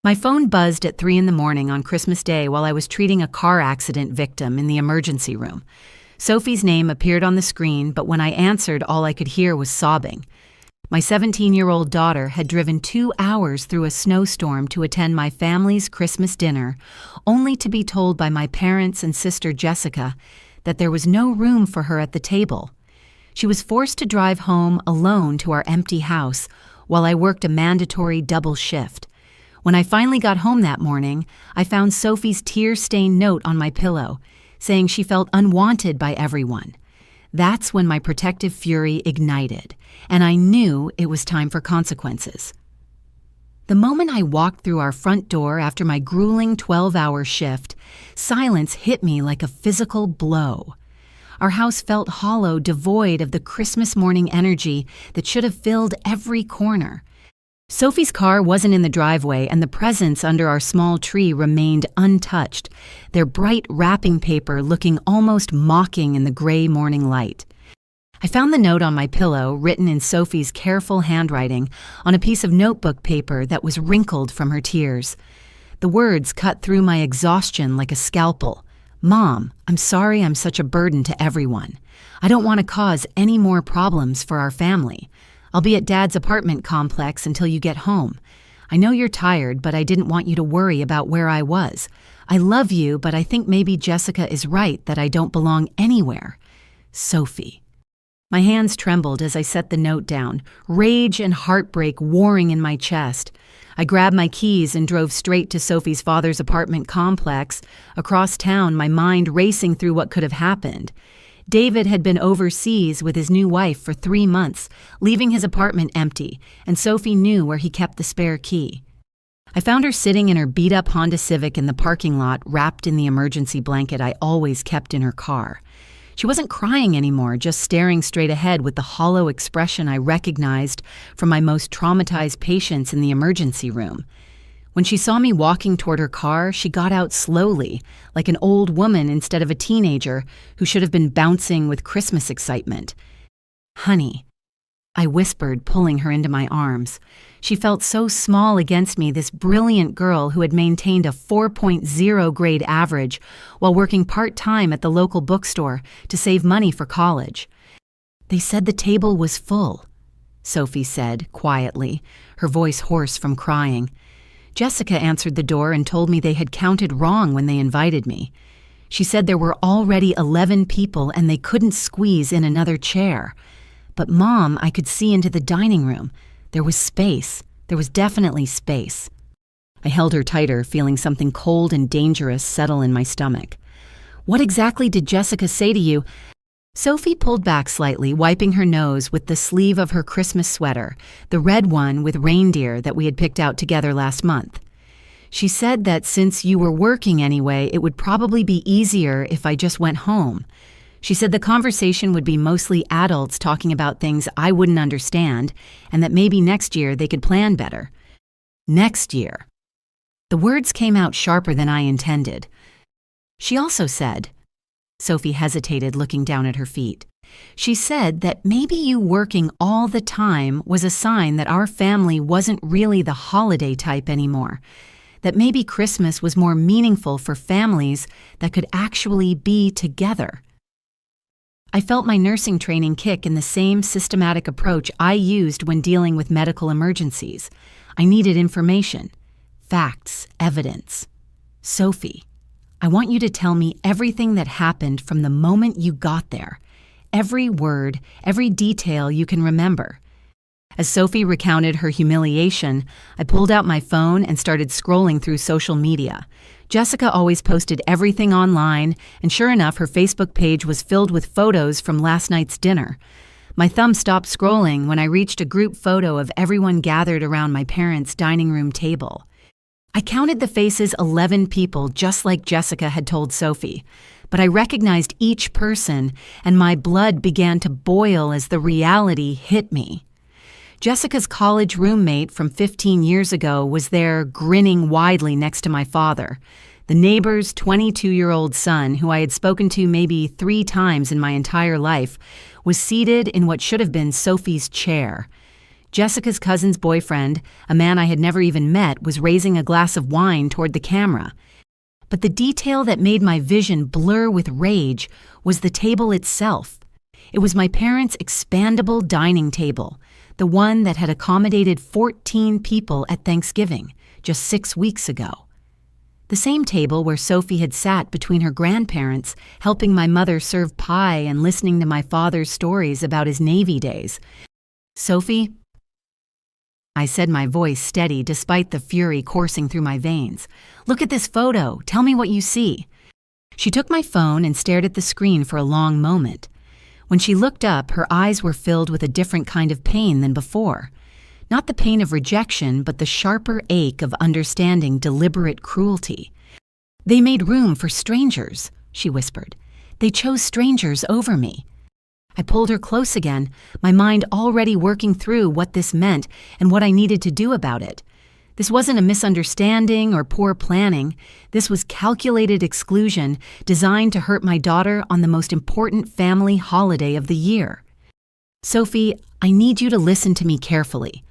My phone buzzed at 3 in the morning on Christmas Day while I was treating a car accident victim in the emergency room. Sophie's name appeared on the screen, but when I answered, all I could hear was sobbing. My 17-year-old daughter had driven 2 hours through a snowstorm to attend my family's Christmas dinner, only to be told by my parents and sister Jessica that there was no room for her at the table. She was forced to drive home alone to our empty house while I worked a mandatory double shift. When I finally got home that morning, I found Sophie's tear-stained note on my pillow, saying she felt unwanted by everyone. That's when my protective fury ignited, and I knew it was time for consequences. The moment I walked through our front door after my grueling 12-hour shift, silence hit me like a physical blow. Our house felt hollow, devoid of the Christmas morning energy that should have filled every corner. Sophie's car wasn't in the driveway, and the presents under our small tree remained untouched, their bright wrapping paper looking almost mocking in the gray morning light. I found the note on my pillow, written in Sophie's careful handwriting, on a piece of notebook paper that was wrinkled from her tears. The words cut through my exhaustion like a scalpel. "Mom, I'm sorry I'm such a burden to everyone. I don't want to cause any more problems for our family. I'll be at Dad's apartment complex until you get home. I know you're tired, but I didn't want you to worry about where I was. I love you, but I think maybe Jessica is right that I don't belong anywhere. Sophie." My hands trembled as I set the note down, rage and heartbreak warring in my chest. I grabbed my keys and drove straight to Sophie's father's apartment complex, across town, my mind racing through what could have happened. David had been overseas with his new wife for 3 months, leaving his apartment empty, and Sophie knew where he kept the spare key. I found her sitting in her beat-up Honda Civic in the parking lot, wrapped in the emergency blanket I always kept in her car. She wasn't crying anymore, just staring straight ahead with the hollow expression I recognized from my most traumatized patients in the emergency room. When she saw me walking toward her car, she got out slowly, like an old woman instead of a teenager who should have been bouncing with Christmas excitement. "Honey," I whispered, pulling her into my arms. She felt so small against me, this brilliant girl who had maintained a 4.0 grade average while working part-time at the local bookstore to save money for college. "They said the table was full," Sophie said, quietly, her voice hoarse from crying. "Jessica answered the door and told me they had counted wrong when they invited me. She said there were already 11 people and they couldn't squeeze in another chair. But Mom, I could see into the dining room. There was space. There was definitely space." I held her tighter, feeling something cold and dangerous settle in my stomach. "What exactly did Jessica say to you?" Sophie pulled back slightly, wiping her nose with the sleeve of her Christmas sweater, the red one with reindeer that we had picked out together last month. "She said that since you were working anyway, it would probably be easier if I just went home. She said the conversation would be mostly adults talking about things I wouldn't understand, and that maybe next year they could plan better." Next year. The words came out sharper than I intended. "She also said," Sophie hesitated, looking down at her feet. "She said that maybe you working all the time was a sign that our family wasn't really the holiday type anymore, that maybe Christmas was more meaningful for families that could actually be together." I felt my nursing training kick in the same systematic approach I used when dealing with medical emergencies. I needed information, facts, evidence. "Sophie, I want you to tell me everything that happened from the moment you got there. Every word, every detail you can remember." As Sophie recounted her humiliation, I pulled out my phone and started scrolling through social media. Jessica always posted everything online, and sure enough, her Facebook page was filled with photos from last night's dinner. My thumb stopped scrolling when I reached a group photo of everyone gathered around my parents' dining room table. I counted the faces 11 people, just like Jessica had told Sophie, but I recognized each person, and my blood began to boil as the reality hit me. Jessica's college roommate from 15 years ago was there, grinning widely next to my father. The neighbor's 22-year-old son, who I had spoken to maybe 3 times in my entire life, was seated in what should have been Sophie's chair. Jessica's cousin's boyfriend, a man I had never even met, was raising a glass of wine toward the camera. But the detail that made my vision blur with rage was the table itself. It was my parents' expandable dining table, the one that had accommodated 14 people at Thanksgiving just 6 weeks ago. The same table where Sophie had sat between her grandparents, helping my mother serve pie and listening to my father's stories about his Navy days. "Sophie," I said, my voice steady despite the fury coursing through my veins. "Look at this photo. Tell me what you see." She took my phone and stared at the screen for a long moment. When she looked up, her eyes were filled with a different kind of pain than before. Not the pain of rejection, but the sharper ache of understanding deliberate cruelty. "They made room for strangers," she whispered. "They chose strangers over me." I pulled her close again, my mind already working through what this meant and what I needed to do about it. This wasn't a misunderstanding or poor planning. This was calculated exclusion designed to hurt my daughter on the most important family holiday of the year. "Sophie, I need you to listen to me carefully,"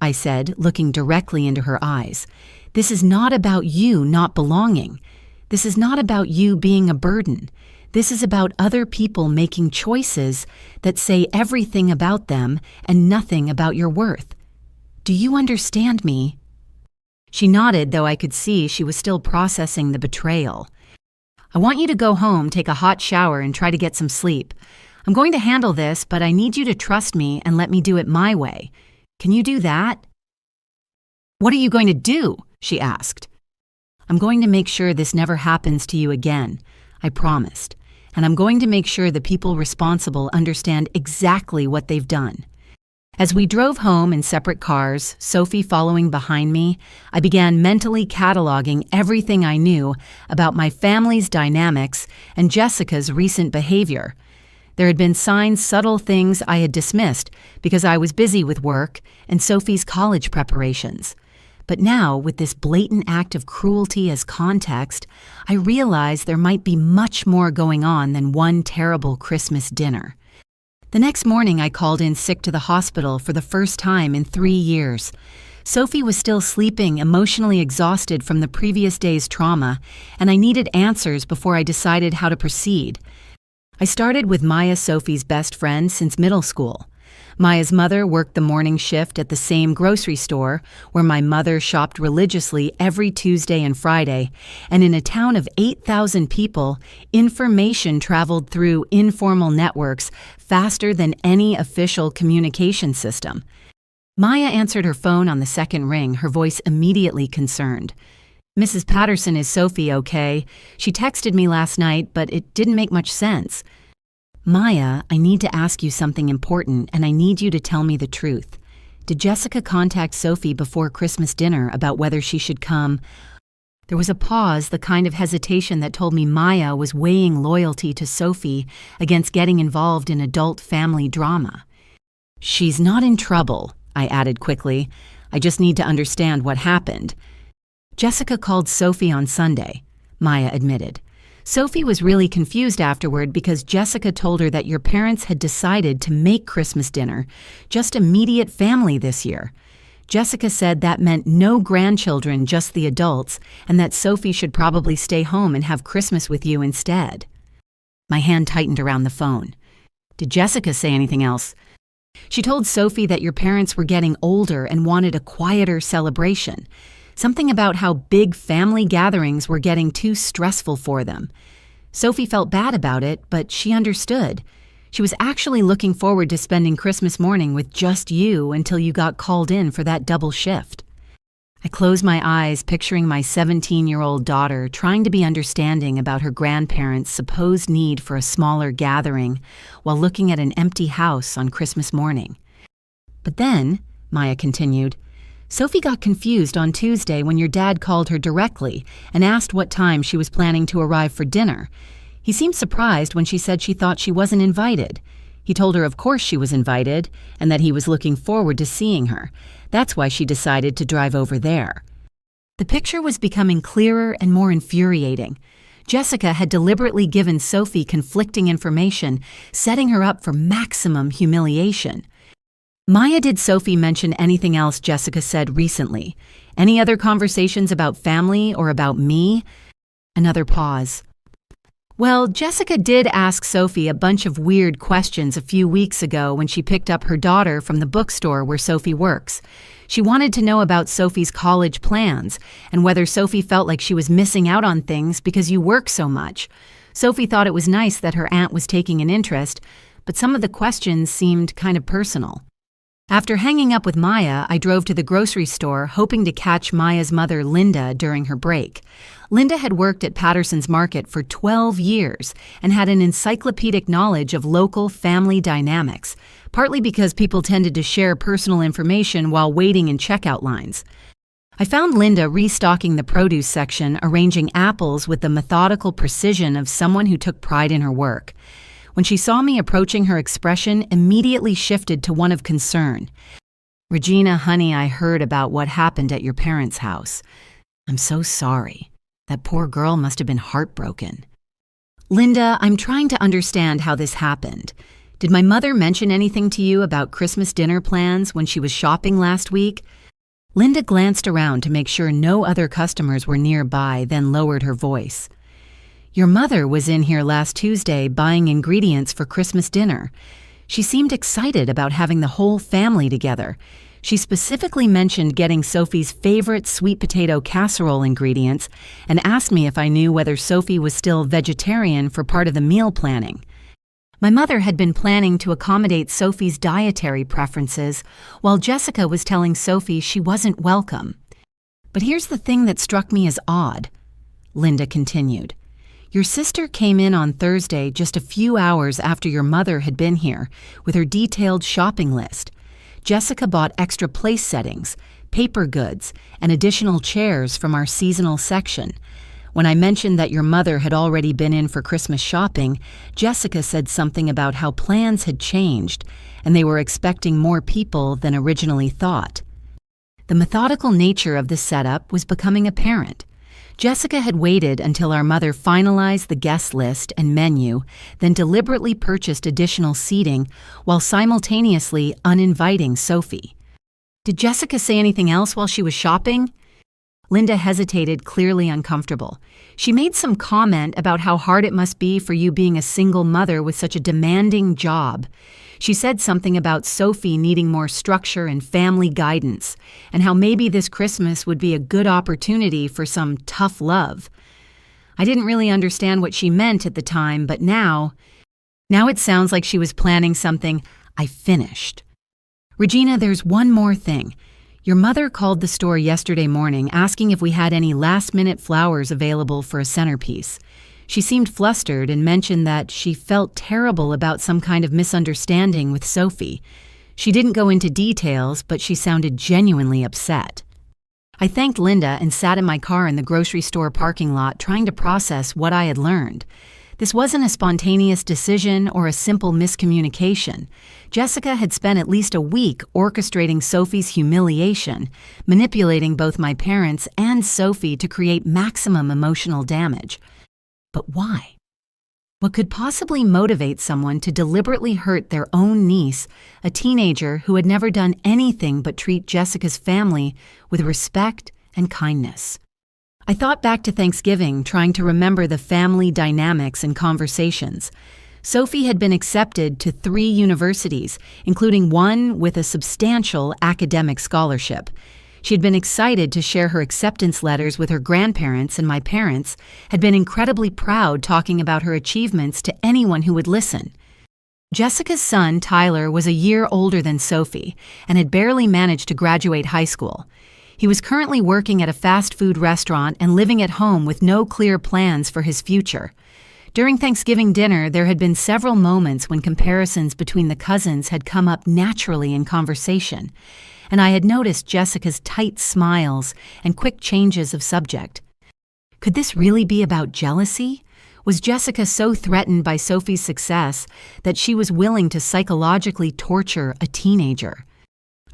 I said, looking directly into her eyes. "This is not about you not belonging. This is not about you being a burden. This is about other people making choices that say everything about them and nothing about your worth. Do you understand me?" She nodded, though I could see she was still processing the betrayal. "I want you to go home, take a hot shower, and try to get some sleep. I'm going to handle this, but I need you to trust me and let me do it my way. Can you do that?" "What are you going to do?" she asked. "I'm going to make sure this never happens to you again," I promised. "And I'm going to make sure the people responsible understand exactly what they've done." As we drove home in separate cars, Sophie following behind me, I began mentally cataloging everything I knew about my family's dynamics and Jessica's recent behavior. There had been subtle things I had dismissed because I was busy with work and Sophie's college preparations. But now, with this blatant act of cruelty as context, I realized there might be much more going on than one terrible Christmas dinner. The next morning, I called in sick to the hospital for the first time in 3 years. Sophie was still sleeping, emotionally exhausted from the previous day's trauma, and I needed answers before I decided how to proceed. I started with Maya, Sophie's best friend since middle school. Maya's mother worked the morning shift at the same grocery store where my mother shopped religiously every Tuesday and Friday, and in a town of 8,000 people, information traveled through informal networks faster than any official communication system. Maya answered her phone on the second ring, her voice immediately concerned. "Mrs. Patterson, is Sophie okay? She texted me last night, but it didn't make much sense." "Maya, I need to ask you something important, and I need you to tell me the truth. Did Jessica contact Sophie before Christmas dinner about whether she should come?" There was a pause, the kind of hesitation that told me Maya was weighing loyalty to Sophie against getting involved in adult family drama. "She's not in trouble," I added quickly. "I just need to understand what happened." "Jessica called Sophie on Sunday," Maya admitted. "Sophie was really confused afterward because Jessica told her that your parents had decided to make Christmas dinner just immediate family this year. Jessica said that meant no grandchildren, just the adults, and that Sophie should probably stay home and have Christmas with you instead." My hand tightened around the phone. "Did Jessica say anything else?" "She told Sophie that your parents were getting older and wanted a quieter celebration. Something about how big family gatherings were getting too stressful for them. Sophie felt bad about it, but she understood. She was actually looking forward to spending Christmas morning with just you until you got called in for that double shift." I closed my eyes, picturing my 17-year-old daughter trying to be understanding about her grandparents' supposed need for a smaller gathering while looking at an empty house on Christmas morning. "But then," Maya continued, "Sophie got confused on Tuesday when your dad called her directly and asked what time she was planning to arrive for dinner. He seemed surprised when she said she thought she wasn't invited. He told her of course she was invited and that he was looking forward to seeing her. That's why she decided to drive over there." The picture was becoming clearer and more infuriating. Jessica had deliberately given Sophie conflicting information, setting her up for maximum humiliation. Maya, did Sophie mention anything else Jessica said recently? Any other conversations about family or about me? Another pause. Well, Jessica did ask Sophie a bunch of weird questions a few weeks ago when she picked up her daughter from the bookstore where Sophie works. She wanted to know about Sophie's college plans and whether Sophie felt like she was missing out on things because you work so much. Sophie thought it was nice that her aunt was taking an interest, but some of the questions seemed kind of personal. After hanging up with Maya, I drove to the grocery store hoping to catch Maya's mother, Linda, during her break. Linda had worked at Patterson's Market for 12 years and had an encyclopedic knowledge of local family dynamics, partly because people tended to share personal information while waiting in checkout lines. I found Linda restocking the produce section, arranging apples with the methodical precision of someone who took pride in her work. When she saw me approaching, her expression immediately shifted to one of concern. "Regina, honey, I heard about what happened at your parents' house. I'm so sorry. That poor girl must have been heartbroken." "Linda, I'm trying to understand how this happened. Did my mother mention anything to you about Christmas dinner plans when she was shopping last week?" Linda glanced around to make sure no other customers were nearby, then lowered her voice. "Your mother was in here last Tuesday buying ingredients for Christmas dinner. She seemed excited about having the whole family together. She specifically mentioned getting Sophie's favorite sweet potato casserole ingredients and asked me if I knew whether Sophie was still vegetarian for part of the meal planning. My mother had been planning to accommodate Sophie's dietary preferences, while Jessica was telling Sophie she wasn't welcome. But here's the thing that struck me as odd," Linda continued. "Your sister came in on Thursday just a few hours after your mother had been here with her detailed shopping list. Jessica bought extra place settings, paper goods, and additional chairs from our seasonal section. When I mentioned that your mother had already been in for Christmas shopping, Jessica said something about how plans had changed and they were expecting more people than originally thought." The methodical nature of the setup was becoming apparent. Jessica had waited until our mother finalized the guest list and menu, then deliberately purchased additional seating while simultaneously uninviting Sophie. "Did Jessica say anything else while she was shopping?" Linda hesitated, clearly uncomfortable. "She made some comment about how hard it must be for you being a single mother with such a demanding job. She said something about Sophie needing more structure and family guidance, and how maybe this Christmas would be a good opportunity for some tough love. I didn't really understand what she meant at the time, but now it sounds like she was planning something." I finished. "Regina, there's one more thing. Your mother called the store yesterday morning asking if we had any last-minute flowers available for a centerpiece. She seemed flustered and mentioned that she felt terrible about some kind of misunderstanding with Sophie. She didn't go into details, but she sounded genuinely upset." I thanked Linda and sat in my car in the grocery store parking lot trying to process what I had learned. This wasn't a spontaneous decision or a simple miscommunication. Jessica had spent at least a week orchestrating Sophie's humiliation, manipulating both my parents and Sophie to create maximum emotional damage. But why? What could possibly motivate someone to deliberately hurt their own niece, a teenager who had never done anything but treat Jessica's family with respect and kindness? I thought back to Thanksgiving, trying to remember the family dynamics and conversations. Sophie had been accepted to 3 universities, including one with a substantial academic scholarship. She had been excited to share her acceptance letters with her grandparents, and my parents had been incredibly proud talking about her achievements to anyone who would listen. Jessica's son, Tyler, was a year older than Sophie and had barely managed to graduate high school. He was currently working at a fast food restaurant and living at home with no clear plans for his future. During Thanksgiving dinner, there had been several moments when comparisons between the cousins had come up naturally in conversation, and I had noticed Jessica's tight smiles and quick changes of subject. Could this really be about jealousy? Was Jessica so threatened by Sophie's success that she was willing to psychologically torture a teenager?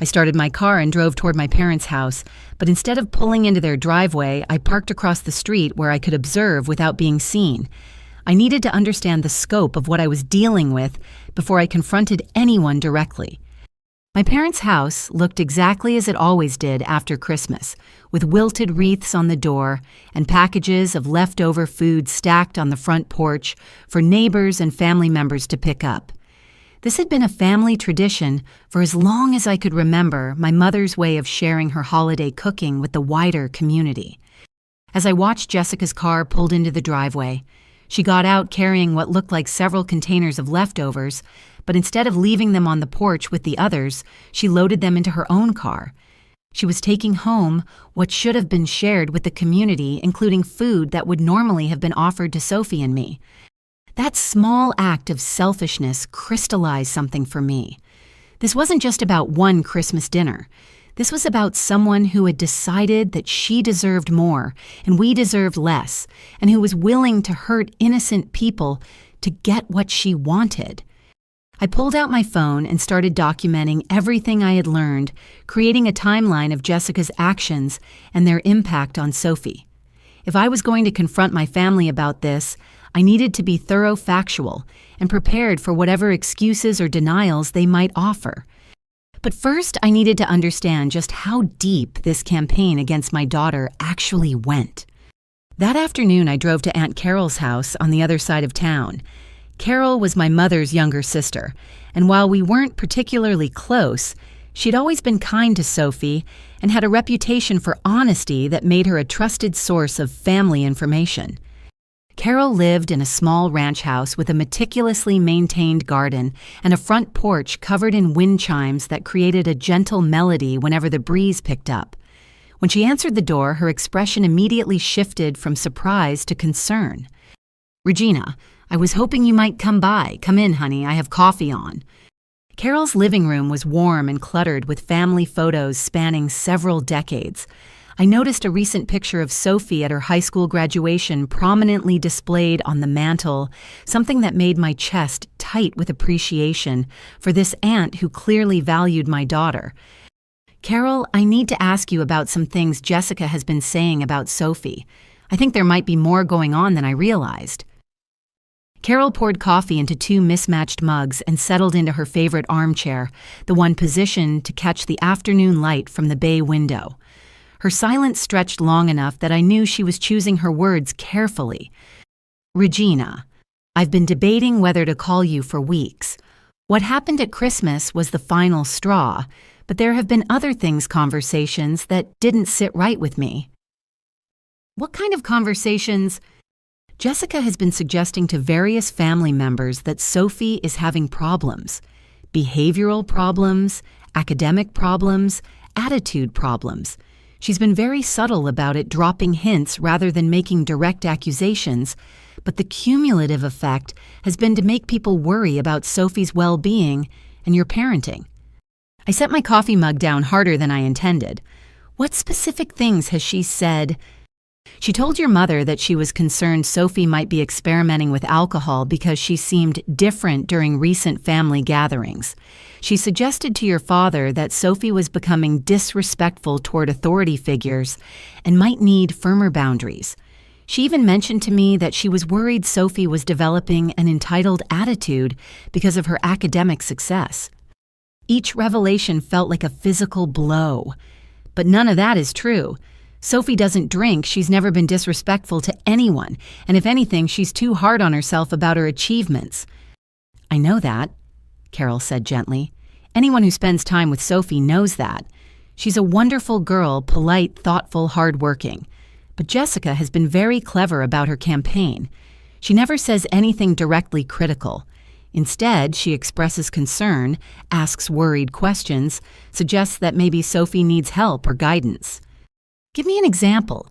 I started my car and drove toward my parents' house, but instead of pulling into their driveway, I parked across the street where I could observe without being seen. I needed to understand the scope of what I was dealing with before I confronted anyone directly. My parents' house looked exactly as it always did after Christmas, with wilted wreaths on the door and packages of leftover food stacked on the front porch for neighbors and family members to pick up. This had been a family tradition for as long as I could remember, my mother's way of sharing her holiday cooking with the wider community. As I watched Jessica's car pulled into the driveway, she got out carrying what looked like several containers of leftovers, but instead of leaving them on the porch with the others, she loaded them into her own car. She was taking home what should have been shared with the community, including food that would normally have been offered to Sophie and me. That small act of selfishness crystallized something for me. This wasn't just about one Christmas dinner. This was about someone who had decided that she deserved more and we deserved less, and who was willing to hurt innocent people to get what she wanted. I pulled out my phone and started documenting everything I had learned, creating a timeline of Jessica's actions and their impact on Sophie. If I was going to confront my family about this, I needed to be thorough, factual, and prepared for whatever excuses or denials they might offer. But first, I needed to understand just how deep this campaign against my daughter actually went. That afternoon, I drove to Aunt Carol's house on the other side of town. Carol was my mother's younger sister, and while we weren't particularly close, she'd always been kind to Sophie and had a reputation for honesty that made her a trusted source of family information. Carol lived in a small ranch house with a meticulously maintained garden and a front porch covered in wind chimes that created a gentle melody whenever the breeze picked up. When she answered the door, her expression immediately shifted from surprise to concern. "Regina, I was hoping you might come by. Come in, honey, I have coffee on." Carol's living room was warm and cluttered with family photos spanning several decades. I noticed a recent picture of Sophie at her high school graduation prominently displayed on the mantle, something that made my chest tight with appreciation for this aunt who clearly valued my daughter. "Carol, I need to ask you about some things Jessica has been saying about Sophie. I think there might be more going on than I realized." Carol poured coffee into 2 mismatched mugs and settled into her favorite armchair, the one positioned to catch the afternoon light from the bay window. Her silence stretched long enough that I knew she was choosing her words carefully. "Regina, I've been debating whether to call you for weeks. What happened at Christmas was the final straw, but there have been other conversations that didn't sit right with me." "What kind of conversations?" "Jessica has been suggesting to various family members that Sophie is having problems. Behavioral problems, academic problems, attitude problems. She's been very subtle about it, dropping hints rather than making direct accusations, but the cumulative effect has been to make people worry about Sophie's well-being and your parenting." I set my coffee mug down harder than I intended. "What specific things has she said?" "She told your mother that she was concerned Sophie might be experimenting with alcohol because she seemed different during recent family gatherings. She suggested to your father that Sophie was becoming disrespectful toward authority figures and might need firmer boundaries. She even mentioned to me that she was worried Sophie was developing an entitled attitude because of her academic success." Each revelation felt like a physical blow. But none of that is true. Sophie doesn't drink, she's never been disrespectful to anyone, and if anything, she's too hard on herself about her achievements. "I know that," Carol said gently. "Anyone who spends time with Sophie knows that. She's a wonderful girl, polite, thoughtful, hardworking. But Jessica has been very clever about her campaign. She never says anything directly critical. Instead, she expresses concern, asks worried questions, suggests that maybe Sophie needs help or guidance." "Give me an example."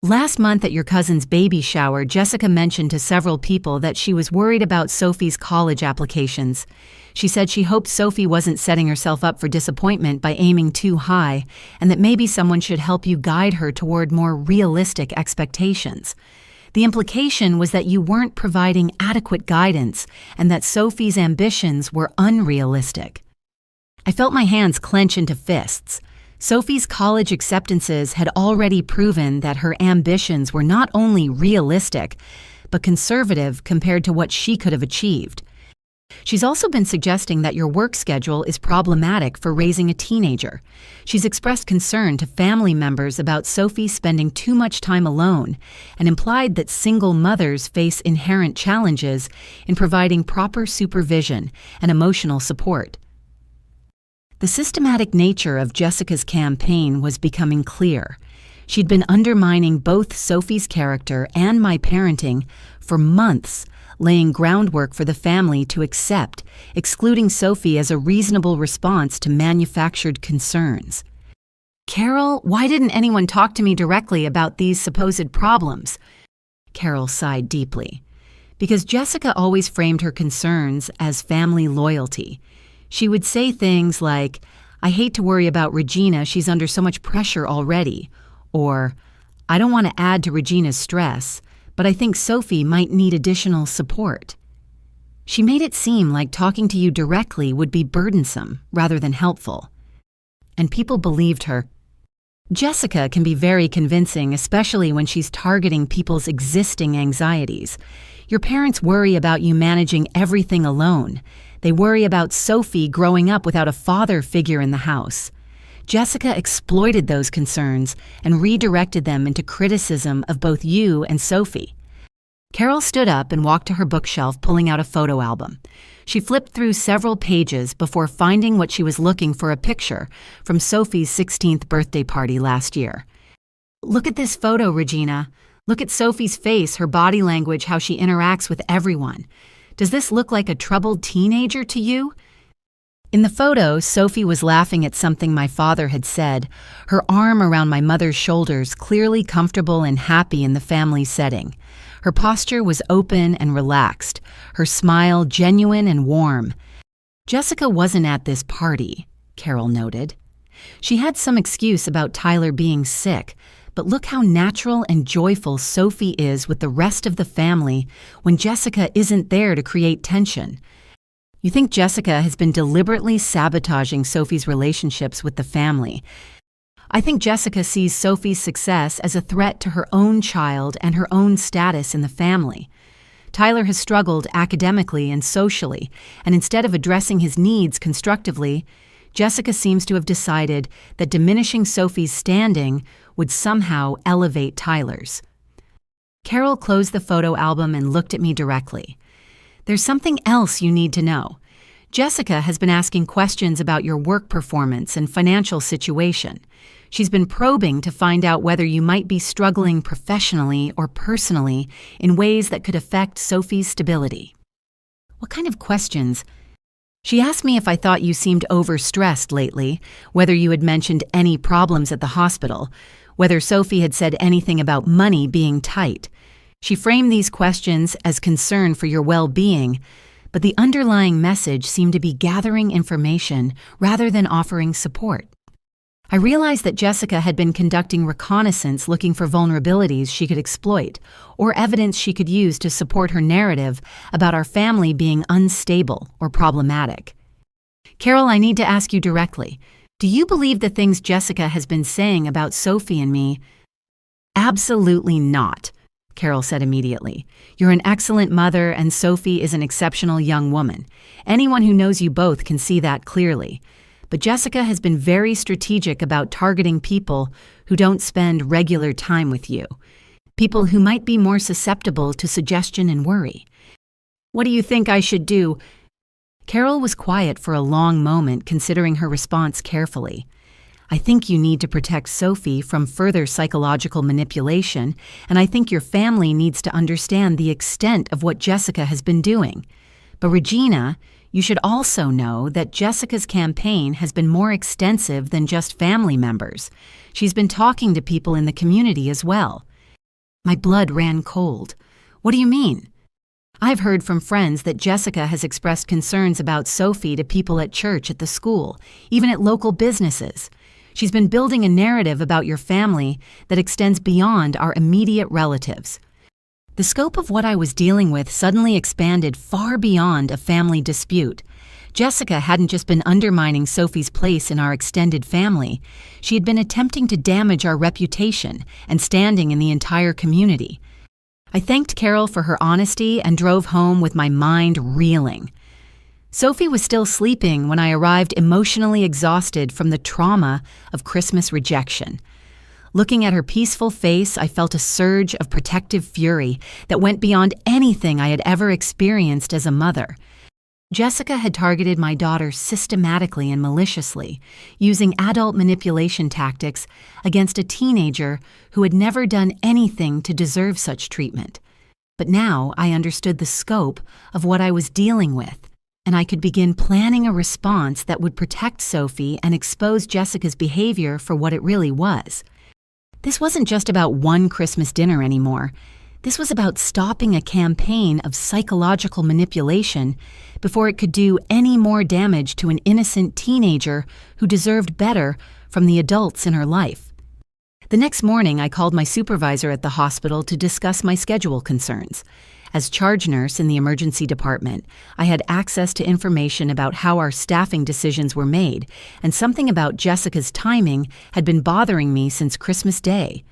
"Last month at your cousin's baby shower, Jessica mentioned to several people that she was worried about Sophie's college applications. She said she hoped Sophie wasn't setting herself up for disappointment by aiming too high, and that maybe someone should help you guide her toward more realistic expectations. The implication was that you weren't providing adequate guidance and that Sophie's ambitions were unrealistic." I felt my hands clench into fists. Sophie's college acceptances had already proven that her ambitions were not only realistic, but conservative compared to what she could have achieved. She's also been suggesting that your work schedule is problematic for raising a teenager. She's expressed concern to family members about Sophie spending too much time alone and implied that single mothers face inherent challenges in providing proper supervision and emotional support. The systematic nature of Jessica's campaign was becoming clear. She'd been undermining both Sophie's character and my parenting for months, laying groundwork for the family to accept, excluding Sophie as a reasonable response to manufactured concerns. "Carol, why didn't anyone talk to me directly about these supposed problems?" Carol sighed deeply. Because Jessica always framed her concerns as family loyalty. She would say things like, "I hate to worry about Regina, she's under so much pressure already," or, "I don't want to add to Regina's stress, but I think Sophie might need additional support." She made it seem like talking to you directly would be burdensome rather than helpful. And people believed her. Jessica can be very convincing, especially when she's targeting people's existing anxieties. Your parents worry about you managing everything alone. They worry about Sophie growing up without a father figure in the house. Jessica exploited those concerns and redirected them into criticism of both you and Sophie. Carol stood up and walked to her bookshelf, pulling out a photo album. She flipped through several pages before finding what she was looking for: a picture from Sophie's 16th birthday party last year. "Look at this photo, Regina. Look at Sophie's face, her body language, how she interacts with everyone. Does this look like a troubled teenager to you?" In the photo, Sophie was laughing at something my father had said, her arm around my mother's shoulders, clearly comfortable and happy in the family setting. Her posture was open and relaxed, her smile genuine and warm. Jessica wasn't at this party, Carol noted. She had some excuse about Tyler being sick, but look how natural and joyful Sophie is with the rest of the family when Jessica isn't there to create tension. You think Jessica has been deliberately sabotaging Sophie's relationships with the family. I think Jessica sees Sophie's success as a threat to her own child and her own status in the family. Tyler has struggled academically and socially, and instead of addressing his needs constructively, Jessica seems to have decided that diminishing Sophie's standing would somehow elevate Tyler's. Carol closed the photo album and looked at me directly. "There's something else you need to know. Jessica has been asking questions about your work performance and financial situation. She's been probing to find out whether you might be struggling professionally or personally in ways that could affect Sophie's stability." "What kind of questions?" "She asked me if I thought you seemed overstressed lately, whether you had mentioned any problems at the hospital, whether Sophie had said anything about money being tight. She framed these questions as concern for your well-being, but the underlying message seemed to be gathering information rather than offering support. I realized that Jessica had been conducting reconnaissance looking for vulnerabilities she could exploit or evidence she could use to support her narrative about our family being unstable or problematic. Carol, I need to ask you directly. Do you believe the things Jessica has been saying about Sophie and me?" "Absolutely not," Carol said immediately. "You're an excellent mother and Sophie is an exceptional young woman. Anyone who knows you both can see that clearly. But Jessica has been very strategic about targeting people who don't spend regular time with you, people who might be more susceptible to suggestion and worry. What do you think I should do?" Carol was quiet for a long moment, considering her response carefully. "I think you need to protect Sophie from further psychological manipulation, and I think your family needs to understand the extent of what Jessica has been doing. But Regina, you should also know that Jessica's campaign has been more extensive than just family members. She's been talking to people in the community as well." My blood ran cold. "What do you mean?" "I've heard from friends that Jessica has expressed concerns about Sophie to people at church, at the school, even at local businesses. She's been building a narrative about your family that extends beyond our immediate relatives." The scope of what I was dealing with suddenly expanded far beyond a family dispute. Jessica hadn't just been undermining Sophie's place in our extended family. She had been attempting to damage our reputation and standing in the entire community. I thanked Carol for her honesty and drove home with my mind reeling. Sophie was still sleeping when I arrived, emotionally exhausted from the trauma of Christmas rejection. Looking at her peaceful face, I felt a surge of protective fury that went beyond anything I had ever experienced as a mother. Jessica had targeted my daughter systematically and maliciously, using adult manipulation tactics against a teenager who had never done anything to deserve such treatment. But now I understood the scope of what I was dealing with, and I could begin planning a response that would protect Sophie and expose Jessica's behavior for what it really was. This wasn't just about one Christmas dinner anymore. This was about stopping a campaign of psychological manipulation before it could do any more damage to an innocent teenager who deserved better from the adults in her life. The next morning, I called my supervisor at the hospital to discuss my schedule concerns. As charge nurse in the emergency department, I had access to information about how our staffing decisions were made, and something about Jessica's timing had been bothering me since Christmas Day.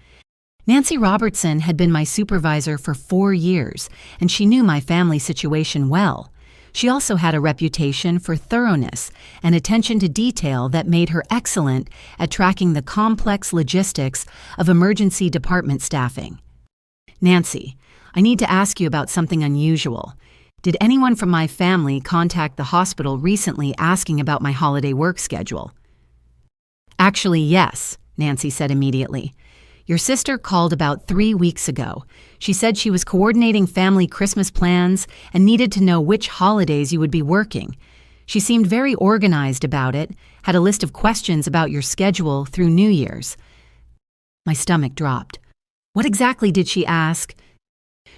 Nancy Robertson had been my supervisor for 4 years, and she knew my family situation well. She also had a reputation for thoroughness and attention to detail that made her excellent at tracking the complex logistics of emergency department staffing. "Nancy, I need to ask you about something unusual. Did anyone from my family contact the hospital recently asking about my holiday work schedule?" "Actually, yes," Nancy said immediately. "Your sister called about 3 weeks ago. She said she was coordinating family Christmas plans and needed to know which holidays you would be working. She seemed very organized about it, had a list of questions about your schedule through New Year's." My stomach dropped. "What exactly did she ask?"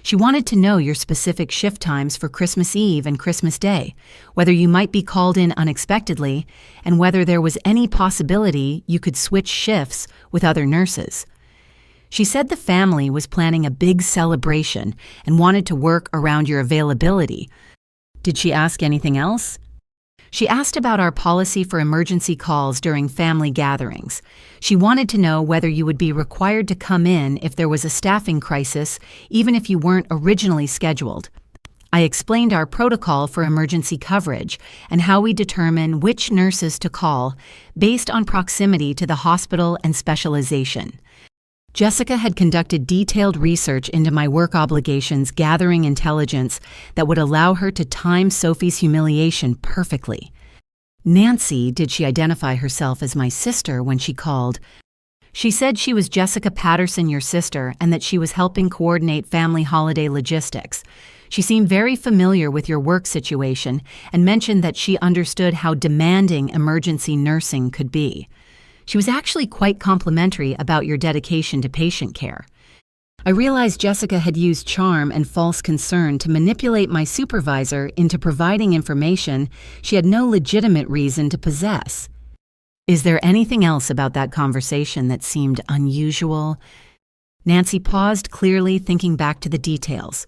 "She wanted to know your specific shift times for Christmas Eve and Christmas Day, whether you might be called in unexpectedly, and whether there was any possibility you could switch shifts with other nurses. She said the family was planning a big celebration and wanted to work around your availability. Did she ask anything else?" "She asked about our policy for emergency calls during family gatherings. She wanted to know whether you would be required to come in if there was a staffing crisis, even if you weren't originally scheduled. I explained our protocol for emergency coverage and how we determine which nurses to call based on proximity to the hospital and specialization. Jessica had conducted detailed research into my work obligations, gathering intelligence that would allow her to time Sophie's humiliation perfectly. Nancy, did she identify herself as my sister when she called? She said she was Jessica Patterson, your sister, and that she was helping coordinate family holiday logistics. She seemed very familiar with your work situation and mentioned that she understood how demanding emergency nursing could be. She was actually quite complimentary about your dedication to patient care. I realized Jessica had used charm and false concern to manipulate my supervisor into providing information she had no legitimate reason to possess. Is there anything else about that conversation that seemed unusual?" Nancy paused, clearly thinking back to the details.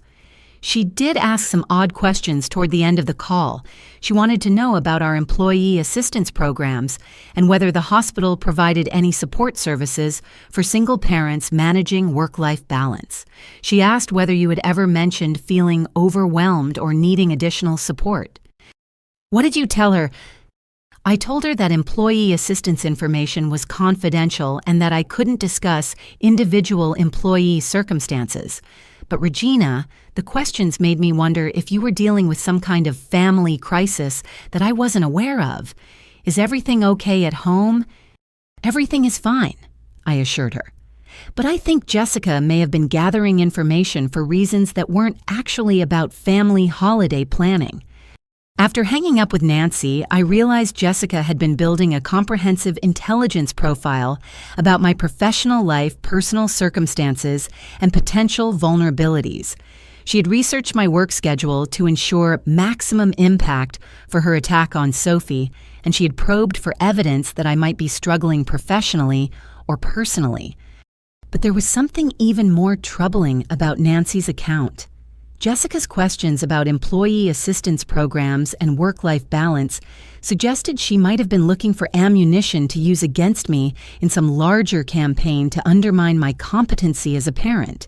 "She did ask some odd questions toward the end of the call. She wanted to know about our employee assistance programs and whether the hospital provided any support services for single parents managing work-life balance. She asked whether you had ever mentioned feeling overwhelmed or needing additional support." "What did you tell her?" "I told her that employee assistance information was confidential and that I couldn't discuss individual employee circumstances. But Regina, the questions made me wonder if you were dealing with some kind of family crisis that I wasn't aware of. Is everything okay at home?" "Everything is fine," I assured her. "But I think Jessica may have been gathering information for reasons that weren't actually about family holiday planning." After hanging up with Nancy, I realized Jessica had been building a comprehensive intelligence profile about my professional life, personal circumstances, and potential vulnerabilities. She had researched my work schedule to ensure maximum impact for her attack on Sophie, and she had probed for evidence that I might be struggling professionally or personally. But there was something even more troubling about Nancy's account. Jessica's questions about employee assistance programs and work-life balance suggested she might have been looking for ammunition to use against me in some larger campaign to undermine my competency as a parent.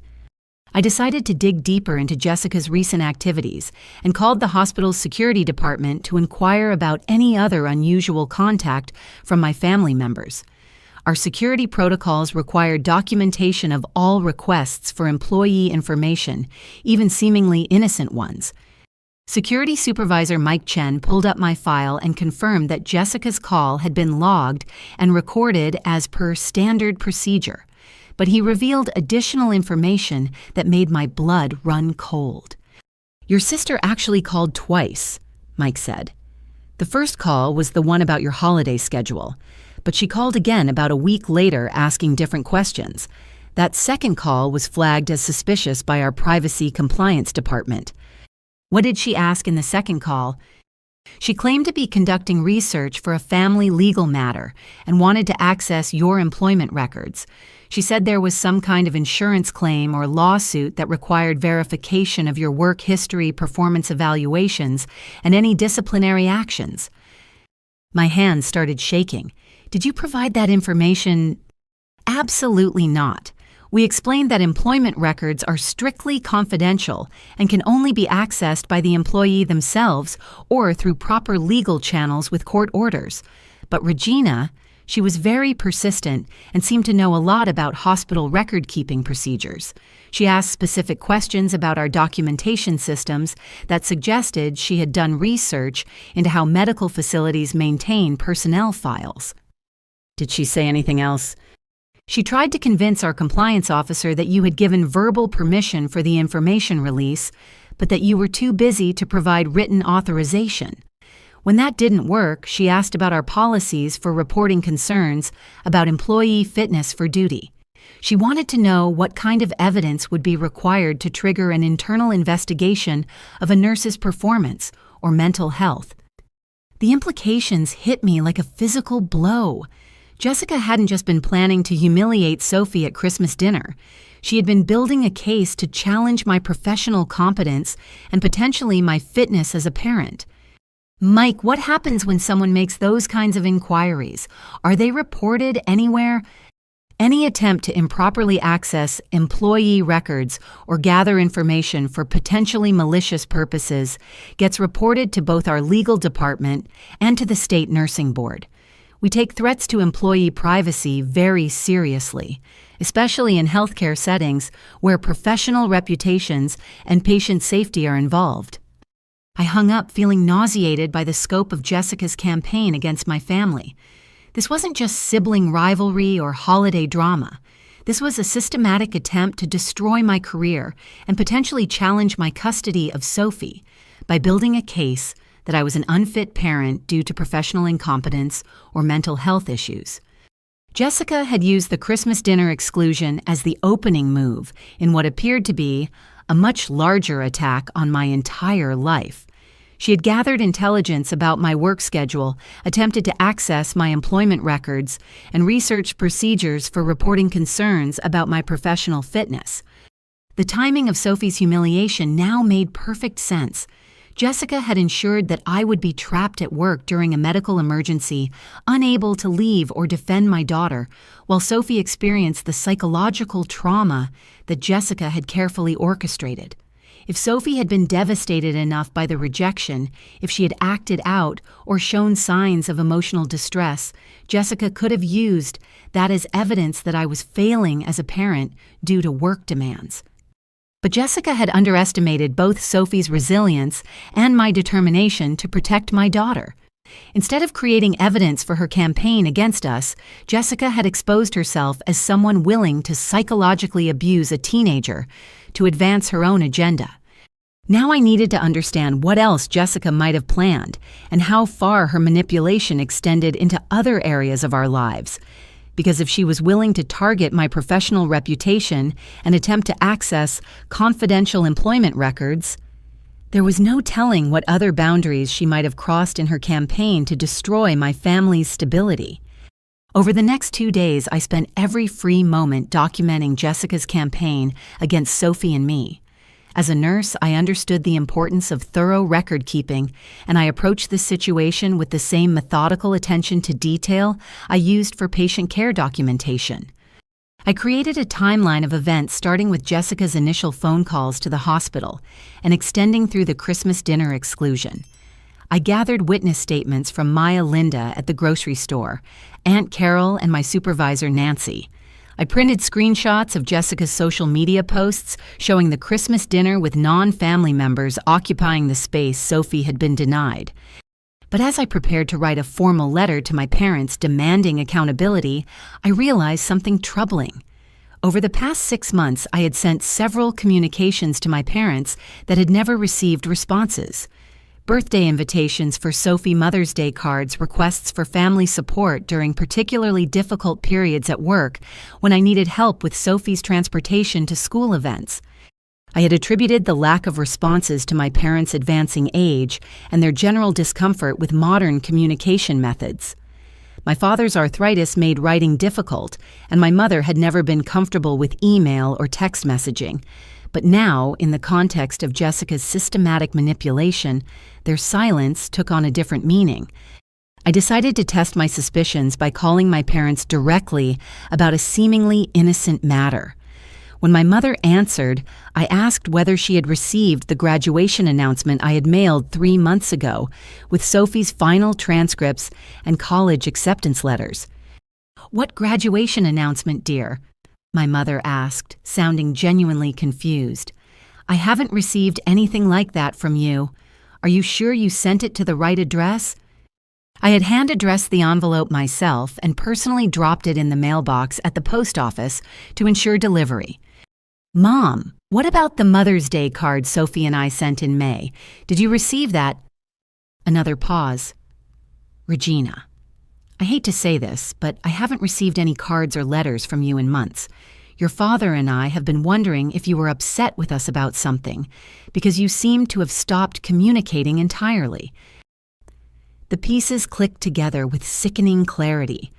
I decided to dig deeper into Jessica's recent activities and called the hospital's security department to inquire about any other unusual contact from my family members. Our security protocols required documentation of all requests for employee information, even seemingly innocent ones. Security Supervisor Mike Chen pulled up my file and confirmed that Jessica's call had been logged and recorded as per standard procedure, but he revealed additional information that made my blood run cold. "Your sister actually called twice," Mike said. "The first call was the one about your holiday schedule, but she called again about a week later asking different questions. That second call was flagged as suspicious by our privacy compliance department." "What did she ask in the second call?" "She claimed to be conducting research for a family legal matter and wanted to access your employment records. She said there was some kind of insurance claim or lawsuit that required verification of your work history, performance evaluations, and any disciplinary actions." My hands started shaking. "Did you provide that information?" "Absolutely not. We explained that employment records are strictly confidential and can only be accessed by the employee themselves or through proper legal channels with court orders. But Regina, she was very persistent and seemed to know a lot about hospital record-keeping procedures. She asked specific questions about our documentation systems that suggested she had done research into how medical facilities maintain personnel files." "Did she say anything else?" "She tried to convince our compliance officer that you had given verbal permission for the information release, but that you were too busy to provide written authorization. When that didn't work, she asked about our policies for reporting concerns about employee fitness for duty. She wanted to know what kind of evidence would be required to trigger an internal investigation of a nurse's performance or mental health." The implications hit me like a physical blow. Jessica hadn't just been planning to humiliate Sophie at Christmas dinner. She had been building a case to challenge my professional competence and potentially my fitness as a parent. "Mike, what happens when someone makes those kinds of inquiries? Are they reported anywhere?" "Any attempt to improperly access employee records or gather information for potentially malicious purposes gets reported to both our legal department and to the state nursing board. We take threats to employee privacy very seriously, especially in healthcare settings where professional reputations and patient safety are involved." I hung up feeling nauseated by the scope of Jessica's campaign against my family. This wasn't just sibling rivalry or holiday drama. This was a systematic attempt to destroy my career and potentially challenge my custody of Sophie by building a case that I was an unfit parent due to professional incompetence or mental health issues. Jessica had used the Christmas dinner exclusion as the opening move in what appeared to be a much larger attack on my entire life. She had gathered intelligence about my work schedule, attempted to access my employment records, and researched procedures for reporting concerns about my professional fitness. The timing of Sophie's humiliation now made perfect sense. Jessica had ensured that I would be trapped at work during a medical emergency, unable to leave or defend my daughter, while Sophie experienced the psychological trauma that Jessica had carefully orchestrated. If Sophie had been devastated enough by the rejection, if she had acted out or shown signs of emotional distress, Jessica could have used that as evidence that I was failing as a parent due to work demands. But Jessica had underestimated both Sophie's resilience and my determination to protect my daughter. Instead of creating evidence for her campaign against us, Jessica had exposed herself as someone willing to psychologically abuse a teenager to advance her own agenda. Now I needed to understand what else Jessica might have planned and how far her manipulation extended into other areas of our lives. Because if she was willing to target my professional reputation and attempt to access confidential employment records, there was no telling what other boundaries she might have crossed in her campaign to destroy my family's stability. Over the next 2 days, I spent every free moment documenting Jessica's campaign against Sophie and me. As a nurse, I understood the importance of thorough record keeping, and I approached this situation with the same methodical attention to detail I used for patient care documentation. I created a timeline of events starting with Jessica's initial phone calls to the hospital and extending through the Christmas dinner exclusion. I gathered witness statements from Maya Linda at the grocery store, Aunt Carol, and my supervisor Nancy. I printed screenshots of Jessica's social media posts showing the Christmas dinner with non-family members occupying the space Sophie had been denied. But as I prepared to write a formal letter to my parents demanding accountability, I realized something troubling. Over the past 6 months, I had sent several communications to my parents that had never received responses. Birthday invitations for Sophie Mother's Day cards, requests for family support during particularly difficult periods at work when I needed help with Sophie's transportation to school events. I had attributed the lack of responses to my parents' advancing age and their general discomfort with modern communication methods. My father's arthritis made writing difficult, and my mother had never been comfortable with email or text messaging. But now, in the context of Jessica's systematic manipulation, their silence took on a different meaning. I decided to test my suspicions by calling my parents directly about a seemingly innocent matter. When my mother answered, I asked whether she had received the graduation announcement I had mailed 3 months ago, with Sophie's final transcripts and college acceptance letters. "What graduation announcement, dear?" my mother asked, sounding genuinely confused. "I haven't received anything like that from you. Are you sure you sent it to the right address?" I had hand-addressed the envelope myself and personally dropped it in the mailbox at the post office to ensure delivery. "Mom, what about the Mother's Day card Sophie and I sent in May? Did you receive that?" Another pause. "Regina, I hate to say this, but I haven't received any cards or letters from you in months. Your father and I have been wondering if you were upset with us about something, because you seem to have stopped communicating entirely." The pieces clicked together with sickening clarity.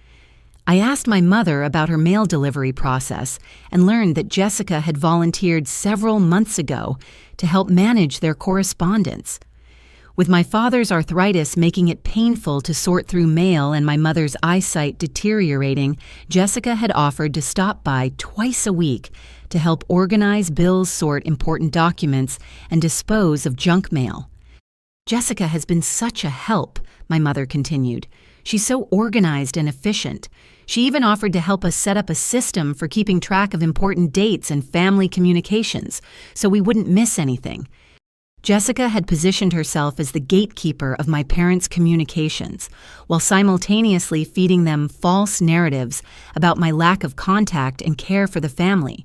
I asked my mother about her mail delivery process and learned that Jessica had volunteered several months ago to help manage their correspondence. With my father's arthritis making it painful to sort through mail and my mother's eyesight deteriorating, Jessica had offered to stop by twice a week to help organize bills, sort important documents, and dispose of junk mail. "Jessica has been such a help," my mother continued. "She's so organized and efficient. She even offered to help us set up a system for keeping track of important dates and family communications, so we wouldn't miss anything." Jessica had positioned herself as the gatekeeper of my parents' communications, while simultaneously feeding them false narratives about my lack of contact and care for the family.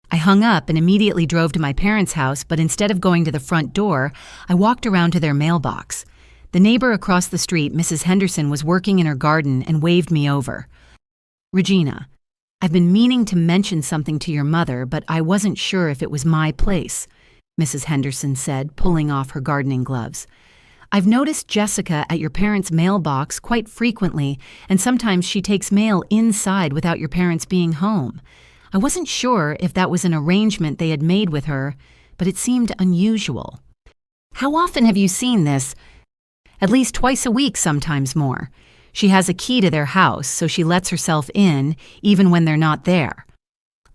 I hung up and immediately drove to my parents' house, but instead of going to the front door, I walked around to their mailbox. The neighbor across the street, Mrs. Henderson, was working in her garden and waved me over. "Regina, I've been meaning to mention something to your mother, but I wasn't sure if it was my place," Mrs. Henderson said, pulling off her gardening gloves. "I've noticed Jessica at your parents' mailbox quite frequently, and sometimes she takes mail inside without your parents being home. I wasn't sure if that was an arrangement they had made with her, but it seemed unusual." "How often have you seen this?" "At least twice a week, sometimes more. She has a key to their house, so she lets herself in, even when they're not there.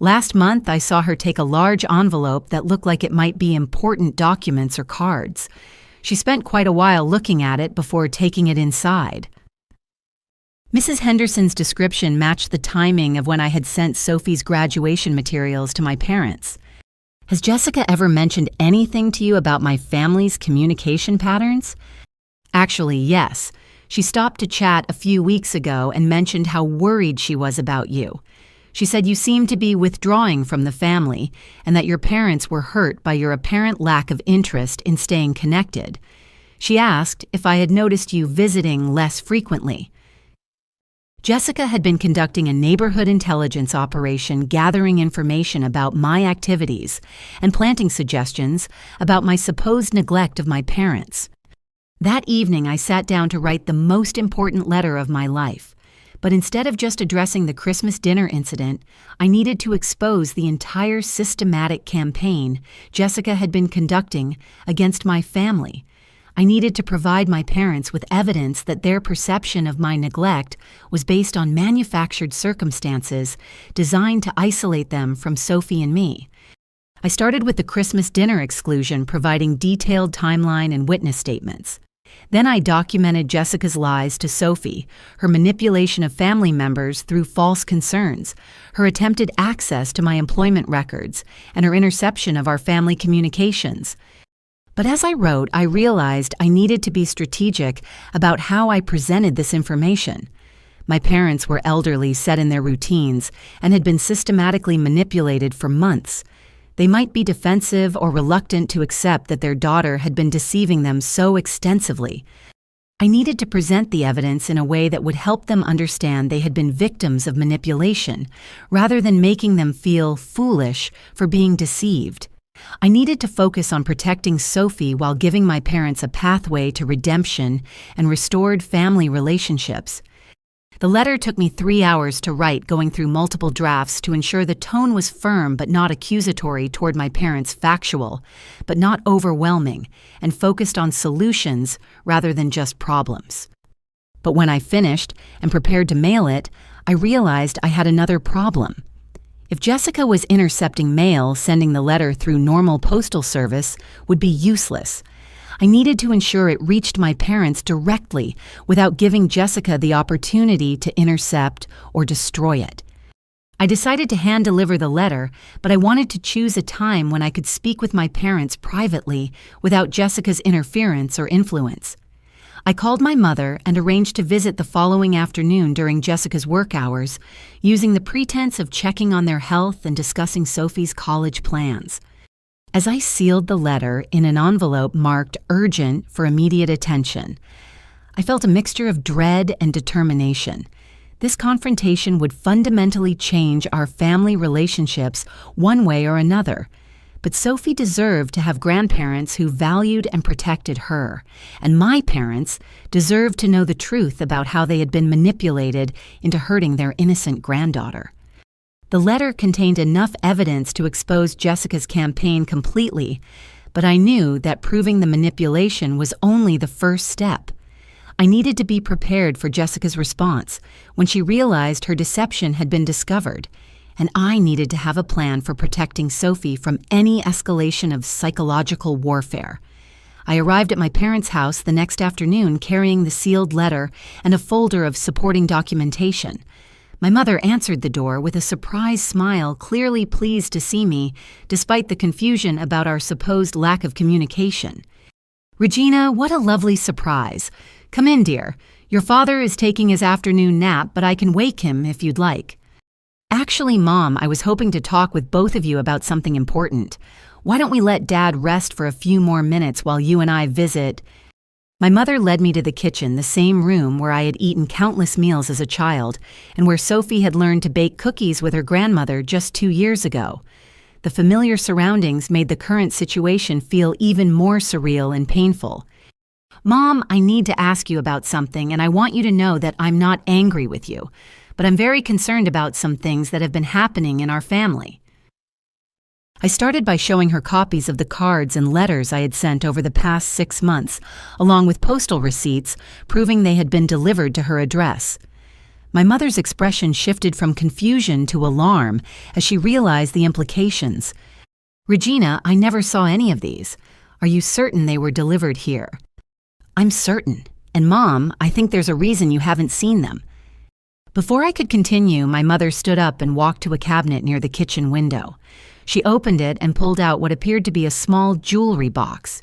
Last month, I saw her take a large envelope that looked like it might be important documents or cards. She spent quite a while looking at it before taking it inside." Mrs. Henderson's description matched the timing of when I had sent Sophie's graduation materials to my parents. "Has Jessica ever mentioned anything to you about my family's communication patterns?" "Actually, yes. She stopped to chat a few weeks ago and mentioned how worried she was about you. She said you seemed to be withdrawing from the family and that your parents were hurt by your apparent lack of interest in staying connected. She asked if I had noticed you visiting less frequently." Jessica had been conducting a neighborhood intelligence operation gathering information about my activities and planting suggestions about my supposed neglect of my parents. That evening, I sat down to write the most important letter of my life. But instead of just addressing the Christmas dinner incident, I needed to expose the entire systematic campaign Jessica had been conducting against my family. I needed to provide my parents with evidence that their perception of my neglect was based on manufactured circumstances designed to isolate them from Sophie and me. I started with the Christmas dinner exclusion, providing detailed timeline and witness statements. Then I documented Jessica's lies to Sophie, her manipulation of family members through false concerns, her attempted access to my employment records, and her interception of our family communications. But as I wrote, I realized I needed to be strategic about how I presented this information. My parents were elderly, set in their routines, and had been systematically manipulated for months. They might be defensive or reluctant to accept that their daughter had been deceiving them so extensively. I needed to present the evidence in a way that would help them understand they had been victims of manipulation, rather than making them feel foolish for being deceived. I needed to focus on protecting Sophie while giving my parents a pathway to redemption and restored family relationships. The letter took me 3 hours to write, going through multiple drafts to ensure the tone was firm but not accusatory toward my parents, factual but not overwhelming, and focused on solutions rather than just problems. But when I finished and prepared to mail it, I realized I had another problem. If Jessica was intercepting mail, sending the letter through normal postal service would be useless. I needed to ensure it reached my parents directly without giving Jessica the opportunity to intercept or destroy it. I decided to hand-deliver the letter, but I wanted to choose a time when I could speak with my parents privately without Jessica's interference or influence. I called my mother and arranged to visit the following afternoon during Jessica's work hours, using the pretense of checking on their health and discussing Sophie's college plans. As I sealed the letter in an envelope marked urgent for immediate attention, I felt a mixture of dread and determination. This confrontation would fundamentally change our family relationships one way or another. But Sophie deserved to have grandparents who valued and protected her, and my parents deserved to know the truth about how they had been manipulated into hurting their innocent granddaughter. The letter contained enough evidence to expose Jessica's campaign completely, but I knew that proving the manipulation was only the first step. I needed to be prepared for Jessica's response when she realized her deception had been discovered, and I needed to have a plan for protecting Sophie from any escalation of psychological warfare. I arrived at my parents' house the next afternoon carrying the sealed letter and a folder of supporting documentation. My mother answered the door with a surprised smile, clearly pleased to see me, despite the confusion about our supposed lack of communication. "Regina, what a lovely surprise. Come in, dear. Your father is taking his afternoon nap, but I can wake him if you'd like." "Actually, Mom, I was hoping to talk with both of you about something important. Why don't we let Dad rest for a few more minutes while you and I visit?" My mother led me to the kitchen, the same room where I had eaten countless meals as a child, and where Sophie had learned to bake cookies with her grandmother just 2 years ago. The familiar surroundings made the current situation feel even more surreal and painful. "Mom, I need to ask you about something, and I want you to know that I'm not angry with you, but I'm very concerned about some things that have been happening in our family." I started by showing her copies of the cards and letters I had sent over the past 6 months, along with postal receipts proving they had been delivered to her address. My mother's expression shifted from confusion to alarm as she realized the implications. "Regina, I never saw any of these. Are you certain they were delivered here?" "I'm certain. And Mom, I think there's a reason you haven't seen them." Before I could continue, my mother stood up and walked to a cabinet near the kitchen window. She opened it and pulled out what appeared to be a small jewelry box.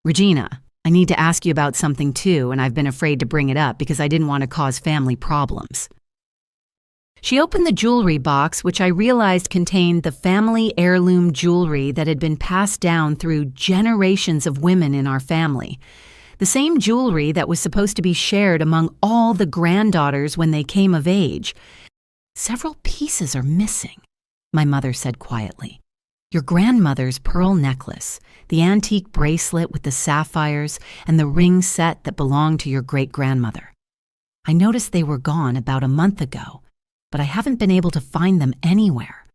"Regina, I need to ask you about something too, and I've been afraid to bring it up because I didn't want to cause family problems." She opened the jewelry box, which I realized contained the family heirloom jewelry that had been passed down through generations of women in our family. The same jewelry that was supposed to be shared among all the granddaughters when they came of age. "Several pieces are missing," my mother said quietly. "Your grandmother's pearl necklace, the antique bracelet with the sapphires, and the ring set that belonged to your great-grandmother. I noticed they were gone about a month ago, but I haven't been able to find them anywhere."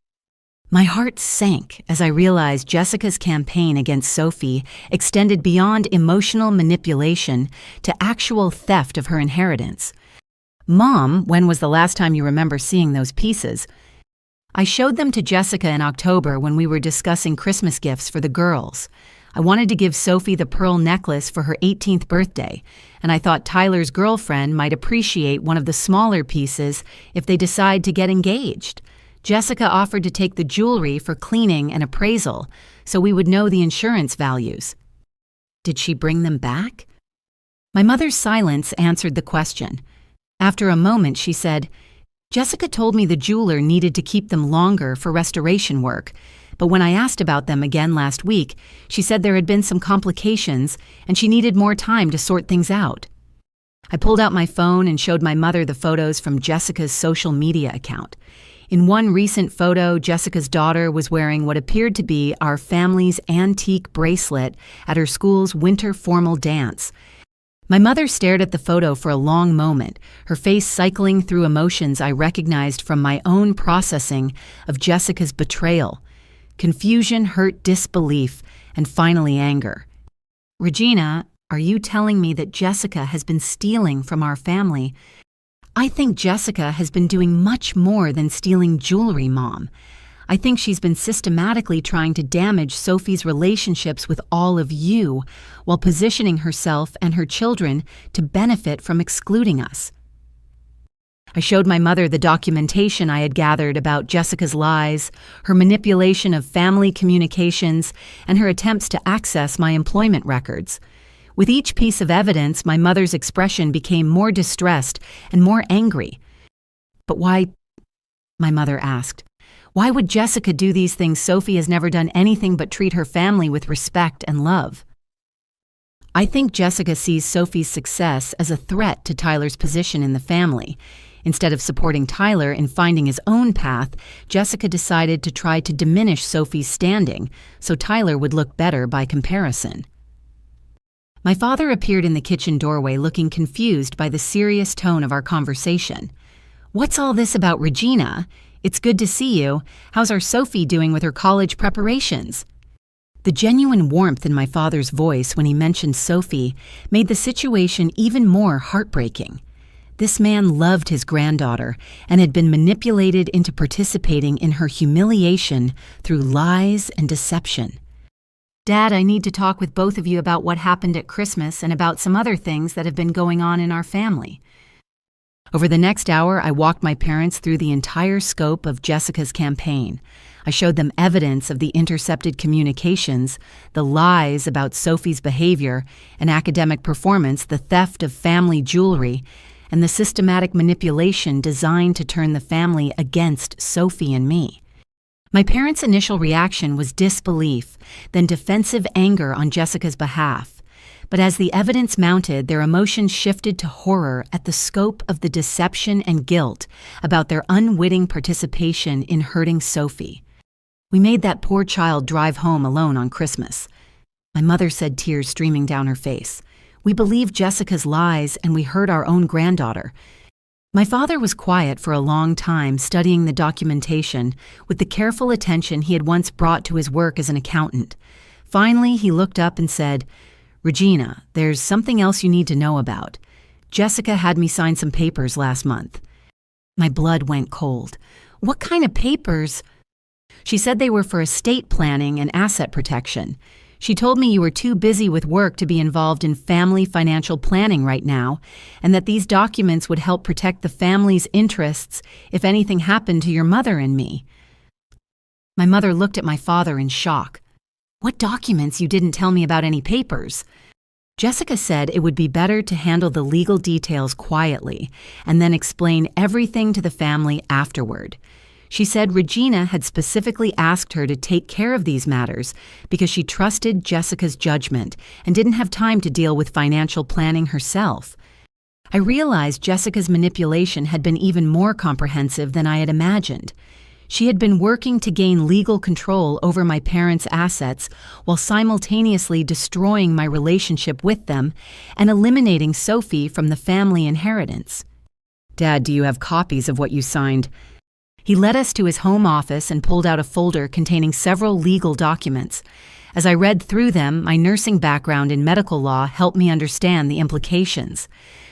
My heart sank as I realized Jessica's campaign against Sophie extended beyond emotional manipulation to actual theft of her inheritance. "Mom, when was the last time you remember seeing those pieces?" I showed them to Jessica in October when we were discussing Christmas gifts for the girls. I wanted to give Sophie the pearl necklace for her 18th birthday, and I thought Tyler's girlfriend might appreciate one of the smaller pieces if they decide to get engaged. Jessica offered to take the jewelry for cleaning and appraisal, so we would know the insurance values. Did she bring them back? My mother's silence answered the question. After a moment, she said, "Jessica told me the jeweler needed to keep them longer for restoration work, but when I asked about them again last week, she said there had been some complications and she needed more time to sort things out." I pulled out my phone and showed my mother the photos from Jessica's social media account. In one recent photo, Jessica's daughter was wearing what appeared to be our family's antique bracelet at her school's winter formal dance. My mother stared at the photo for a long moment, her face cycling through emotions I recognized from my own processing of Jessica's betrayal. Confusion, hurt, disbelief, and finally anger. "Regina, are you telling me that Jessica has been stealing from our family?" "I think Jessica has been doing much more than stealing jewelry, Mom. I think she's been systematically trying to damage Sophie's relationships with all of you while positioning herself and her children to benefit from excluding us." I showed my mother the documentation I had gathered about Jessica's lies, her manipulation of family communications, and her attempts to access my employment records. With each piece of evidence, my mother's expression became more distressed and more angry. "But why?" my mother asked. "Why would Jessica do these things? Sophie has never done anything but treat her family with respect and love." I think Jessica sees Sophie's success as a threat to Tyler's position in the family. Instead of supporting Tyler in finding his own path, Jessica decided to try to diminish Sophie's standing so Tyler would look better by comparison. My father appeared in the kitchen doorway looking confused by the serious tone of our conversation. "What's all this about Regina? It's good to see you. How's our Sophie doing with her college preparations?" The genuine warmth in my father's voice when he mentioned Sophie made the situation even more heartbreaking. This man loved his granddaughter and had been manipulated into participating in her humiliation through lies and deception. "Dad, I need to talk with both of you about what happened at Christmas and about some other things that have been going on in our family." Over the next hour, I walked my parents through the entire scope of Jessica's campaign. I showed them evidence of the intercepted communications, the lies about Sophie's behavior and academic performance, the theft of family jewelry, and the systematic manipulation designed to turn the family against Sophie and me. My parents' initial reaction was disbelief, then defensive anger on Jessica's behalf. But as the evidence mounted, their emotions shifted to horror at the scope of the deception and guilt about their unwitting participation in hurting Sophie. We made that poor child drive home alone on Christmas. My mother said, tears streaming down her face. We believed Jessica's lies and we hurt our own granddaughter. My father was quiet for a long time, studying the documentation with the careful attention he had once brought to his work as an accountant. Finally, he looked up and said, "Regina, there's something else you need to know about. Jessica had me sign some papers last month." My blood went cold. "What kind of papers?" "She said they were for estate planning and asset protection. She told me you were too busy with work to be involved in family financial planning right now, and that these documents would help protect the family's interests if anything happened to your mother and me." My mother looked at my father in shock. "What documents? You didn't tell me about any papers." Jessica said it would be better to handle the legal details quietly and then explain everything to the family afterward. She said Regina had specifically asked her to take care of these matters because she trusted Jessica's judgment and didn't have time to deal with financial planning herself. I realized Jessica's manipulation had been even more comprehensive than I had imagined. She had been working to gain legal control over my parents' assets while simultaneously destroying my relationship with them and eliminating Sophie from the family inheritance. "Dad, do you have copies of what you signed?" He led us to his home office and pulled out a folder containing several legal documents. As I read through them, my nursing background in medical law helped me understand the implications.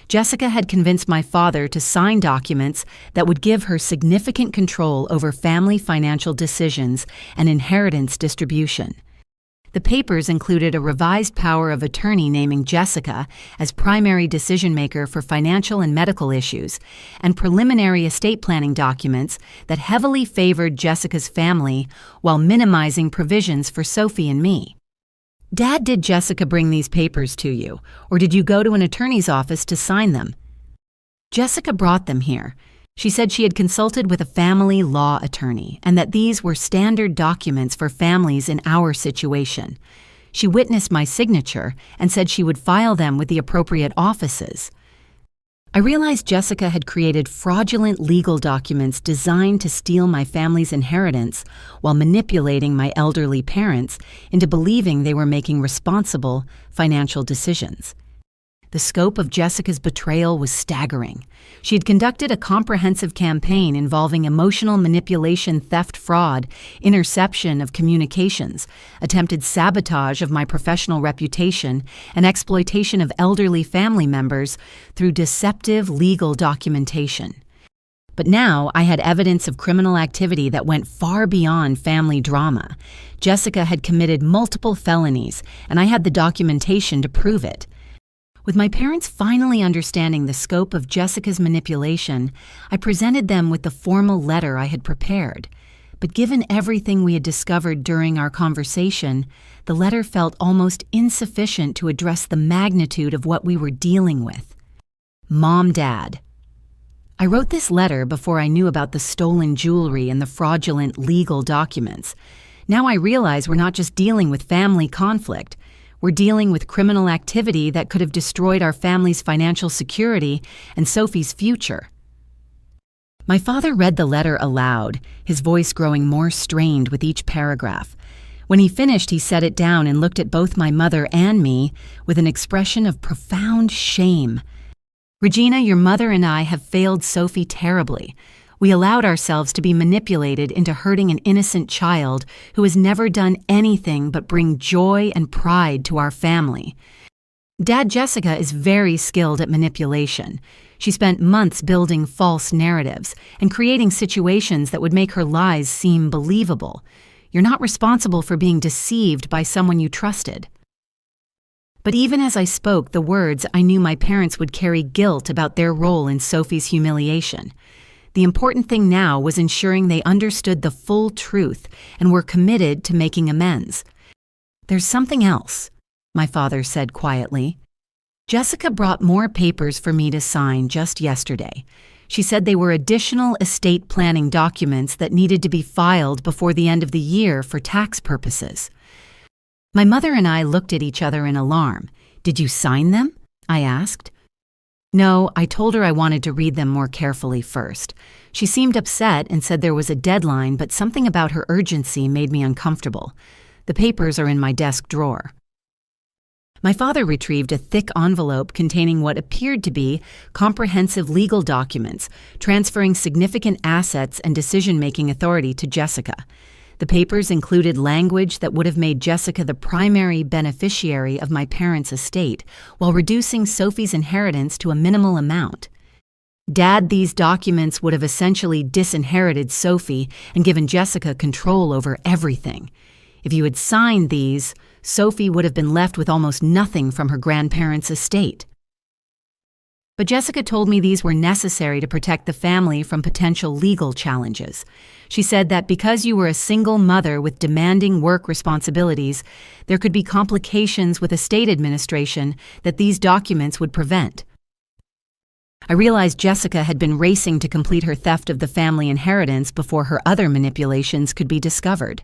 Jessica had convinced my father to sign documents that would give her significant control over family financial decisions and inheritance distribution. The papers included a revised power of attorney naming Jessica as primary decision-maker for financial and medical issues, and preliminary estate planning documents that heavily favored Jessica's family while minimizing provisions for Sophie and me. Dad, did Jessica bring these papers to you, or did you go to an attorney's office to sign them? Jessica brought them here. She said she had consulted with a family law attorney and that these were standard documents for families in our situation. She witnessed my signature and said she would file them with the appropriate offices. I realized Jessica had created fraudulent legal documents designed to steal my family's inheritance while manipulating my elderly parents into believing they were making responsible financial decisions. The scope of Jessica's betrayal was staggering. She had conducted a comprehensive campaign involving emotional manipulation, theft, fraud, interception of communications, attempted sabotage of my professional reputation, and exploitation of elderly family members through deceptive legal documentation. But now I had evidence of criminal activity that went far beyond family drama. Jessica had committed multiple felonies, and I had the documentation to prove it. With my parents finally understanding the scope of Jessica's manipulation, I presented them with the formal letter I had prepared. But given everything we had discovered during our conversation, the letter felt almost insufficient to address the magnitude of what we were dealing with. Mom, Dad. I wrote this letter before I knew about the stolen jewelry and the fraudulent legal documents. Now I realize we're not just dealing with family conflict. We're dealing with criminal activity that could have destroyed our family's financial security and Sophie's future. My father read the letter aloud, his voice growing more strained with each paragraph. When he finished, he set it down and looked at both my mother and me with an expression of profound shame. Regina, your mother and I have failed Sophie terribly. We allowed ourselves to be manipulated into hurting an innocent child who has never done anything but bring joy and pride to our family. Dad, Jessica is very skilled at manipulation. She spent months building false narratives and creating situations that would make her lies seem believable. You're not responsible for being deceived by someone you trusted. But even as I spoke the words, I knew my parents would carry guilt about their role in Sophie's humiliation. The important thing now was ensuring they understood the full truth and were committed to making amends. There's something else, my father said quietly. Jessica brought more papers for me to sign just yesterday. She said they were additional estate planning documents that needed to be filed before the end of the year for tax purposes. My mother and I looked at each other in alarm. Did you sign them? I asked. No, I told her I wanted to read them more carefully first. She seemed upset and said there was a deadline, but something about her urgency made me uncomfortable. The papers are in my desk drawer. My father retrieved a thick envelope containing what appeared to be comprehensive legal documents, transferring significant assets and decision-making authority to Jessica. The papers included language that would have made Jessica the primary beneficiary of my parents' estate, while reducing Sophie's inheritance to a minimal amount. Dad, these documents would have essentially disinherited Sophie and given Jessica control over everything. If you had signed these, Sophie would have been left with almost nothing from her grandparents' estate. But Jessica told me these were necessary to protect the family from potential legal challenges. She said that because you were a single mother with demanding work responsibilities, there could be complications with estate administration that these documents would prevent. I realized Jessica had been racing to complete her theft of the family inheritance before her other manipulations could be discovered.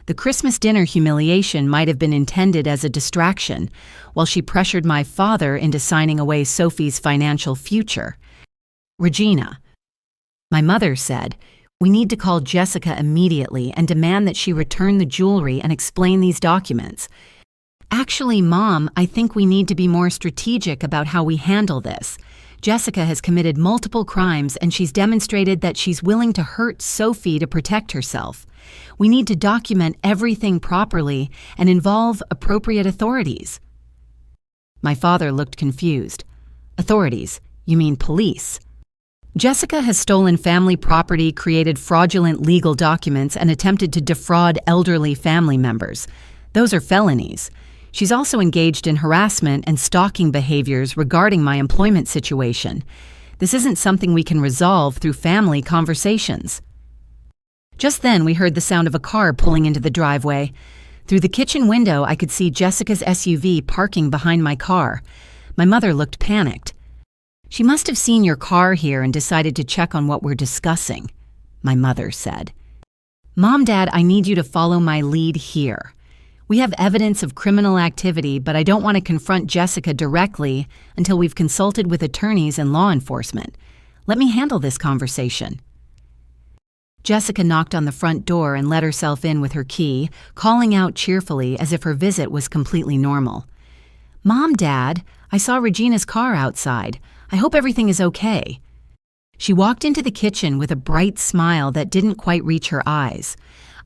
The Christmas dinner humiliation might have been intended as a distraction, while she pressured my father into signing away Sophie's financial future. Regina, my mother said, we need to call Jessica immediately and demand that she return the jewelry and explain these documents. Actually, Mom, I think we need to be more strategic about how we handle this. Jessica has committed multiple crimes and she's demonstrated that she's willing to hurt Sophie to protect herself. We need to document everything properly and involve appropriate authorities." My father looked confused. "Authorities? You mean police?" "Jessica has stolen family property, created fraudulent legal documents, and attempted to defraud elderly family members. Those are felonies. She's also engaged in harassment and stalking behaviors regarding my employment situation. This isn't something we can resolve through family conversations." Just then, we heard the sound of a car pulling into the driveway. Through the kitchen window, I could see Jessica's SUV parking behind my car. My mother looked panicked. "She must have seen your car here and decided to check on what we're discussing," my mother said. "Mom, Dad, I need you to follow my lead here. We have evidence of criminal activity, but I don't want to confront Jessica directly until we've consulted with attorneys and law enforcement. Let me handle this conversation." Jessica knocked on the front door and let herself in with her key, calling out cheerfully as if her visit was completely normal. "Mom, Dad, I saw Regina's car outside. I hope everything is okay." She walked into the kitchen with a bright smile that didn't quite reach her eyes.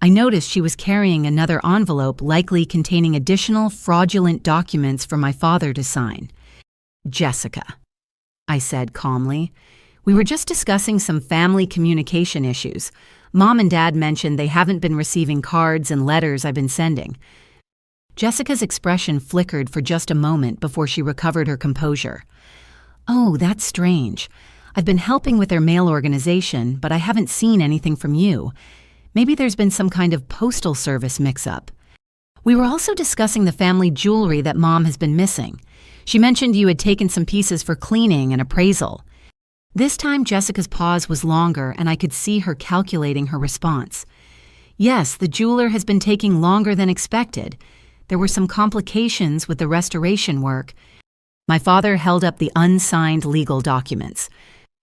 I noticed she was carrying another envelope likely containing additional fraudulent documents for my father to sign. "Jessica," I said calmly, "we were just discussing some family communication issues. Mom and Dad mentioned they haven't been receiving cards and letters I've been sending." Jessica's expression flickered for just a moment before she recovered her composure. "Oh, that's strange. I've been helping with their mail organization, but I haven't seen anything from you. Maybe there's been some kind of postal service mix-up. We were also discussing the family jewelry that Mom has been missing. She mentioned you had taken some pieces for cleaning and appraisal." This time Jessica's pause was longer and I could see her calculating her response. "Yes, the jeweler has been taking longer than expected. There were some complications with the restoration work." My father held up the unsigned legal documents.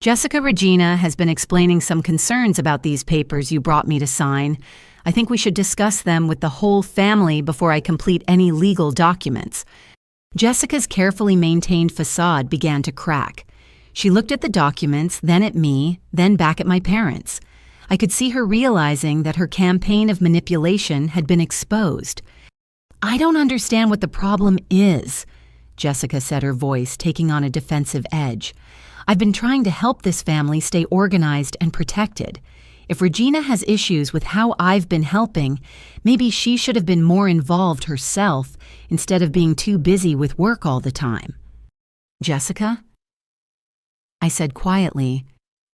"Jessica Regina has been explaining some concerns about these papers you brought me to sign. I think we should discuss them with the whole family before I complete any legal documents." Jessica's carefully maintained facade began to crack. She looked at the documents, then at me, then back at my parents. I could see her realizing that her campaign of manipulation had been exposed. "I don't understand what the problem is," Jessica said, her voice taking on a defensive edge. "I've been trying to help this family stay organized and protected. If Regina has issues with how I've been helping, maybe she should have been more involved herself instead of being too busy with work all the time." "Jessica?" I said quietly,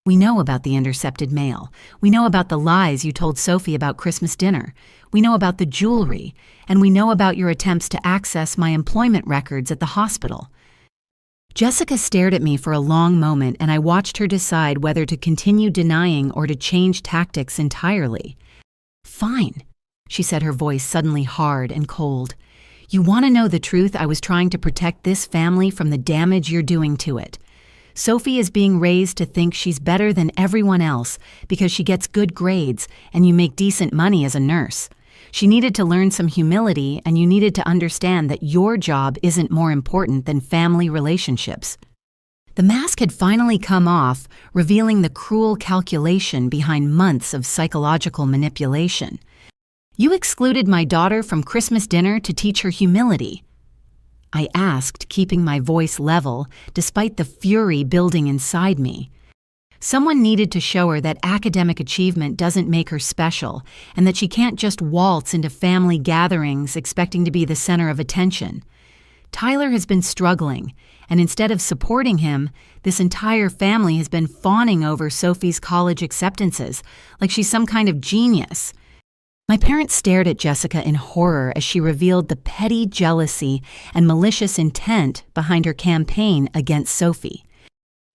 "We know about the intercepted mail. We know about the lies you told Sophie about Christmas dinner. We know about the jewelry, and we know about your attempts to access my employment records at the hospital." Jessica stared at me for a long moment, and I watched her decide whether to continue denying or to change tactics entirely. "Fine," she said, her voice suddenly hard and cold. "You want to know the truth? I was trying to protect this family from the damage you're doing to it. Sophie is being raised to think she's better than everyone else because she gets good grades and you make decent money as a nurse. She needed to learn some humility, and you needed to understand that your job isn't more important than family relationships." The mask had finally come off, revealing the cruel calculation behind months of psychological manipulation. "You excluded my daughter from Christmas dinner to teach her humility?" I asked, keeping my voice level despite the fury building inside me. Someone needed to show her that academic achievement doesn't make her special, and that she can't just waltz into family gatherings expecting to be the center of attention. Tyler has been struggling, and instead of supporting him, this entire family has been fawning over Sophie's college acceptances, like she's some kind of genius. My parents stared at Jessica in horror as she revealed the petty jealousy and malicious intent behind her campaign against Sophie.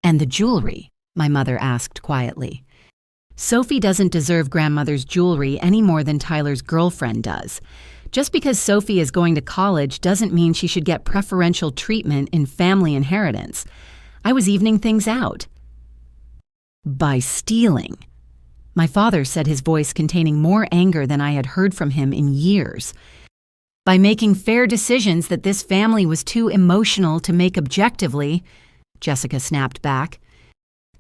"And the jewelry?" my mother asked quietly. "Sophie doesn't deserve grandmother's jewelry any more than Tyler's girlfriend does. Just because Sophie is going to college doesn't mean she should get preferential treatment in family inheritance. I was evening things out." "By stealing." My father said, his voice containing more anger than I had heard from him in years. "By making fair decisions that this family was too emotional to make objectively." Jessica snapped back.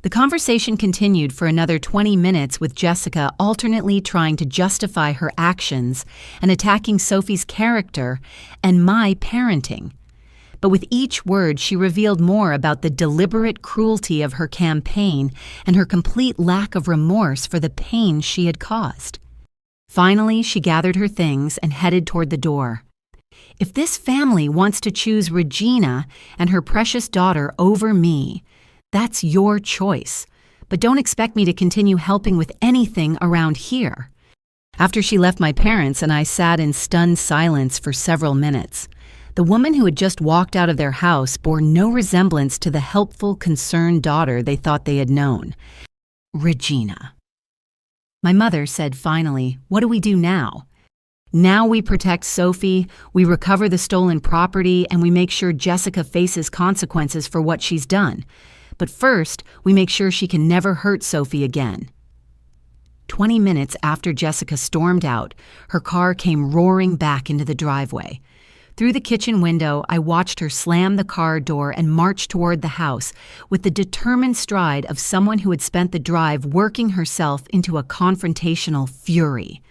The conversation continued for another 20 minutes with Jessica alternately trying to justify her actions and attacking Sophie's character and my parenting. But with each word, she revealed more about the deliberate cruelty of her campaign and her complete lack of remorse for the pain she had caused. Finally, she gathered her things and headed toward the door. If this family wants to choose Regina and her precious daughter over me, that's your choice, but don't expect me to continue helping with anything around here. After she left my parents and I sat in stunned silence for several minutes, the woman who had just walked out of their house bore no resemblance to the helpful, concerned daughter they thought they had known. Regina. My mother said finally, "What do we do now?" "Now we protect Sophie, we recover the stolen property, and we make sure Jessica faces consequences for what she's done. But first, we make sure she can never hurt Sophie again." 20 minutes after Jessica stormed out, her car came roaring back into the driveway. Through the kitchen window, I watched her slam the car door and march toward the house with the determined stride of someone who had spent the drive working herself into a confrontational fury.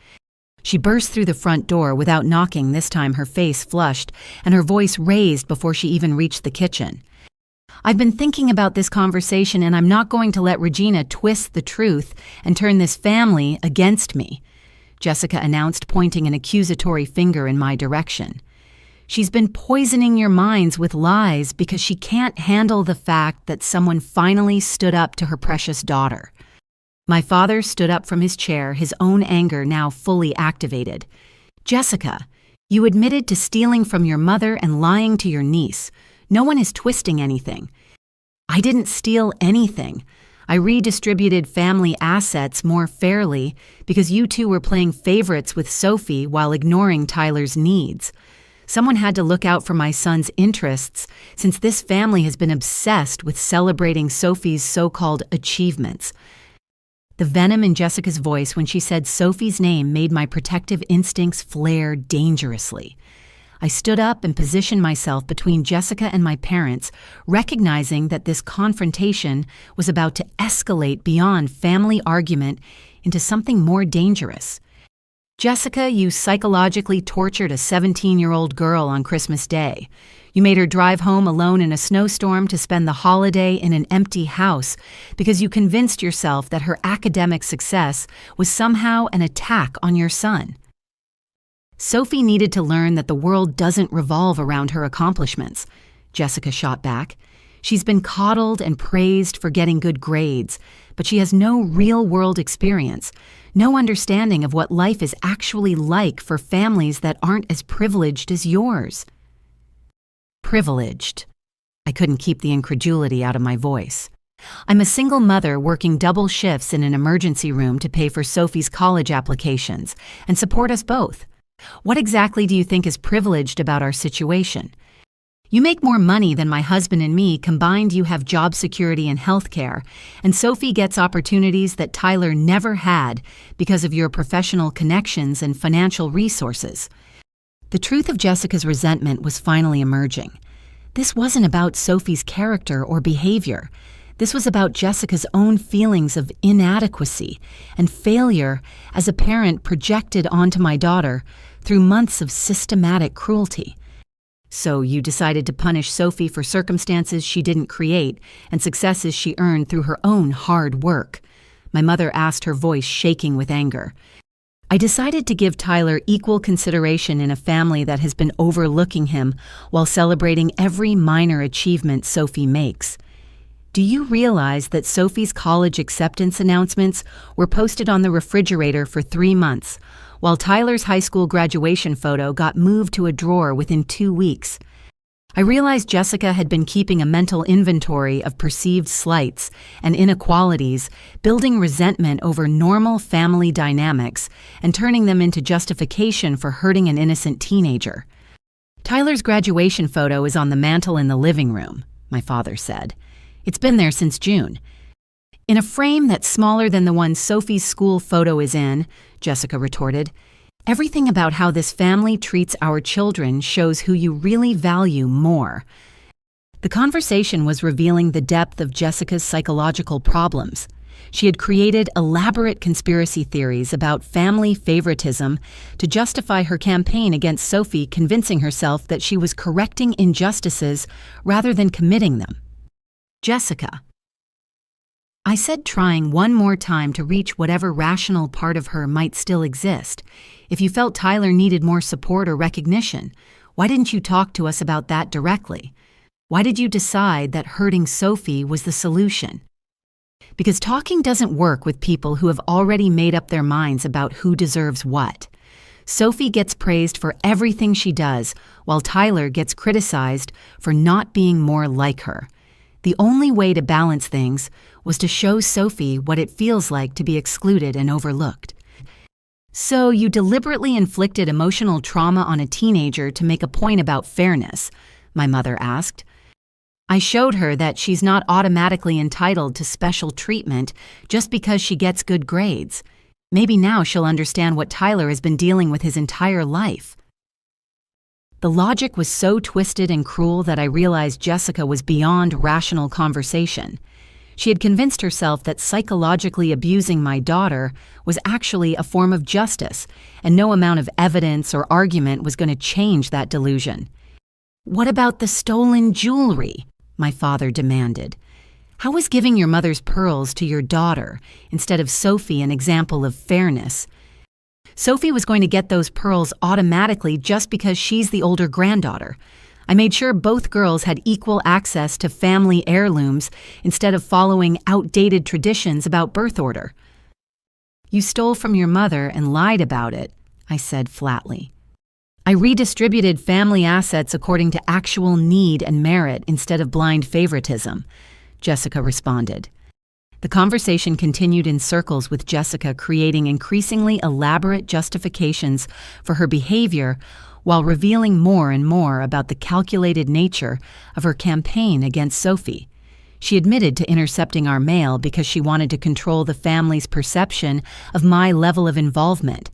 She burst through the front door without knocking, this time her face flushed and her voice raised before she even reached the kitchen. "I've been thinking about this conversation and I'm not going to let Regina twist the truth and turn this family against me," Jessica announced, pointing an accusatory finger in my direction. "She's been poisoning your minds with lies because she can't handle the fact that someone finally stood up to her precious daughter." My father stood up from his chair, his own anger now fully activated. "Jessica, you admitted to stealing from your mother and lying to your niece. No one is twisting anything." "I didn't steal anything. I redistributed family assets more fairly because you two were playing favorites with Sophie while ignoring Tyler's needs. Someone had to look out for my son's interests since this family has been obsessed with celebrating Sophie's so-called achievements." The venom in Jessica's voice when she said Sophie's name made my protective instincts flare dangerously. I stood up and positioned myself between Jessica and my parents, recognizing that this confrontation was about to escalate beyond family argument into something more dangerous. "Jessica, you psychologically tortured a 17-year-old girl on Christmas Day. You made her drive home alone in a snowstorm to spend the holiday in an empty house because you convinced yourself that her academic success was somehow an attack on your son. Sophie needed to learn that the world doesn't revolve around her accomplishments," Jessica shot back. "She's been coddled and praised for getting good grades, but she has no real-world experience, no understanding of what life is actually like for families that aren't as privileged as yours." Privileged. I couldn't keep the incredulity out of my voice. "I'm a single mother working double shifts in an emergency room to pay for Sophie's college applications and support us both. What exactly do you think is privileged about our situation? You make more money than my husband and me combined. You have job security and health care, and Sophie gets opportunities that Tyler never had because of your professional connections and financial resources." The truth of Jessica's resentment was finally emerging. This wasn't about Sophie's character or behavior. This was about Jessica's own feelings of inadequacy and failure as a parent projected onto my daughter through months of systematic cruelty. "So you decided to punish Sophie for circumstances she didn't create and successes she earned through her own hard work?" My mother asked, her voice shaking with anger. "I decided to give Tyler equal consideration in a family that has been overlooking him while celebrating every minor achievement Sophie makes. Do you realize that Sophie's college acceptance announcements were posted on the refrigerator for 3 months, while Tyler's high school graduation photo got moved to a drawer within 2 weeks? I realized Jessica had been keeping a mental inventory of perceived slights and inequalities, building resentment over normal family dynamics and turning them into justification for hurting an innocent teenager. Tyler's graduation photo is on the mantel in the living room," my father said. "It's been there since June. In a frame that's smaller than the one Sophie's school photo is in," Jessica retorted. "Everything about how this family treats our children shows who you really value more." The conversation was revealing the depth of Jessica's psychological problems. She had created elaborate conspiracy theories about family favoritism to justify her campaign against Sophie, convincing herself that she was correcting injustices rather than committing them. Jessica. I said, trying one more time to reach whatever rational part of her might still exist. If you felt Tyler needed more support or recognition, why didn't you talk to us about that directly? Why did you decide that hurting Sophie was the solution? Because talking doesn't work with people who have already made up their minds about who deserves what. Sophie gets praised for everything she does, while Tyler gets criticized for not being more like her. The only way to balance things was to show Sophie what it feels like to be excluded and overlooked. So you deliberately inflicted emotional trauma on a teenager to make a point about fairness, my mother asked. I showed her that she's not automatically entitled to special treatment just because she gets good grades. Maybe now she'll understand what Tyler has been dealing with his entire life. The logic was so twisted and cruel that I realized Jessica was beyond rational conversation. She had convinced herself that psychologically abusing my daughter was actually a form of justice, and no amount of evidence or argument was going to change that delusion. "What about the stolen jewelry?" my father demanded. "How was giving your mother's pearls to your daughter instead of Sophie an example of fairness? Sophie was going to get those pearls automatically just because she's the older granddaughter. I made sure both girls had equal access to family heirlooms instead of following outdated traditions about birth order." "You stole from your mother and lied about it," I said flatly. "I redistributed family assets according to actual need and merit instead of blind favoritism," Jessica responded. The conversation continued in circles, with Jessica creating increasingly elaborate justifications for her behavior while revealing more and more about the calculated nature of her campaign against Sophie. She admitted to intercepting our mail because she wanted to control the family's perception of my level of involvement.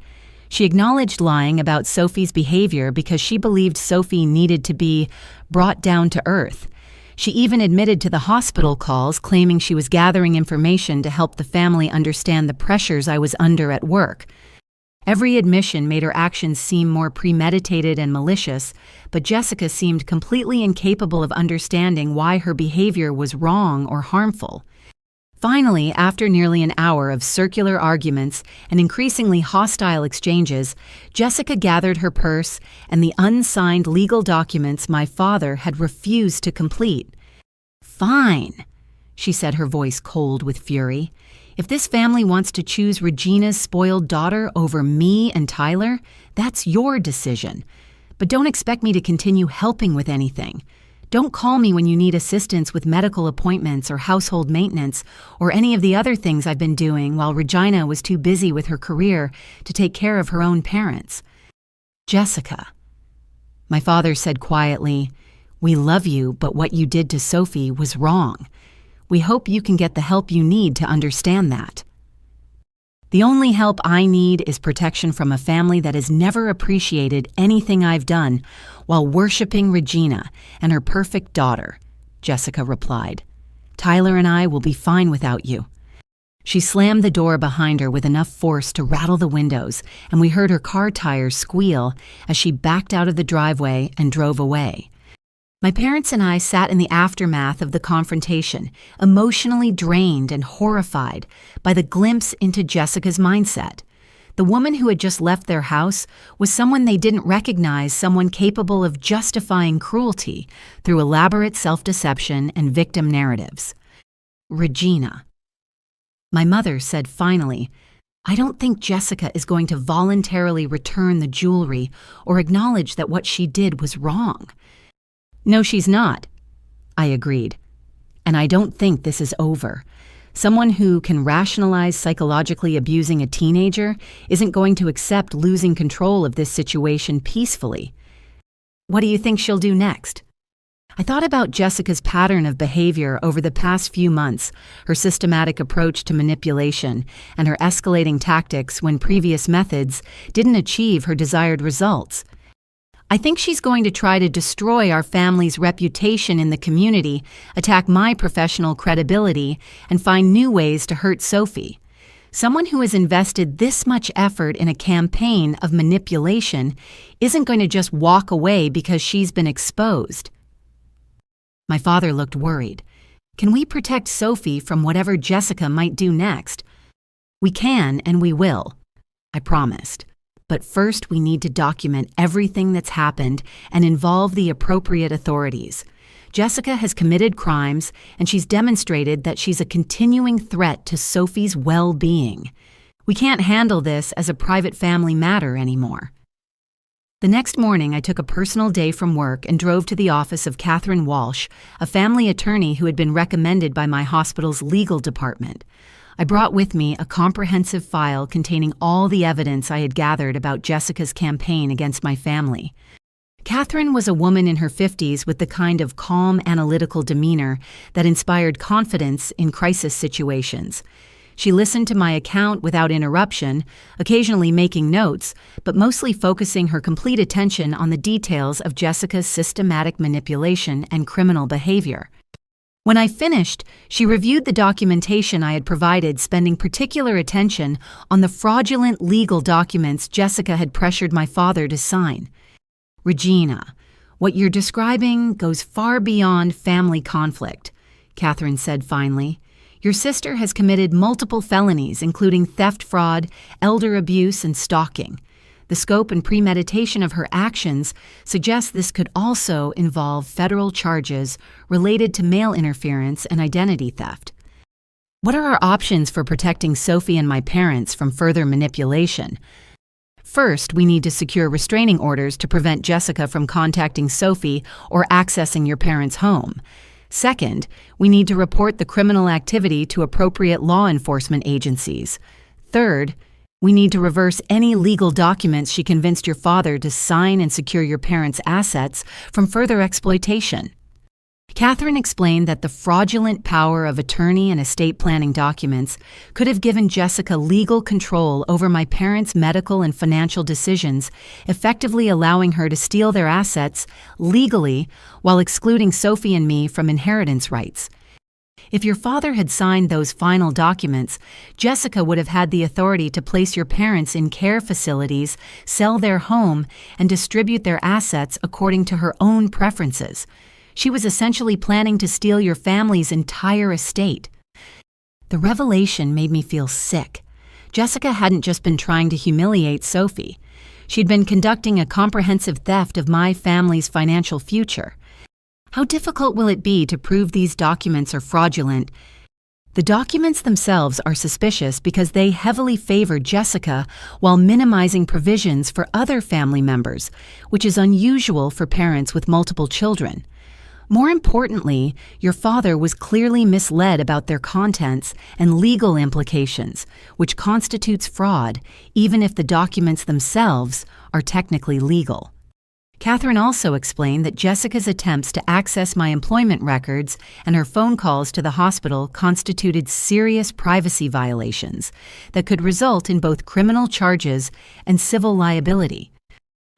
She acknowledged lying about Sophie's behavior because she believed Sophie needed to be brought down to earth. She even admitted to the hospital calls, claiming she was gathering information to help the family understand the pressures I was under at work. Every admission made her actions seem more premeditated and malicious, but Jessica seemed completely incapable of understanding why her behavior was wrong or harmful. Finally, after nearly an hour of circular arguments and increasingly hostile exchanges, Jessica gathered her purse and the unsigned legal documents my father had refused to complete. "Fine," she said, her voice cold with fury. "If this family wants to choose Regina's spoiled daughter over me and Tyler, that's your decision. But don't expect me to continue helping with anything. Don't call me when you need assistance with medical appointments or household maintenance or any of the other things I've been doing while Regina was too busy with her career to take care of her own parents." "Jessica," my father said quietly, "we love you, but what you did to Sophie was wrong. We hope you can get the help you need to understand that." "The only help I need is protection from a family that has never appreciated anything I've done while worshiping Regina and her perfect daughter," Jessica replied. "Tyler and I will be fine without you." She slammed the door behind her with enough force to rattle the windows, and we heard her car tires squeal as she backed out of the driveway and drove away. My parents and I sat in the aftermath of the confrontation, emotionally drained and horrified by the glimpse into Jessica's mindset. The woman who had just left their house was someone they didn't recognize, someone capable of justifying cruelty through elaborate self-deception and victim narratives. "Regina," my mother said finally, "I don't think Jessica is going to voluntarily return the jewelry or acknowledge that what she did was wrong." "No, she's not," I agreed. "And I don't think this is over. Someone who can rationalize psychologically abusing a teenager isn't going to accept losing control of this situation peacefully. What do you think she'll do next?" I thought about Jessica's pattern of behavior over the past few months, her systematic approach to manipulation, and her escalating tactics when previous methods didn't achieve her desired results. I think she's going to try to destroy our family's reputation in the community, attack my professional credibility, and find new ways to hurt Sophie. Someone who has invested this much effort in a campaign of manipulation isn't going to just walk away because she's been exposed. My father looked worried. Can we protect Sophie from whatever Jessica might do next? We can and we will, I promised. But first we need to document everything that's happened and involve the appropriate authorities. Jessica has committed crimes, and she's demonstrated that she's a continuing threat to Sophie's well-being. We can't handle this as a private family matter anymore. The next morning, I took a personal day from work and drove to the office of Catherine Walsh, a family attorney who had been recommended by my hospital's legal department. I brought with me a comprehensive file containing all the evidence I had gathered about Jessica's campaign against my family. Catherine was a woman in her 50s with the kind of calm, analytical demeanor that inspired confidence in crisis situations. She listened to my account without interruption, occasionally making notes, but mostly focusing her complete attention on the details of Jessica's systematic manipulation and criminal behavior. When I finished, she reviewed the documentation I had provided, spending particular attention on the fraudulent legal documents Jessica had pressured my father to sign. Regina, what you're describing goes far beyond family conflict, Catherine said finally. Your sister has committed multiple felonies, including theft, fraud, elder abuse, and stalking. The scope and premeditation of her actions suggests this could also involve federal charges related to mail interference and identity theft. What are our options for protecting Sophie and my parents from further manipulation? First, we need to secure restraining orders to prevent Jessica from contacting Sophie or accessing your parents' home. Second, we need to report the criminal activity to appropriate law enforcement agencies. Third, we need to reverse any legal documents she convinced your father to sign and secure your parents' assets from further exploitation. Catherine explained that the fraudulent power of attorney and estate planning documents could have given Jessica legal control over my parents' medical and financial decisions, effectively allowing her to steal their assets legally while excluding Sophie and me from inheritance rights. If your father had signed those final documents, Jessica would have had the authority to place your parents in care facilities, sell their home, and distribute their assets according to her own preferences. She was essentially planning to steal your family's entire estate. The revelation made me feel sick. Jessica hadn't just been trying to humiliate Sophie. She'd been conducting a comprehensive theft of my family's financial future. How difficult will it be to prove these documents are fraudulent? The documents themselves are suspicious because they heavily favor Jessica while minimizing provisions for other family members, which is unusual for parents with multiple children. More importantly, your father was clearly misled about their contents and legal implications, which constitutes fraud, even if the documents themselves are technically legal. Catherine also explained that Jessica's attempts to access my employment records and her phone calls to the hospital constituted serious privacy violations that could result in both criminal charges and civil liability.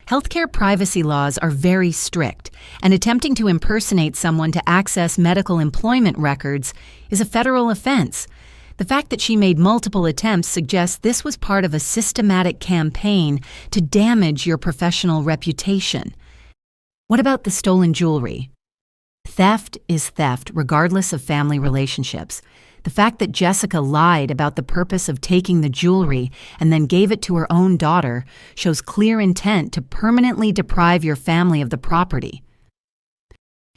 Healthcare privacy laws are very strict, and attempting to impersonate someone to access medical employment records is a federal offense. The fact that she made multiple attempts suggests this was part of a systematic campaign to damage your professional reputation. What about the stolen jewelry? Theft is theft, regardless of family relationships. The fact that Jessica lied about the purpose of taking the jewelry and then gave it to her own daughter shows clear intent to permanently deprive your family of the property.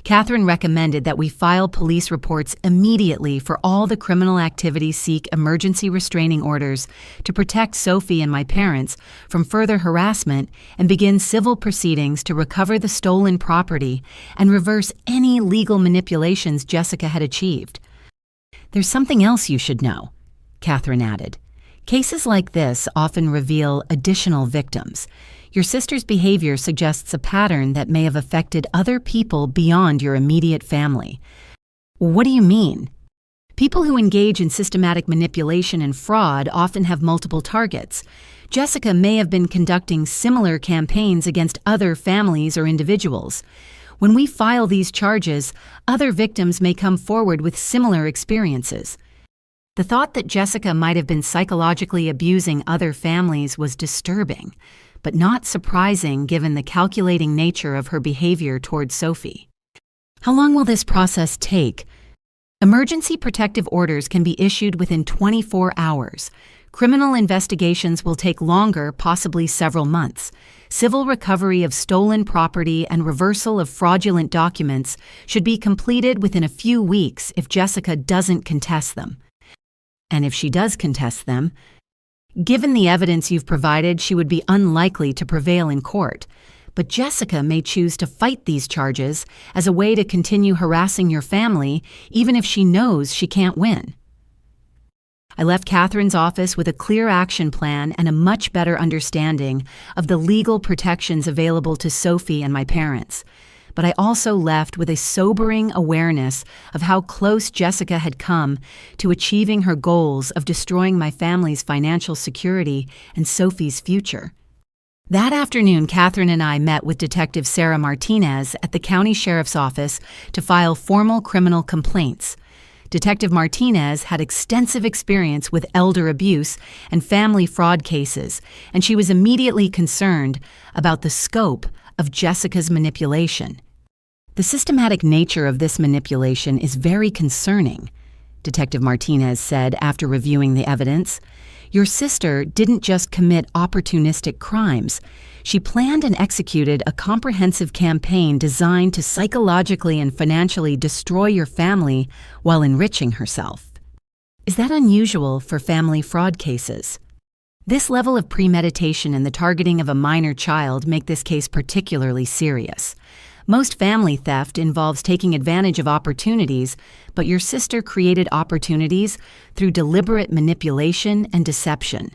Catherine recommended that we file police reports immediately for all the criminal activity, seek emergency restraining orders to protect Sophie and my parents from further harassment, and begin civil proceedings to recover the stolen property and reverse any legal manipulations Jessica had achieved. There's something else you should know, Catherine added. Cases like this often reveal additional victims. Your sister's behavior suggests a pattern that may have affected other people beyond your immediate family. What do you mean? People who engage in systematic manipulation and fraud often have multiple targets. Jessica may have been conducting similar campaigns against other families or individuals. When we file these charges, other victims may come forward with similar experiences. The thought that Jessica might have been psychologically abusing other families was disturbing, but not surprising given the calculating nature of her behavior towards Sophie. How long will this process take? Emergency protective orders can be issued within 24 hours. Criminal investigations will take longer, possibly several months. Civil recovery of stolen property and reversal of fraudulent documents should be completed within a few weeks if Jessica doesn't contest them. And if she does contest them, given the evidence you've provided, she would be unlikely to prevail in court. But Jessica may choose to fight these charges as a way to continue harassing your family, even if she knows she can't win. I left Catherine's office with a clear action plan and a much better understanding of the legal protections available to Sophie and my parents. But I also left with a sobering awareness of how close Jessica had come to achieving her goals of destroying my family's financial security and Sophie's future. That afternoon, Catherine and I met with Detective Sarah Martinez at the County Sheriff's Office to file formal criminal complaints. Detective Martinez had extensive experience with elder abuse and family fraud cases, and she was immediately concerned about the scope of Jessica's manipulation. The systematic nature of this manipulation is very concerning, Detective Martinez said after reviewing the evidence. Your sister didn't just commit opportunistic crimes. She planned and executed a comprehensive campaign designed to psychologically and financially destroy your family while enriching herself. Is that unusual for family fraud cases? This level of premeditation and the targeting of a minor child make this case particularly serious. Most family theft involves taking advantage of opportunities, but your sister created opportunities through deliberate manipulation and deception.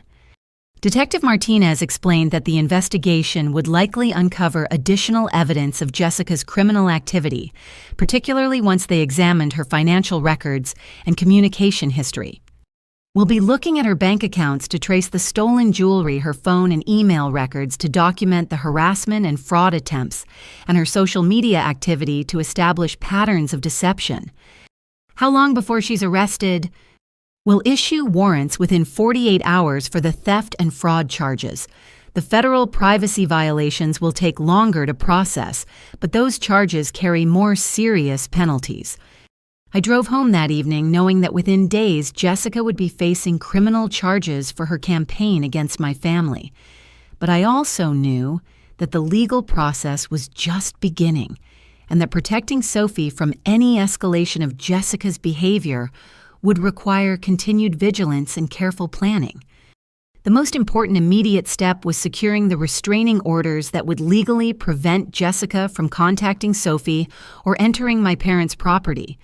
Detective Martinez explained that the investigation would likely uncover additional evidence of Jessica's criminal activity, particularly once they examined her financial records and communication history. We'll be looking at her bank accounts to trace the stolen jewelry, her phone and email records to document the harassment and fraud attempts, and her social media activity to establish patterns of deception. How long before she's arrested? We'll issue warrants within 48 hours for the theft and fraud charges. The federal privacy violations will take longer to process, but those charges carry more serious penalties. I drove home that evening knowing that within days Jessica would be facing criminal charges for her campaign against my family. But I also knew that the legal process was just beginning, and that protecting Sophie from any escalation of Jessica's behavior would require continued vigilance and careful planning. The most important immediate step was securing the restraining orders that would legally prevent Jessica from contacting Sophie or entering my parents' property.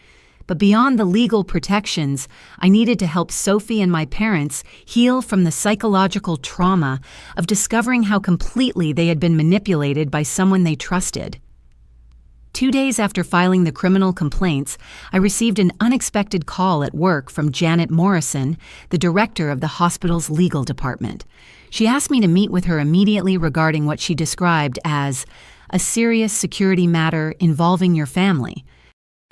But beyond the legal protections, I needed to help Sophie and my parents heal from the psychological trauma of discovering how completely they had been manipulated by someone they trusted. 2 days after filing the criminal complaints, I received an unexpected call at work from Janet Morrison, the director of the hospital's legal department. She asked me to meet with her immediately regarding what she described as a serious security matter involving your family.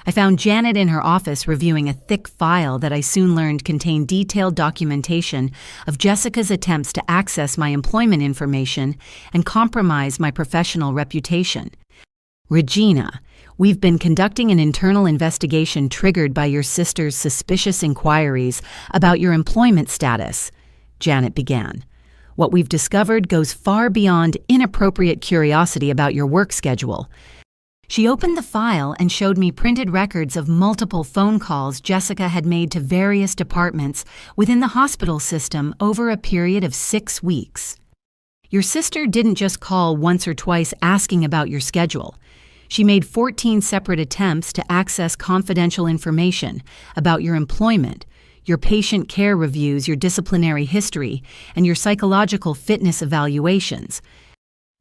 I found Janet in her office reviewing a thick file that I soon learned contained detailed documentation of Jessica's attempts to access my employment information and compromise my professional reputation. Regina, we've been conducting an internal investigation triggered by your sister's suspicious inquiries about your employment status, Janet began. What we've discovered goes far beyond inappropriate curiosity about your work schedule. She opened the file and showed me printed records of multiple phone calls Jessica had made to various departments within the hospital system over a period of 6 weeks. Your sister didn't just call once or twice asking about your schedule. She made 14 separate attempts to access confidential information about your employment, your patient care reviews, your disciplinary history, and your psychological fitness evaluations.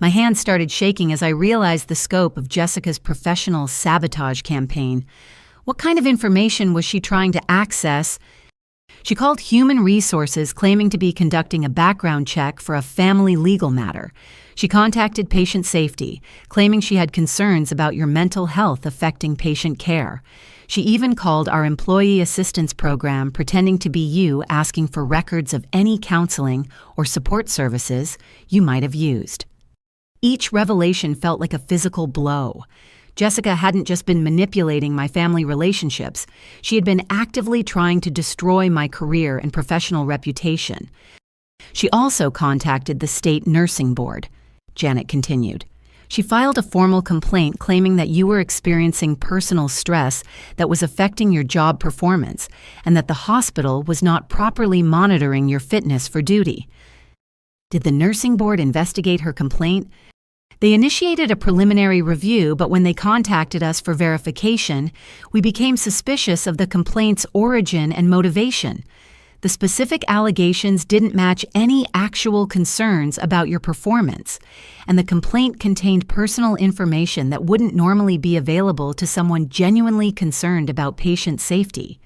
My hands started shaking as I realized the scope of Jessica's professional sabotage campaign. What kind of information was she trying to access? She called Human Resources claiming to be conducting a background check for a family legal matter. She contacted Patient Safety, claiming she had concerns about your mental health affecting patient care. She even called our employee assistance program pretending to be you, asking for records of any counseling or support services you might have used. Each revelation felt like a physical blow. Jessica hadn't just been manipulating my family relationships, she had been actively trying to destroy my career and professional reputation. She also contacted the state nursing board, Janet continued. She filed a formal complaint claiming that you were experiencing personal stress that was affecting your job performance and that the hospital was not properly monitoring your fitness for duty. Did the nursing board investigate her complaint? They initiated a preliminary review, but when they contacted us for verification, we became suspicious of the complaint's origin and motivation. The specific allegations didn't match any actual concerns about your performance, and the complaint contained personal information that wouldn't normally be available to someone genuinely concerned about patient safety.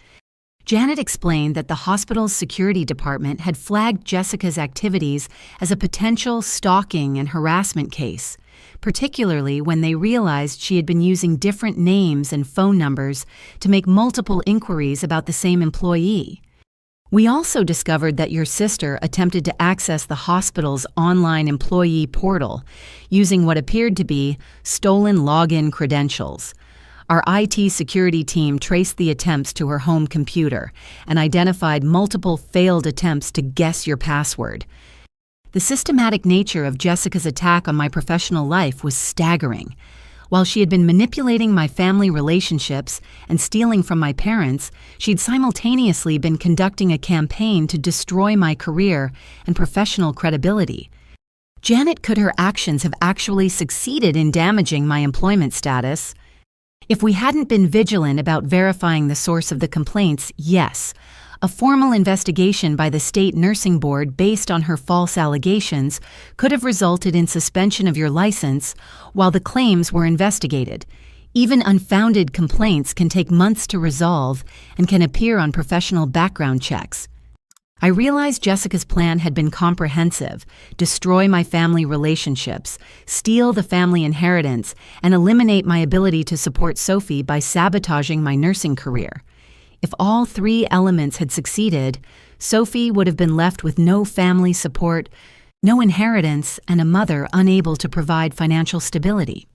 Janet explained that the hospital's security department had flagged Jessica's activities as a potential stalking and harassment case, particularly when they realized she had been using different names and phone numbers to make multiple inquiries about the same employee. We also discovered that your sister attempted to access the hospital's online employee portal using what appeared to be stolen login credentials. Our IT security team traced the attempts to her home computer and identified multiple failed attempts to guess your password. The systematic nature of Jessica's attack on my professional life was staggering. While she had been manipulating my family relationships and stealing from my parents, she'd simultaneously been conducting a campaign to destroy my career and professional credibility. Janet, could her actions have actually succeeded in damaging my employment status? If we hadn't been vigilant about verifying the source of the complaints, yes. A formal investigation by the state nursing board based on her false allegations could have resulted in suspension of your license while the claims were investigated. Even unfounded complaints can take months to resolve and can appear on professional background checks. I realized Jessica's plan had been comprehensive: destroy my family relationships, steal the family inheritance, and eliminate my ability to support Sophie by sabotaging my nursing career. If all three elements had succeeded, Sophie would have been left with no family support, no inheritance, and a mother unable to provide financial stability.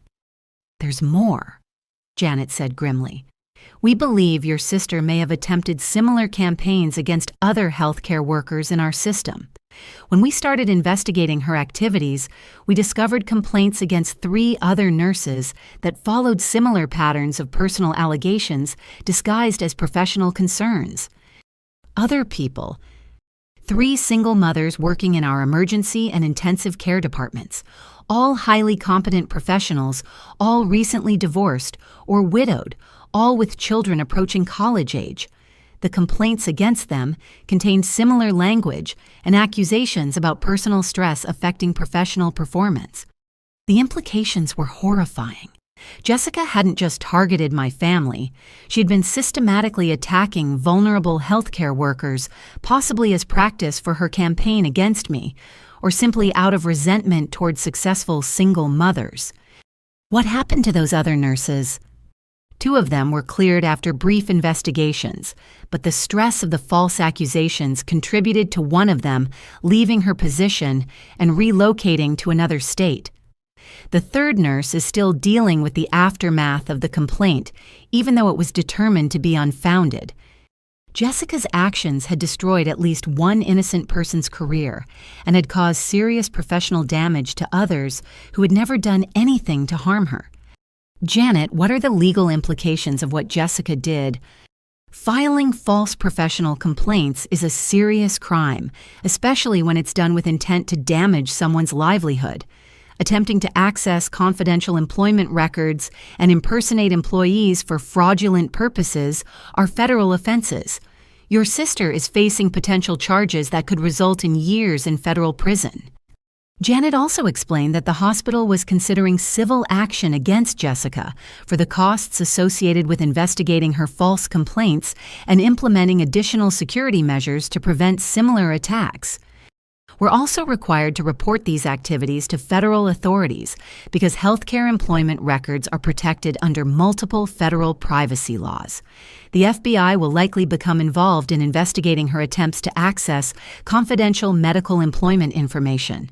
"There's more," Janet said grimly. "We believe your sister may have attempted similar campaigns against other healthcare workers in our system. When we started investigating her activities, we discovered complaints against 3 other nurses that followed similar patterns of personal allegations disguised as professional concerns. Other people, 3 single mothers working in our emergency and intensive care departments, all highly competent professionals, all recently divorced or widowed, all with children approaching college age. The complaints against them contained similar language and accusations about personal stress affecting professional performance. The implications were horrifying. Jessica hadn't just targeted my family, she'd been systematically attacking vulnerable healthcare workers, possibly as practice for her campaign against me, or simply out of resentment toward successful single mothers. What happened to those other nurses? 2 of them were cleared after brief investigations, but the stress of the false accusations contributed to one of them leaving her position and relocating to another state. The 3rd nurse is still dealing with the aftermath of the complaint, even though it was determined to be unfounded. Jessica's actions had destroyed at least one innocent person's career and had caused serious professional damage to others who had never done anything to harm her. Janet, what are the legal implications of what Jessica did? Filing false professional complaints is a serious crime, especially when it's done with intent to damage someone's livelihood. Attempting to access confidential employment records and impersonate employees for fraudulent purposes are federal offenses. Your sister is facing potential charges that could result in years in federal prison. Janet also explained that the hospital was considering civil action against Jessica for the costs associated with investigating her false complaints and implementing additional security measures to prevent similar attacks. We're also required to report these activities to federal authorities because healthcare employment records are protected under multiple federal privacy laws. The FBI will likely become involved in investigating her attempts to access confidential medical employment information.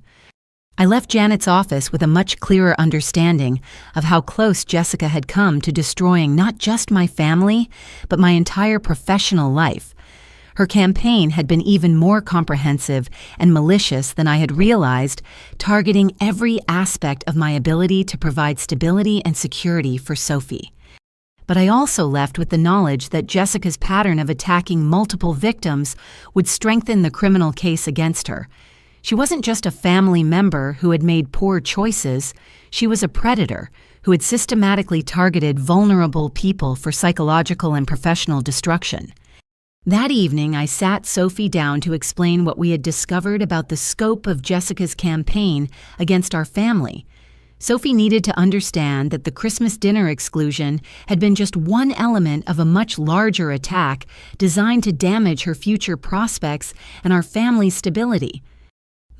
I left Janet's office with a much clearer understanding of how close Jessica had come to destroying not just my family, but my entire professional life. Her campaign had been even more comprehensive and malicious than I had realized, targeting every aspect of my ability to provide stability and security for Sophie. But I also left with the knowledge that Jessica's pattern of attacking multiple victims would strengthen the criminal case against her. She wasn't just a family member who had made poor choices, she was a predator who had systematically targeted vulnerable people for psychological and professional destruction. That evening, I sat Sophie down to explain what we had discovered about the scope of Jessica's campaign against our family. Sophie needed to understand that the Christmas dinner exclusion had been just one element of a much larger attack designed to damage her future prospects and our family's stability.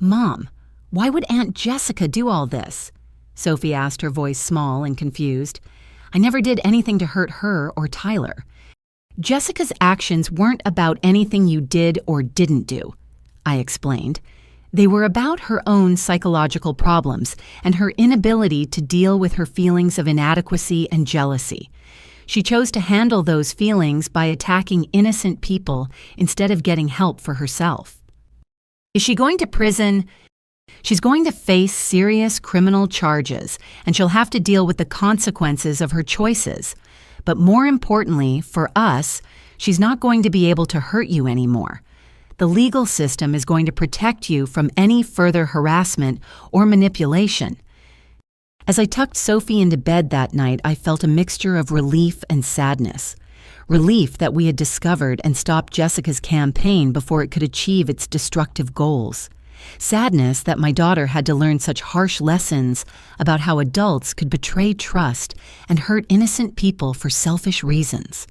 "Mom, why would Aunt Jessica do all this?" Sophie asked, her voice small and confused. "I never did anything to hurt her or Tyler." "Jessica's actions weren't about anything you did or didn't do," I explained. "They were about her own psychological problems and her inability to deal with her feelings of inadequacy and jealousy. She chose to handle those feelings by attacking innocent people instead of getting help for herself." "Is she going to prison?" "She's going to face serious criminal charges, and she'll have to deal with the consequences of her choices. But more importantly, for us, she's not going to be able to hurt you anymore. The legal system is going to protect you from any further harassment or manipulation." As I tucked Sophie into bed that night, I felt a mixture of relief and sadness. Relief that we had discovered and stopped Jessica's campaign before it could achieve its destructive goals. Sadness that my daughter had to learn such harsh lessons about how adults could betray trust and hurt innocent people for selfish reasons.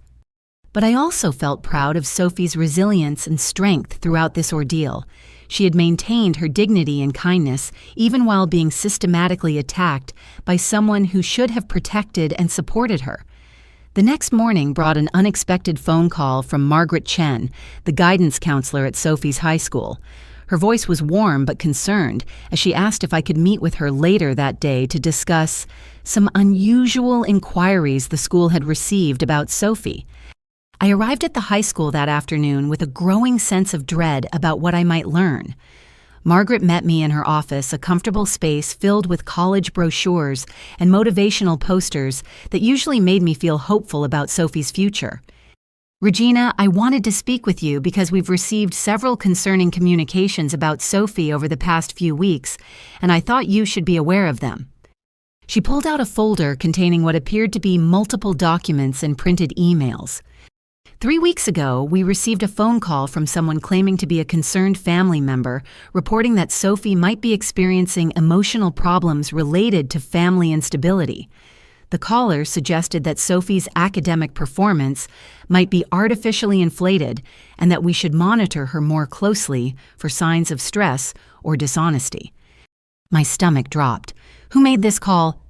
But I also felt proud of Sophie's resilience and strength throughout this ordeal. She had maintained her dignity and kindness even while being systematically attacked by someone who should have protected and supported her. The next morning brought an unexpected phone call from Margaret Chen, the guidance counselor at Sophie's high school. Her voice was warm but concerned as she asked if I could meet with her later that day to discuss some unusual inquiries the school had received about Sophie. I arrived at the high school that afternoon with a growing sense of dread about what I might learn. Margaret met me in her office, a comfortable space filled with college brochures and motivational posters that usually made me feel hopeful about Sophie's future. "Regina, I wanted to speak with you because we've received several concerning communications about Sophie over the past few weeks, and I thought you should be aware of them." She pulled out a folder containing what appeared to be multiple documents and printed emails. 3 weeks ago, we received a phone call from someone claiming to be a concerned family member, reporting that Sophie might be experiencing emotional problems related to family instability. The caller suggested that Sophie's academic performance might be artificially inflated and that we should monitor her more closely for signs of stress or dishonesty. My stomach dropped. "Who made this call?"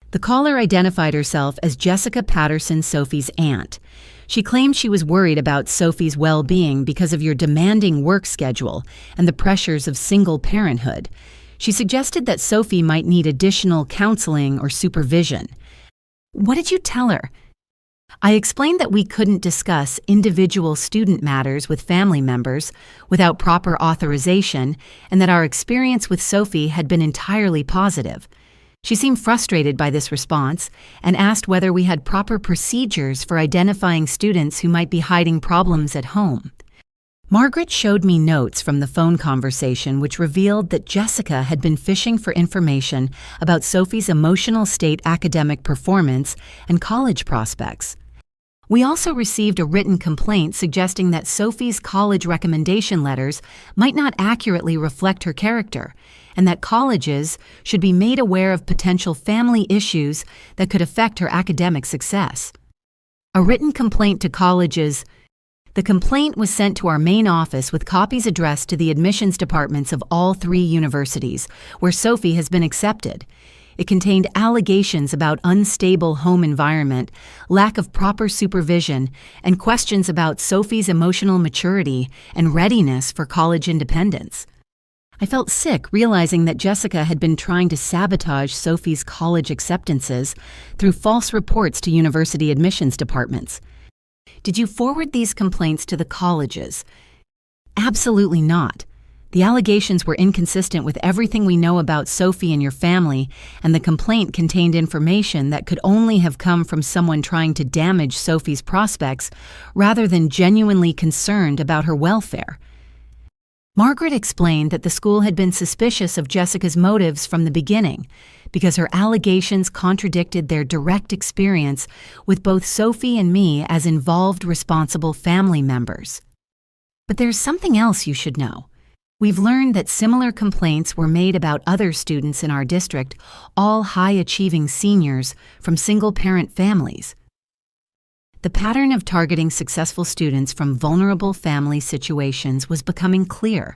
The caller identified herself as Jessica Patterson, Sophie's aunt. She claimed she was worried about Sophie's well-being because of your demanding work schedule and the pressures of single parenthood. She suggested that Sophie might need additional counseling or supervision. "What did you tell her?" I explained that we couldn't discuss individual student matters with family members without proper authorization and that our experience with Sophie had been entirely positive. She seemed frustrated by this response and asked whether we had proper procedures for identifying students who might be hiding problems at home. Margaret showed me notes from the phone conversation which revealed that Jessica had been fishing for information about Sophie's emotional state, academic performance, and college prospects. We also received a written complaint suggesting that Sophie's college recommendation letters might not accurately reflect her character, and that colleges should be made aware of potential family issues that could affect her academic success. A written complaint to colleges. The complaint was sent to our main office with copies addressed to the admissions departments of all 3 universities where Sophie has been accepted. It contained allegations about unstable home environment, lack of proper supervision, and questions about Sophie's emotional maturity and readiness for college independence. I felt sick realizing that Jessica had been trying to sabotage Sophie's college acceptances through false reports to university admissions departments. Did you forward these complaints to the colleges? Absolutely not. The allegations were inconsistent with everything we know about Sophie and your family, and the complaint contained information that could only have come from someone trying to damage Sophie's prospects rather than genuinely concerned about her welfare. Margaret explained that the school had been suspicious of Jessica's motives from the beginning because her allegations contradicted their direct experience with both Sophie and me as involved, responsible family members. But there's something else you should know. We've learned that similar complaints were made about other students in our district, all high-achieving seniors from single-parent families. The pattern of targeting successful students from vulnerable family situations was becoming clear.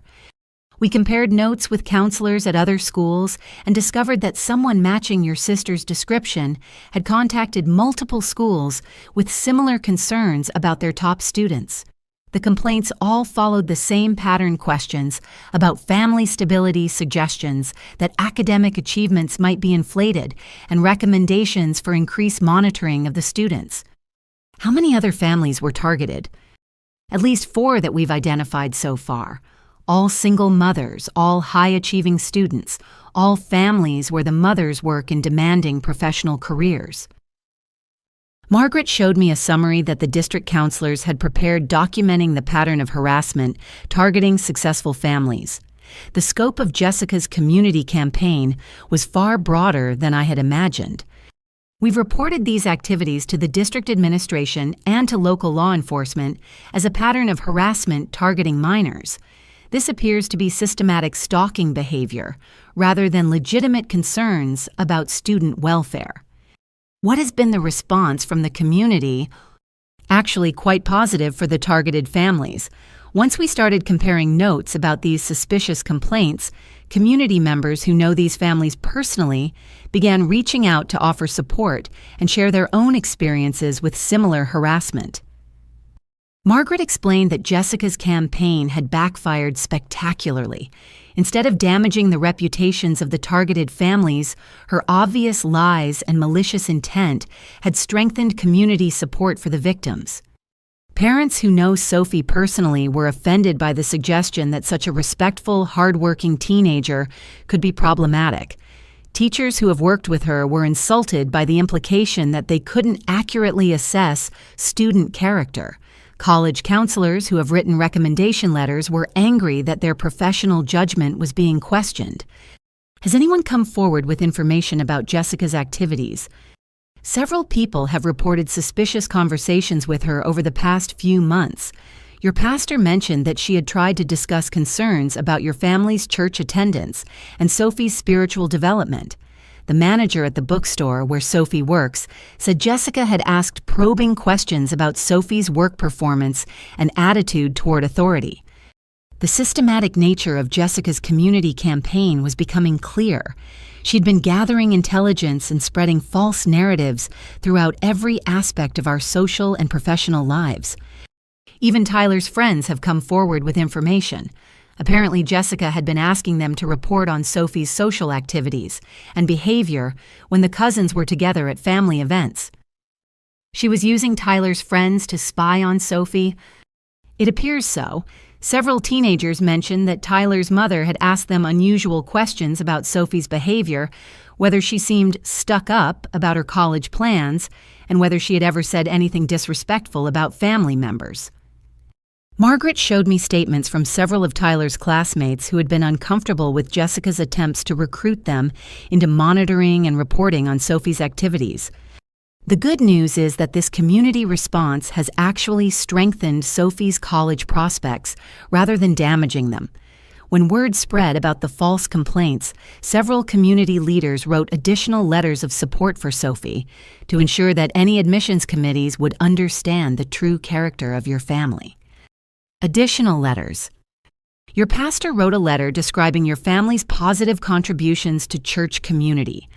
We compared notes with counselors at other schools and discovered that someone matching your sister's description had contacted multiple schools with similar concerns about their top students. The complaints all followed the same pattern questions about family stability suggestions that academic achievements might be inflated and recommendations for increased monitoring of the students. How many other families were targeted? At least 4 that we've identified so far. All single mothers, all high-achieving students, all families where the mothers work in demanding professional careers. Margaret showed me a summary that the district counselors had prepared documenting the pattern of harassment targeting successful families. The scope of Jessica's community campaign was far broader than I had imagined. We've reported these activities to the district administration and to local law enforcement as a pattern of harassment targeting minors. This appears to be systematic stalking behavior rather than legitimate concerns about student welfare. What has been the response from the community? Actually quite positive for the targeted families. Once we started comparing notes about these suspicious complaints, community members who know these families personally began reaching out to offer support and share their own experiences with similar harassment. Margaret explained that Jessica's campaign had backfired spectacularly. Instead of damaging the reputations of the targeted families, her obvious lies and malicious intent had strengthened community support for the victims. Parents who know Sophie personally were offended by the suggestion that such a respectful, hardworking teenager could be problematic. Teachers who have worked with her were insulted by the implication that they couldn't accurately assess student character. College counselors who have written recommendation letters were angry that their professional judgment was being questioned. Has anyone come forward with information about Jessica's activities? Several people have reported suspicious conversations with her over the past few months. Your pastor mentioned that she had tried to discuss concerns about your family's church attendance and Sophie's spiritual development. The manager at the bookstore where Sophie works said Jessica had asked probing questions about Sophie's work performance and attitude toward authority. The systematic nature of Jessica's community campaign was becoming clear. She'd been gathering intelligence and spreading false narratives throughout every aspect of our social and professional lives. Even Tyler's friends have come forward with information. Apparently, Jessica had been asking them to report on Sophie's social activities and behavior when the cousins were together at family events. She was using Tyler's friends to spy on Sophie. It appears so. Several teenagers mentioned that Tyler's mother had asked them unusual questions about Sophie's behavior, whether she seemed stuck up about her college plans, and whether she had ever said anything disrespectful about family members. Margaret showed me statements from several of Tyler's classmates who had been uncomfortable with Jessica's attempts to recruit them into monitoring and reporting on Sophie's activities. The good news is that this community response has actually strengthened Sophie's college prospects rather than damaging them. When word spread about the false complaints, several community leaders wrote additional letters of support for Sophie to ensure that any admissions committees would understand the true character of your family. Additional letters. Your pastor wrote a letter describing your family's positive contributions to church community.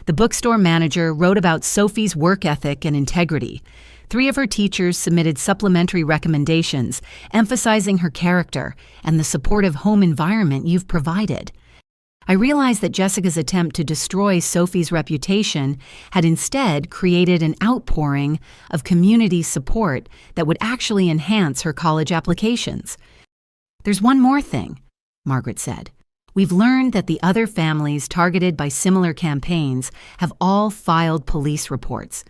The bookstore manager wrote about Sophie's work ethic and integrity. 3 of her teachers submitted supplementary recommendations, emphasizing her character and the supportive home environment you've provided. I realized that Jessica's attempt to destroy Sophie's reputation had instead created an outpouring of community support that would actually enhance her college applications. There's one more thing, Margaret said. We've learned that the other families targeted by similar campaigns have all filed police reports.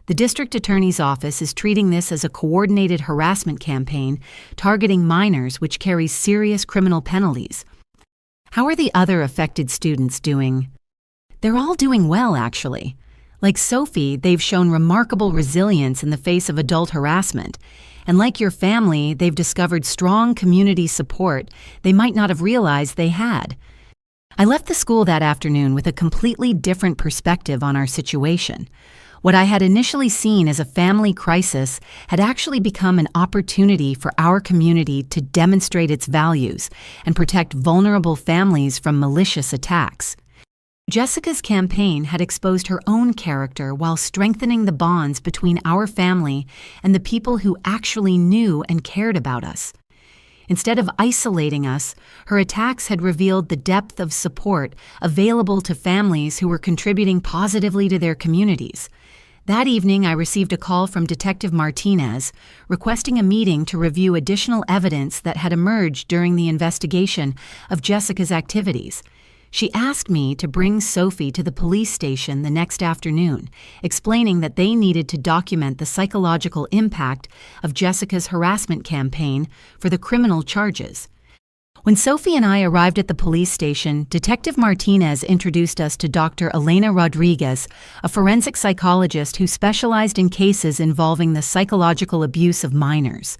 The district attorney's office is treating this as a coordinated harassment campaign targeting minors, which carries serious criminal penalties. How are the other affected students doing? They're all doing well, actually. Like Sophie, they've shown remarkable resilience in the face of adult harassment. And like your family, they've discovered strong community support they might not have realized they had. I left the school that afternoon with a completely different perspective on our situation. What I had initially seen as a family crisis had actually become an opportunity for our community to demonstrate its values and protect vulnerable families from malicious attacks. Jessica's campaign had exposed her own character while strengthening the bonds between our family and the people who actually knew and cared about us. Instead of isolating us, her attacks had revealed the depth of support available to families who were contributing positively to their communities. That evening, I received a call from Detective Martinez requesting a meeting to review additional evidence that had emerged during the investigation of Jessica's activities. She asked me to bring Sophie to the police station the next afternoon, explaining that they needed to document the psychological impact of Jessica's harassment campaign for the criminal charges. When Sophie and I arrived at the police station, Detective Martinez introduced us to Dr. Elena Rodriguez, a forensic psychologist who specialized in cases involving the psychological abuse of minors.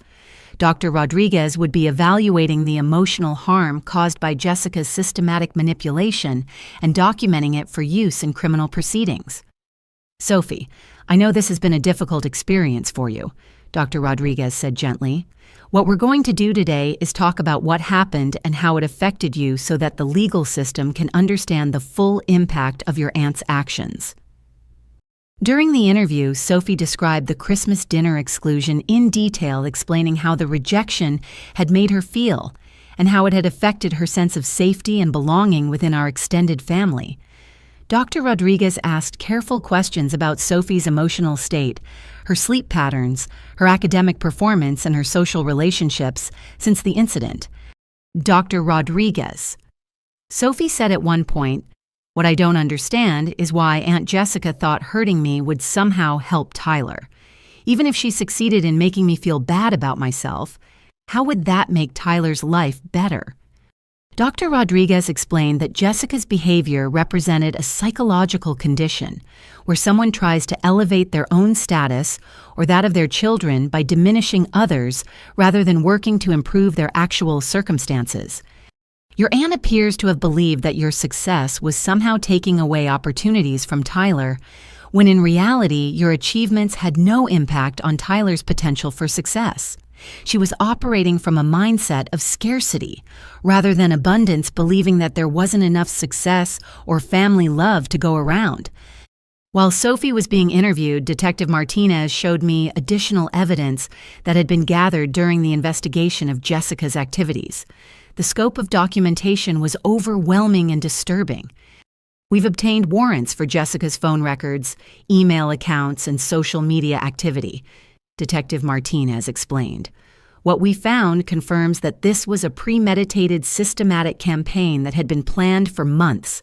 Dr. Rodriguez would be evaluating the emotional harm caused by Jessica's systematic manipulation and documenting it for use in criminal proceedings. Sophie, I know this has been a difficult experience for you, Dr. Rodriguez said gently. What we're going to do today is talk about what happened and how it affected you so that the legal system can understand the full impact of your aunt's actions. During the interview, Sophie described the Christmas dinner exclusion in detail, explaining how the rejection had made her feel and how it had affected her sense of safety and belonging within our extended family. Dr. Rodriguez asked careful questions about Sophie's emotional state, her sleep patterns, her academic performance, and her social relationships since the incident. Dr. Rodriguez. Sophie said at one point, "What I don't understand is why Aunt Jessica thought hurting me would somehow help Tyler. Even if she succeeded in making me feel bad about myself, how would that make Tyler's life better?" Dr. Rodriguez explained that Jessica's behavior represented a psychological condition where someone tries to elevate their own status or that of their children by diminishing others rather than working to improve their actual circumstances. Your aunt appears to have believed that your success was somehow taking away opportunities from Tyler, when in reality your achievements had no impact on Tyler's potential for success. She was operating from a mindset of scarcity rather than abundance, believing that there wasn't enough success or family love to go around. While Sophie was being interviewed, Detective Martinez showed me additional evidence that had been gathered during the investigation of Jessica's activities. The scope of documentation was overwhelming and disturbing. We've obtained warrants for Jessica's phone records, email accounts, and social media activity, Detective Martinez explained. What we found confirms that this was a premeditated, systematic campaign that had been planned for months.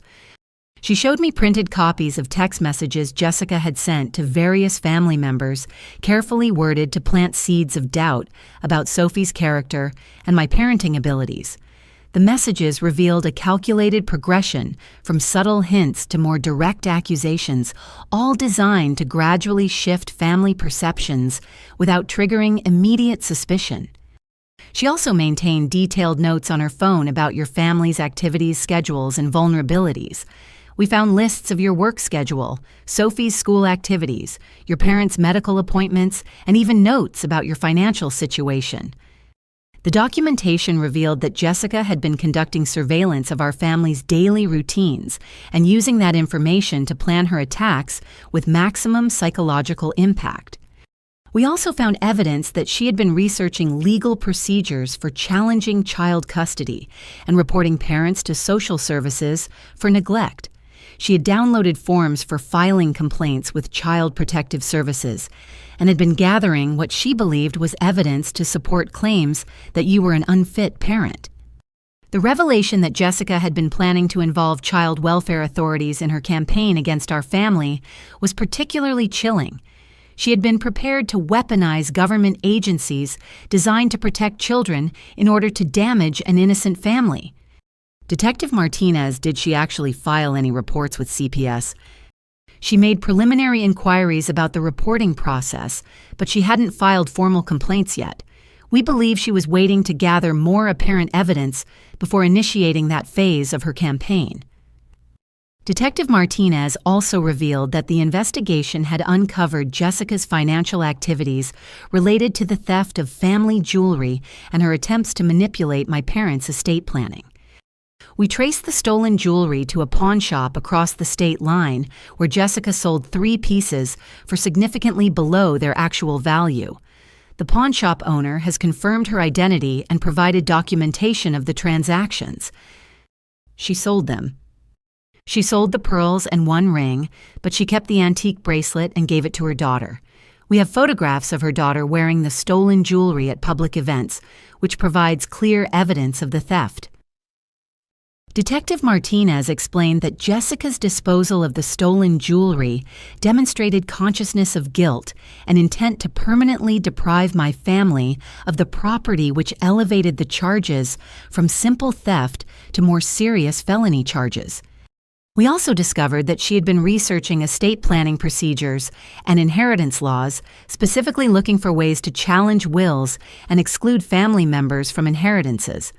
She showed me printed copies of text messages Jessica had sent to various family members, carefully worded to plant seeds of doubt about Sophie's character and my parenting abilities. The messages revealed a calculated progression from subtle hints to more direct accusations, all designed to gradually shift family perceptions without triggering immediate suspicion. She also maintained detailed notes on her phone about your family's activities, schedules, and vulnerabilities. We found lists of your work schedule, Sophie's school activities, your parents' medical appointments, and even notes about your financial situation. The documentation revealed that Jessica had been conducting surveillance of our family's daily routines and using that information to plan her attacks with maximum psychological impact. We also found evidence that she had been researching legal procedures for challenging child custody and reporting parents to social services for neglect. She had downloaded forms for filing complaints with Child Protective Services and had been gathering what she believed was evidence to support claims that you were an unfit parent. The revelation that Jessica had been planning to involve child welfare authorities in her campaign against our family was particularly chilling. She had been prepared to weaponize government agencies designed to protect children in order to damage an innocent family. Detective Martinez, did she actually file any reports with CPS? She made preliminary inquiries about the reporting process, but she hadn't filed formal complaints yet. We believe she was waiting to gather more apparent evidence before initiating that phase of her campaign. Detective Martinez also revealed that the investigation had uncovered Jessica's financial activities related to the theft of family jewelry and her attempts to manipulate my parents' estate planning. We traced the stolen jewelry to a pawn shop across the state line where Jessica sold 3 pieces for significantly below their actual value. The pawn shop owner has confirmed her identity and provided documentation of the transactions. She sold them. She sold the pearls and 1 ring, but she kept the antique bracelet and gave it to her daughter. We have photographs of her daughter wearing the stolen jewelry at public events, which provides clear evidence of the theft. Detective Martinez explained that Jessica's disposal of the stolen jewelry demonstrated consciousness of guilt and intent to permanently deprive my family of the property which elevated the charges from simple theft to more serious felony charges. We also discovered that she had been researching estate planning procedures and inheritance laws, specifically looking for ways to challenge wills and exclude family members from inheritances.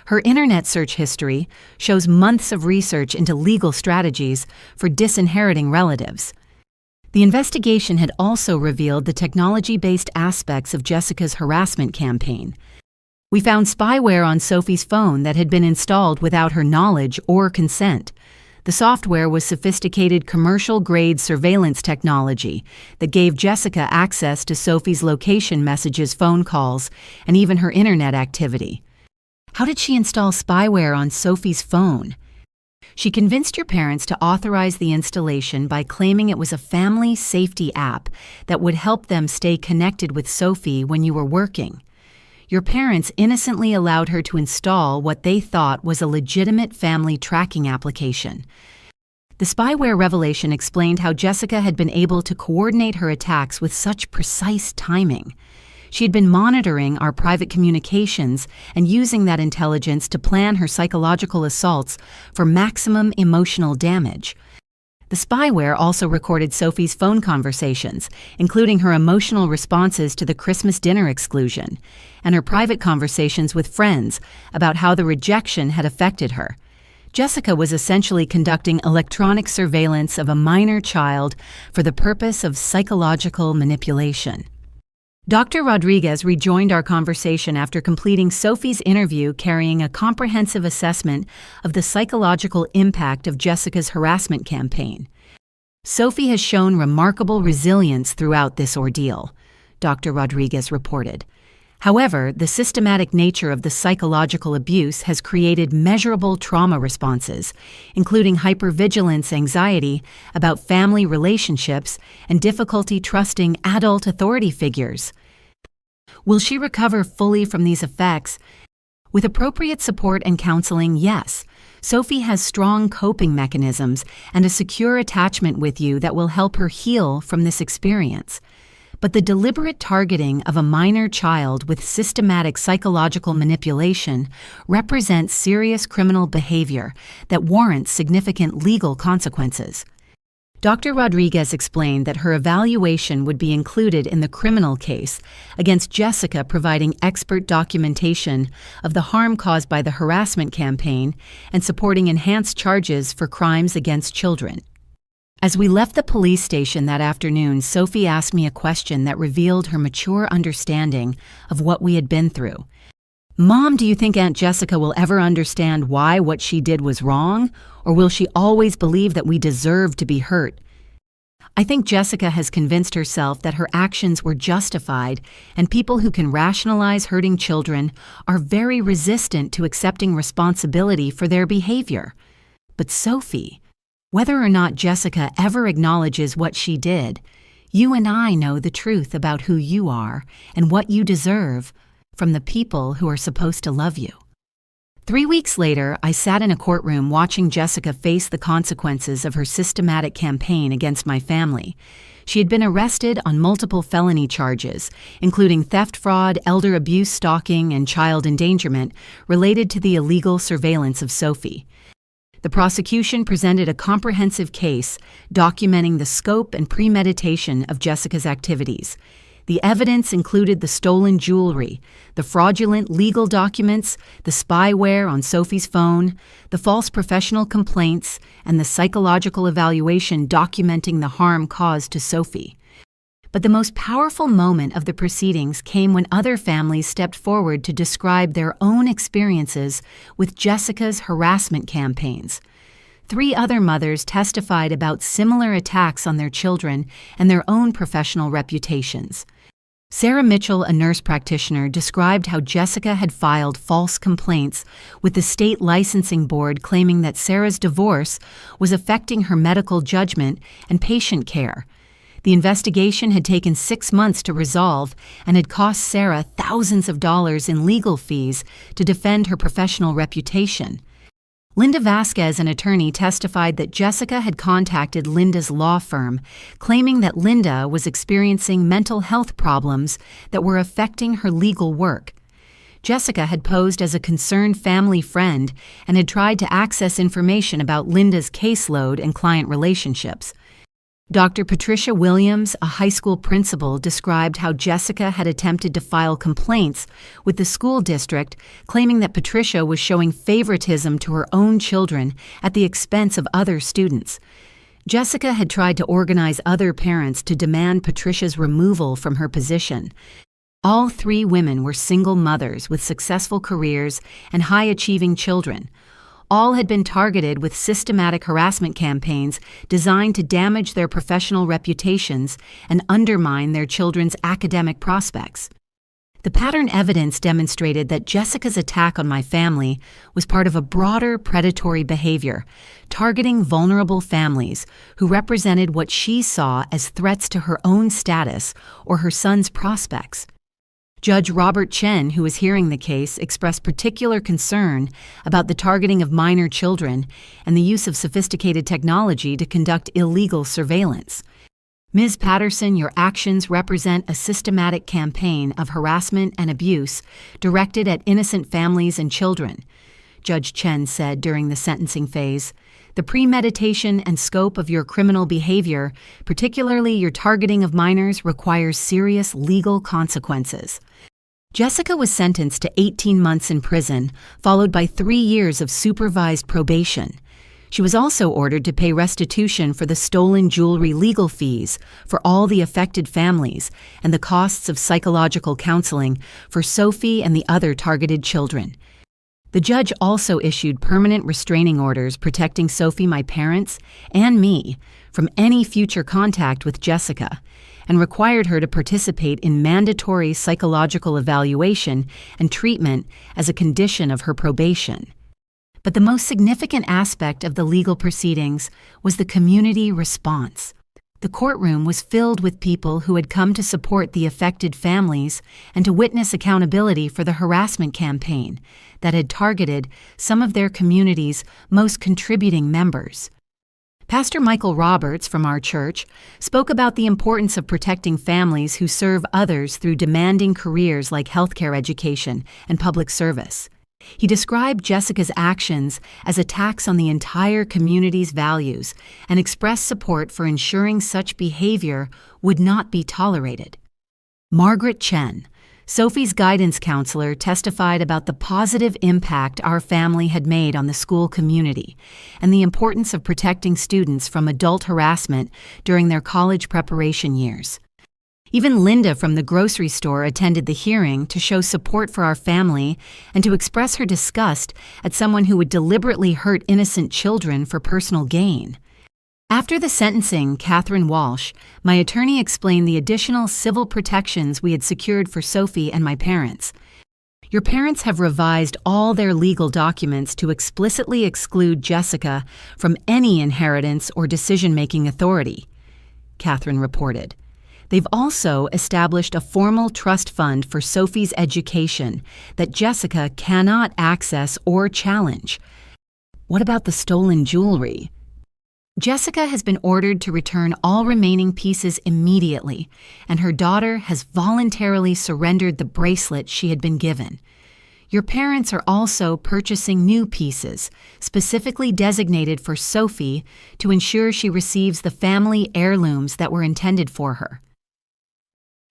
Her internet search history shows months of research into legal strategies for disinheriting relatives. The investigation had also revealed the technology-based aspects of Jessica's harassment campaign. We found spyware on Sophie's phone that had been installed without her knowledge or consent. The software was sophisticated commercial-grade surveillance technology that gave Jessica access to Sophie's location messages, phone calls, and even her internet activity. How did she install spyware on Sophie's phone? She convinced your parents to authorize the installation by claiming it was a family safety app that would help them stay connected with Sophie when you were working. Your parents innocently allowed her to install what they thought was a legitimate family tracking application. The spyware revelation explained how Jessica had been able to coordinate her attacks with such precise timing. She had been monitoring our private communications and using that intelligence to plan her psychological assaults for maximum emotional damage. The spyware also recorded Sophie's phone conversations, including her emotional responses to the Christmas dinner exclusion, and her private conversations with friends about how the rejection had affected her. Jessica was essentially conducting electronic surveillance of a minor child for the purpose of psychological manipulation. Dr. Rodriguez rejoined our conversation after completing Sophie's interview, carrying a comprehensive assessment of the psychological impact of Jessica's harassment campaign. Sophie has shown remarkable resilience throughout this ordeal, Dr. Rodriguez reported. However, the systematic nature of the psychological abuse has created measurable trauma responses, including hypervigilance anxiety about family relationships and difficulty trusting adult authority figures. Will she recover fully from these effects? With appropriate support and counseling, yes. Sophie has strong coping mechanisms and a secure attachment with you that will help her heal from this experience. But the deliberate targeting of a minor child with systematic psychological manipulation represents serious criminal behavior that warrants significant legal consequences. Dr. Rodriguez explained that her evaluation would be included in the criminal case against Jessica, providing expert documentation of the harm caused by the harassment campaign and supporting enhanced charges for crimes against children. As we left the police station that afternoon, Sophie asked me a question that revealed her mature understanding of what we had been through. "Mom, do you think Aunt Jessica will ever understand why what she did was wrong? Or will she always believe that we deserve to be hurt?" I think Jessica has convinced herself that her actions were justified, and people who can rationalize hurting children are very resistant to accepting responsibility for their behavior. But Sophie, whether or not Jessica ever acknowledges what she did, you and I know the truth about who you are and what you deserve from the people who are supposed to love you. 3 weeks later, I sat in a courtroom watching Jessica face the consequences of her systematic campaign against my family. She had been arrested on multiple felony charges, including theft, fraud, elder abuse, stalking, and child endangerment related to the illegal surveillance of Sophie. The prosecution presented a comprehensive case documenting the scope and premeditation of Jessica's activities. The evidence included the stolen jewelry, the fraudulent legal documents, the spyware on Sophie's phone, the false professional complaints, and the psychological evaluation documenting the harm caused to Sophie. But the most powerful moment of the proceedings came when other families stepped forward to describe their own experiences with Jessica's harassment campaigns. 3 other mothers testified about similar attacks on their children and their own professional reputations. Sarah Mitchell, a nurse practitioner, described how Jessica had filed false complaints with the state licensing board claiming that Sarah's divorce was affecting her medical judgment and patient care. The investigation had taken 6 months to resolve and had cost Sarah thousands of dollars in legal fees to defend her professional reputation. Linda Vasquez, an attorney, testified that Jessica had contacted Linda's law firm, claiming that Linda was experiencing mental health problems that were affecting her legal work. Jessica had posed as a concerned family friend and had tried to access information about Linda's caseload and client relationships. Dr. Patricia Williams, a high school principal, described how Jessica had attempted to file complaints with the school district, claiming that Patricia was showing favoritism to her own children at the expense of other students. Jessica had tried to organize other parents to demand Patricia's removal from her position. All 3 women were single mothers with successful careers and high-achieving children. All had been targeted with systematic harassment campaigns designed to damage their professional reputations and undermine their children's academic prospects. The pattern evidence demonstrated that Jessica's attack on my family was part of a broader predatory behavior, targeting vulnerable families who represented what she saw as threats to her own status or her son's prospects. Judge Robert Chen, who was hearing the case, expressed particular concern about the targeting of minor children and the use of sophisticated technology to conduct illegal surveillance. Ms. Patterson, your actions represent a systematic campaign of harassment and abuse directed at innocent families and children, Judge Chen said during the sentencing phase. The premeditation and scope of your criminal behavior, particularly your targeting of minors, requires serious legal consequences. Jessica was sentenced to 18 months in prison, followed by 3 years of supervised probation. She was also ordered to pay restitution for the stolen jewelry legal fees for all the affected families and the costs of psychological counseling for Sophie and the other targeted children. The judge also issued permanent restraining orders protecting Sophie, my parents, and me from any future contact with Jessica, and required her to participate in mandatory psychological evaluation and treatment as a condition of her probation. But the most significant aspect of the legal proceedings was the community response. The courtroom was filled with people who had come to support the affected families and to witness accountability for the harassment campaign that had targeted some of their community's most contributing members. Pastor Michael Roberts from our church spoke about the importance of protecting families who serve others through demanding careers like healthcare education and public service. He described Jessica's actions as attacks on the entire community's values and expressed support for ensuring such behavior would not be tolerated. Margaret Chen, Sophie's guidance counselor, testified about the positive impact our family had made on the school community and the importance of protecting students from adult harassment during their college preparation years. Even Linda from the grocery store attended the hearing to show support for our family and to express her disgust at someone who would deliberately hurt innocent children for personal gain. After the sentencing, Catherine Walsh, my attorney, explained the additional civil protections we had secured for Sophie and my parents. Your parents have revised all their legal documents to explicitly exclude Jessica from any inheritance or decision-making authority, Catherine reported. They've also established a formal trust fund for Sophie's education that Jessica cannot access or challenge. What about the stolen jewelry? Jessica has been ordered to return all remaining pieces immediately, and her daughter has voluntarily surrendered the bracelet she had been given. Your parents are also purchasing new pieces, specifically designated for Sophie, to ensure she receives the family heirlooms that were intended for her.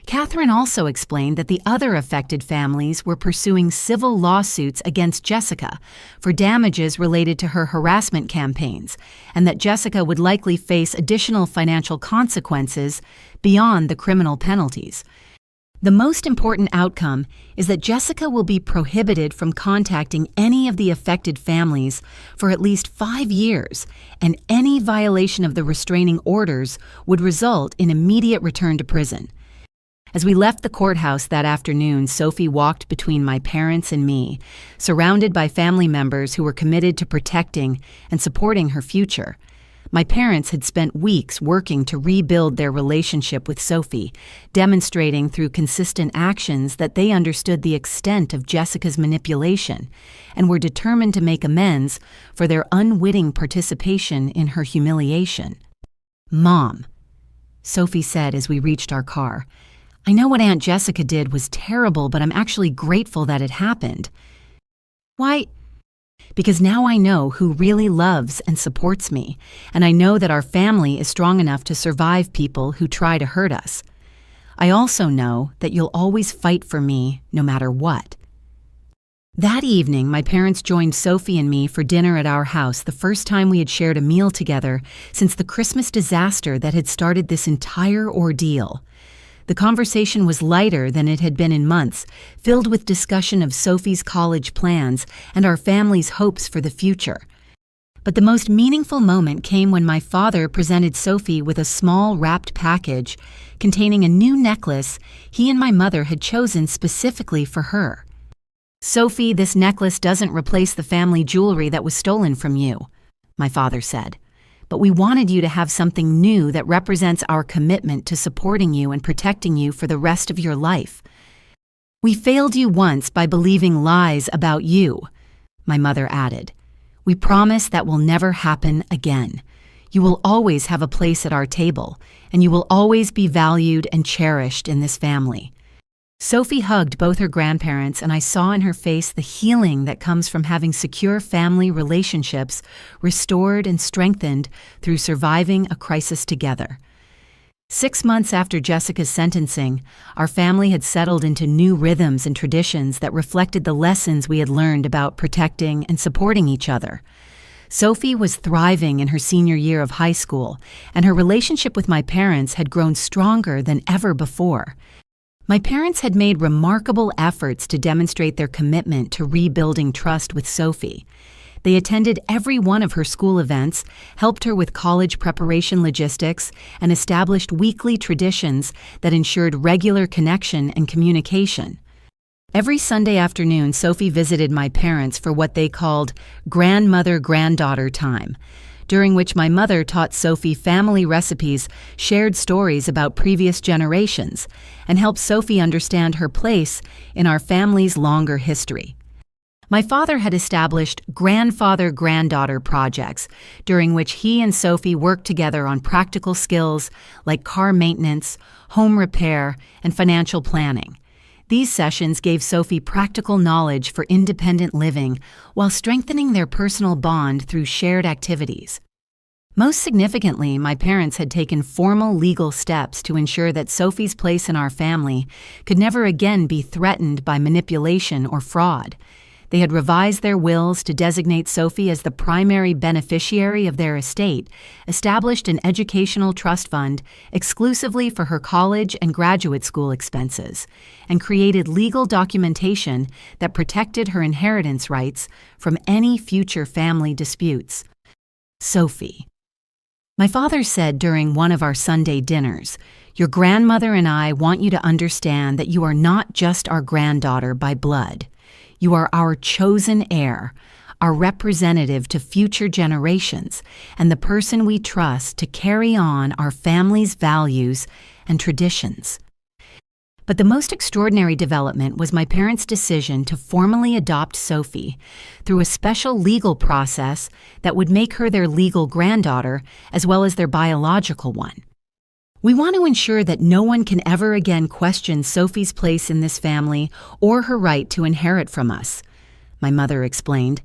Catherine also explained that the other affected families were pursuing civil lawsuits against Jessica for damages related to her harassment campaigns, and that Jessica would likely face additional financial consequences beyond the criminal penalties. The most important outcome is that Jessica will be prohibited from contacting any of the affected families for at least 5 years, and any violation of the restraining orders would result in immediate return to prison. As we left the courthouse that afternoon, Sophie walked between my parents and me, surrounded by family members who were committed to protecting and supporting her future. My parents had spent weeks working to rebuild their relationship with Sophie, demonstrating through consistent actions that they understood the extent of Jessica's manipulation and were determined to make amends for their unwitting participation in her humiliation. "Mom," Sophie said as we reached our car, "I know what Aunt Jessica did was terrible, but I'm actually grateful that it happened." "Why?" "Because now I know who really loves and supports me, and I know that our family is strong enough to survive people who try to hurt us. I also know that you'll always fight for me no matter what." That evening, my parents joined Sophie and me for dinner at our house, the first time we had shared a meal together since the Christmas disaster that had started this entire ordeal. The conversation was lighter than it had been in months, filled with discussion of Sophie's college plans and our family's hopes for the future. But the most meaningful moment came when my father presented Sophie with a small wrapped package containing a new necklace he and my mother had chosen specifically for her. "Sophie, this necklace doesn't replace the family jewelry that was stolen from you," my father said. "But we wanted you to have something new that represents our commitment to supporting you and protecting you for the rest of your life. We failed you once by believing lies about you," my mother added. "We promise that will never happen again. You will always have a place at our table, and you will always be valued and cherished in this family." Sophie hugged both her grandparents, and I saw in her face the healing that comes from having secure family relationships restored and strengthened through surviving a crisis together. 6 months after Jessica's sentencing, our family had settled into new rhythms and traditions that reflected the lessons we had learned about protecting and supporting each other. Sophie was thriving in her senior year of high school, and her relationship with my parents had grown stronger than ever before. My parents had made remarkable efforts to demonstrate their commitment to rebuilding trust with Sophie. They attended every one of her school events, helped her with college preparation logistics, and established weekly traditions that ensured regular connection and communication. Every Sunday afternoon, Sophie visited my parents for what they called grandmother-granddaughter time, during which my mother taught Sophie family recipes, shared stories about previous generations, and helped Sophie understand her place in our family's longer history. My father had established grandfather-granddaughter projects, during which he and Sophie worked together on practical skills like car maintenance, home repair, and financial planning. These sessions gave Sophie practical knowledge for independent living while strengthening their personal bond through shared activities. Most significantly, my parents had taken formal legal steps to ensure that Sophie's place in our family could never again be threatened by manipulation or fraud. They had revised their wills to designate Sophie as the primary beneficiary of their estate, established an educational trust fund exclusively for her college and graduate school expenses, and created legal documentation that protected her inheritance rights from any future family disputes. Sophie. My father said during one of our Sunday dinners, "Your grandmother and I want you to understand that you are not just our granddaughter by blood. You are our chosen heir, our representative to future generations, and the person we trust to carry on our family's values and traditions." But the most extraordinary development was my parents' decision to formally adopt Sophie through a special legal process that would make her their legal granddaughter as well as their biological one. "We want to ensure that no one can ever again question Sophie's place in this family or her right to inherit from us," my mother explained.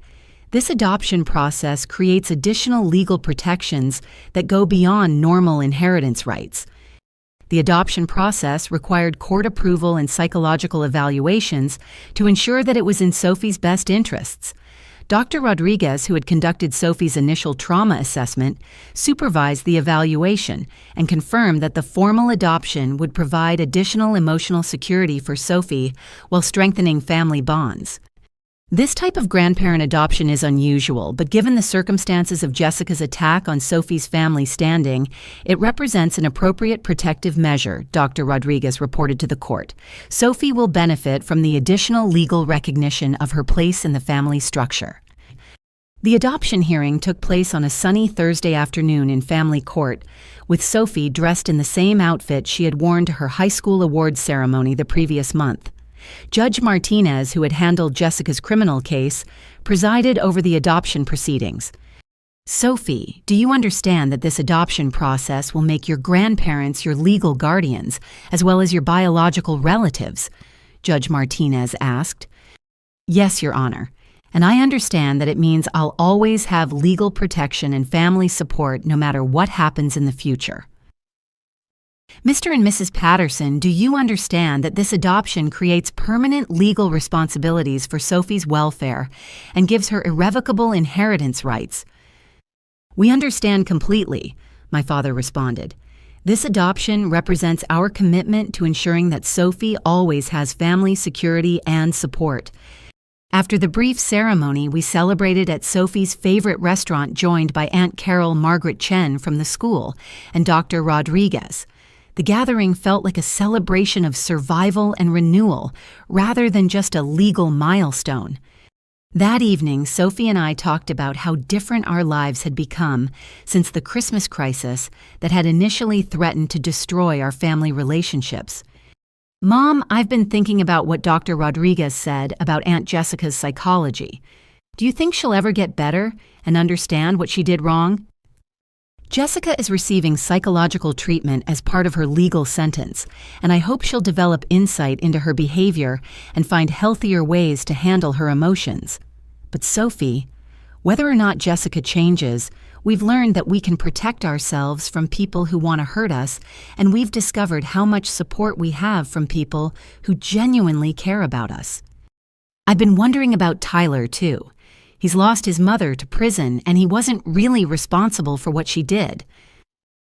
"This adoption process creates additional legal protections that go beyond normal inheritance rights. The adoption process required court approval and psychological evaluations to ensure that it was in Sophie's best interests. Dr. Rodriguez, who had conducted Sophie's initial trauma assessment, supervised the evaluation and confirmed that the formal adoption would provide additional emotional security for Sophie while strengthening family bonds. This type of grandparent adoption is unusual, but given the circumstances of Jessica's attack on Sophie's family standing, it represents an appropriate protective measure, Dr. Rodriguez reported to the court. Sophie will benefit from the additional legal recognition of her place in the family structure. The adoption hearing took place on a sunny Thursday afternoon in family court, with Sophie dressed in the same outfit she had worn to her high school awards ceremony the previous month. Judge Martinez, who had handled Jessica's criminal case, presided over the adoption proceedings. "Sophie, do you understand that this adoption process will make your grandparents your legal guardians, as well as your biological relatives?" Judge Martinez asked. "Yes, Your Honor, and I understand that it means I'll always have legal protection and family support no matter what happens in the future." "Mr. and Mrs. Patterson, do you understand that this adoption creates permanent legal responsibilities for Sophie's welfare and gives her irrevocable inheritance rights?" "We understand completely," my father responded. "This adoption represents our commitment to ensuring that Sophie always has family security and support." After the brief ceremony, we celebrated at Sophie's favorite restaurant, joined by Aunt Carol Margaret Chen from the school and Dr. Rodriguez. The gathering felt like a celebration of survival and renewal, rather than just a legal milestone. That evening, Sophie and I talked about how different our lives had become since the Christmas crisis that had initially threatened to destroy our family relationships. "Mom, I've been thinking about what Dr. Rodriguez said about Aunt Jessica's psychology. Do you think she'll ever get better and understand what she did wrong?" "Jessica is receiving psychological treatment as part of her legal sentence, and I hope she'll develop insight into her behavior and find healthier ways to handle her emotions. But Sophie, whether or not Jessica changes, we've learned that we can protect ourselves from people who want to hurt us, and we've discovered how much support we have from people who genuinely care about us. I've been wondering about Tyler, too. He's lost his mother to prison, and he wasn't really responsible for what she did.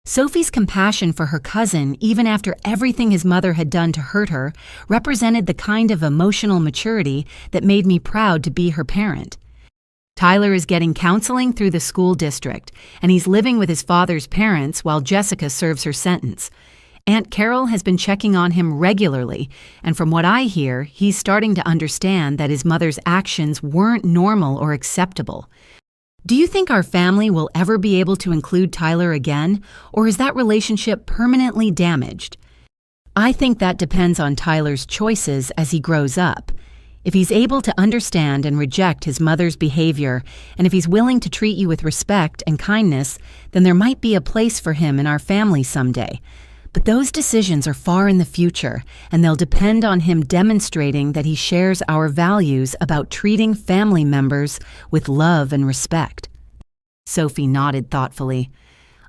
Sophie's compassion for her cousin, even after everything his mother had done to hurt her, represented the kind of emotional maturity that made me proud to be her parent. Tyler is getting counseling through the school district, and he's living with his father's parents while Jessica serves her sentence. Aunt Carol has been checking on him regularly, and from what I hear, he's starting to understand that his mother's actions weren't normal or acceptable. Do you think our family will ever be able to include Tyler again, or is that relationship permanently damaged? I think that depends on Tyler's choices as he grows up. If he's able to understand and reject his mother's behavior, and if he's willing to treat you with respect and kindness, then there might be a place for him in our family someday. But those decisions are far in the future, and they'll depend on him demonstrating that he shares our values about treating family members with love and respect." Sophie nodded thoughtfully.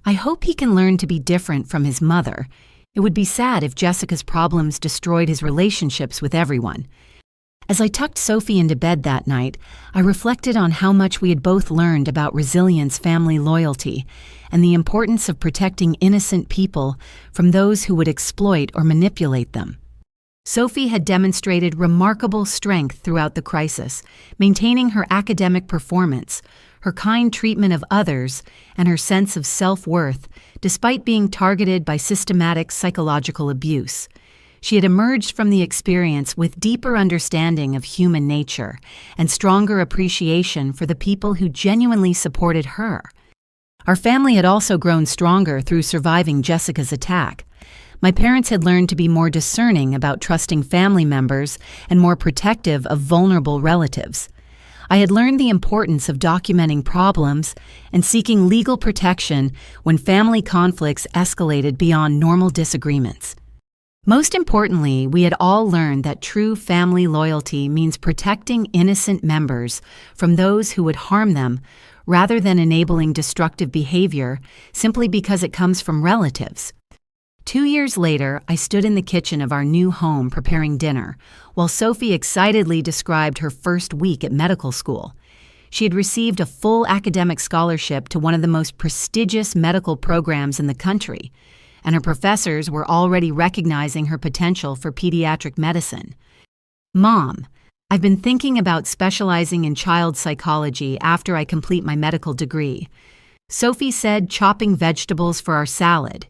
"I hope he can learn to be different from his mother. It would be sad if Jessica's problems destroyed his relationships with everyone." As I tucked Sophie into bed that night, I reflected on how much we had both learned about resilience, family loyalty, and the importance of protecting innocent people from those who would exploit or manipulate them. Sophie had demonstrated remarkable strength throughout the crisis, maintaining her academic performance, her kind treatment of others, and her sense of self-worth, despite being targeted by systematic psychological abuse. She had emerged from the experience with deeper understanding of human nature and stronger appreciation for the people who genuinely supported her. Our family had also grown stronger through surviving Jessica's attack. My parents had learned to be more discerning about trusting family members and more protective of vulnerable relatives. I had learned the importance of documenting problems and seeking legal protection when family conflicts escalated beyond normal disagreements. Most importantly, we had all learned that true family loyalty means protecting innocent members from those who would harm them rather than enabling destructive behavior simply because it comes from relatives. 2 years later, I stood in the kitchen of our new home preparing dinner, while Sophie excitedly described her first week at medical school. She had received a full academic scholarship to one of the most prestigious medical programs in the country, and her professors were already recognizing her potential for pediatric medicine. "Mom, I've been thinking about specializing in child psychology after I complete my medical degree." Sophie said, chopping vegetables for our salad.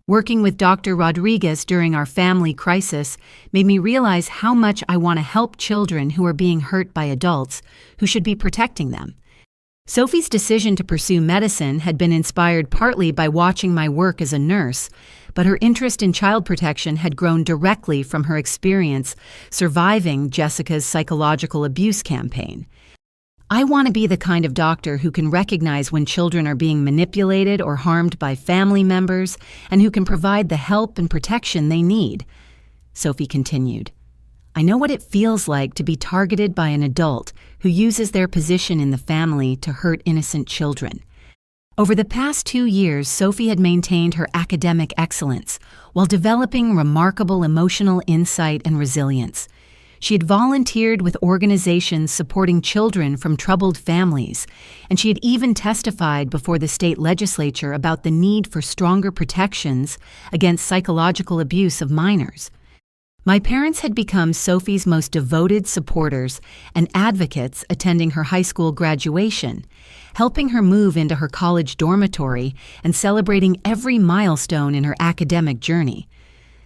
"Working with Dr. Rodriguez during our family crisis made me realize how much I want to help children who are being hurt by adults who should be protecting them." Sophie's decision to pursue medicine had been inspired partly by watching my work as a nurse, but her interest in child protection had grown directly from her experience surviving Jessica's psychological abuse campaign. "I want to be the kind of doctor who can recognize when children are being manipulated or harmed by family members and who can provide the help and protection they need," Sophie continued. "I know what it feels like to be targeted by an adult who uses their position in the family to hurt innocent children." Over the past 2 years, Sophie had maintained her academic excellence while developing remarkable emotional insight and resilience. She had volunteered with organizations supporting children from troubled families, and she had even testified before the state legislature about the need for stronger protections against psychological abuse of minors. My parents had become Sophie's most devoted supporters and advocates attending her high school graduation, helping her move into her college dormitory and celebrating every milestone in her academic journey.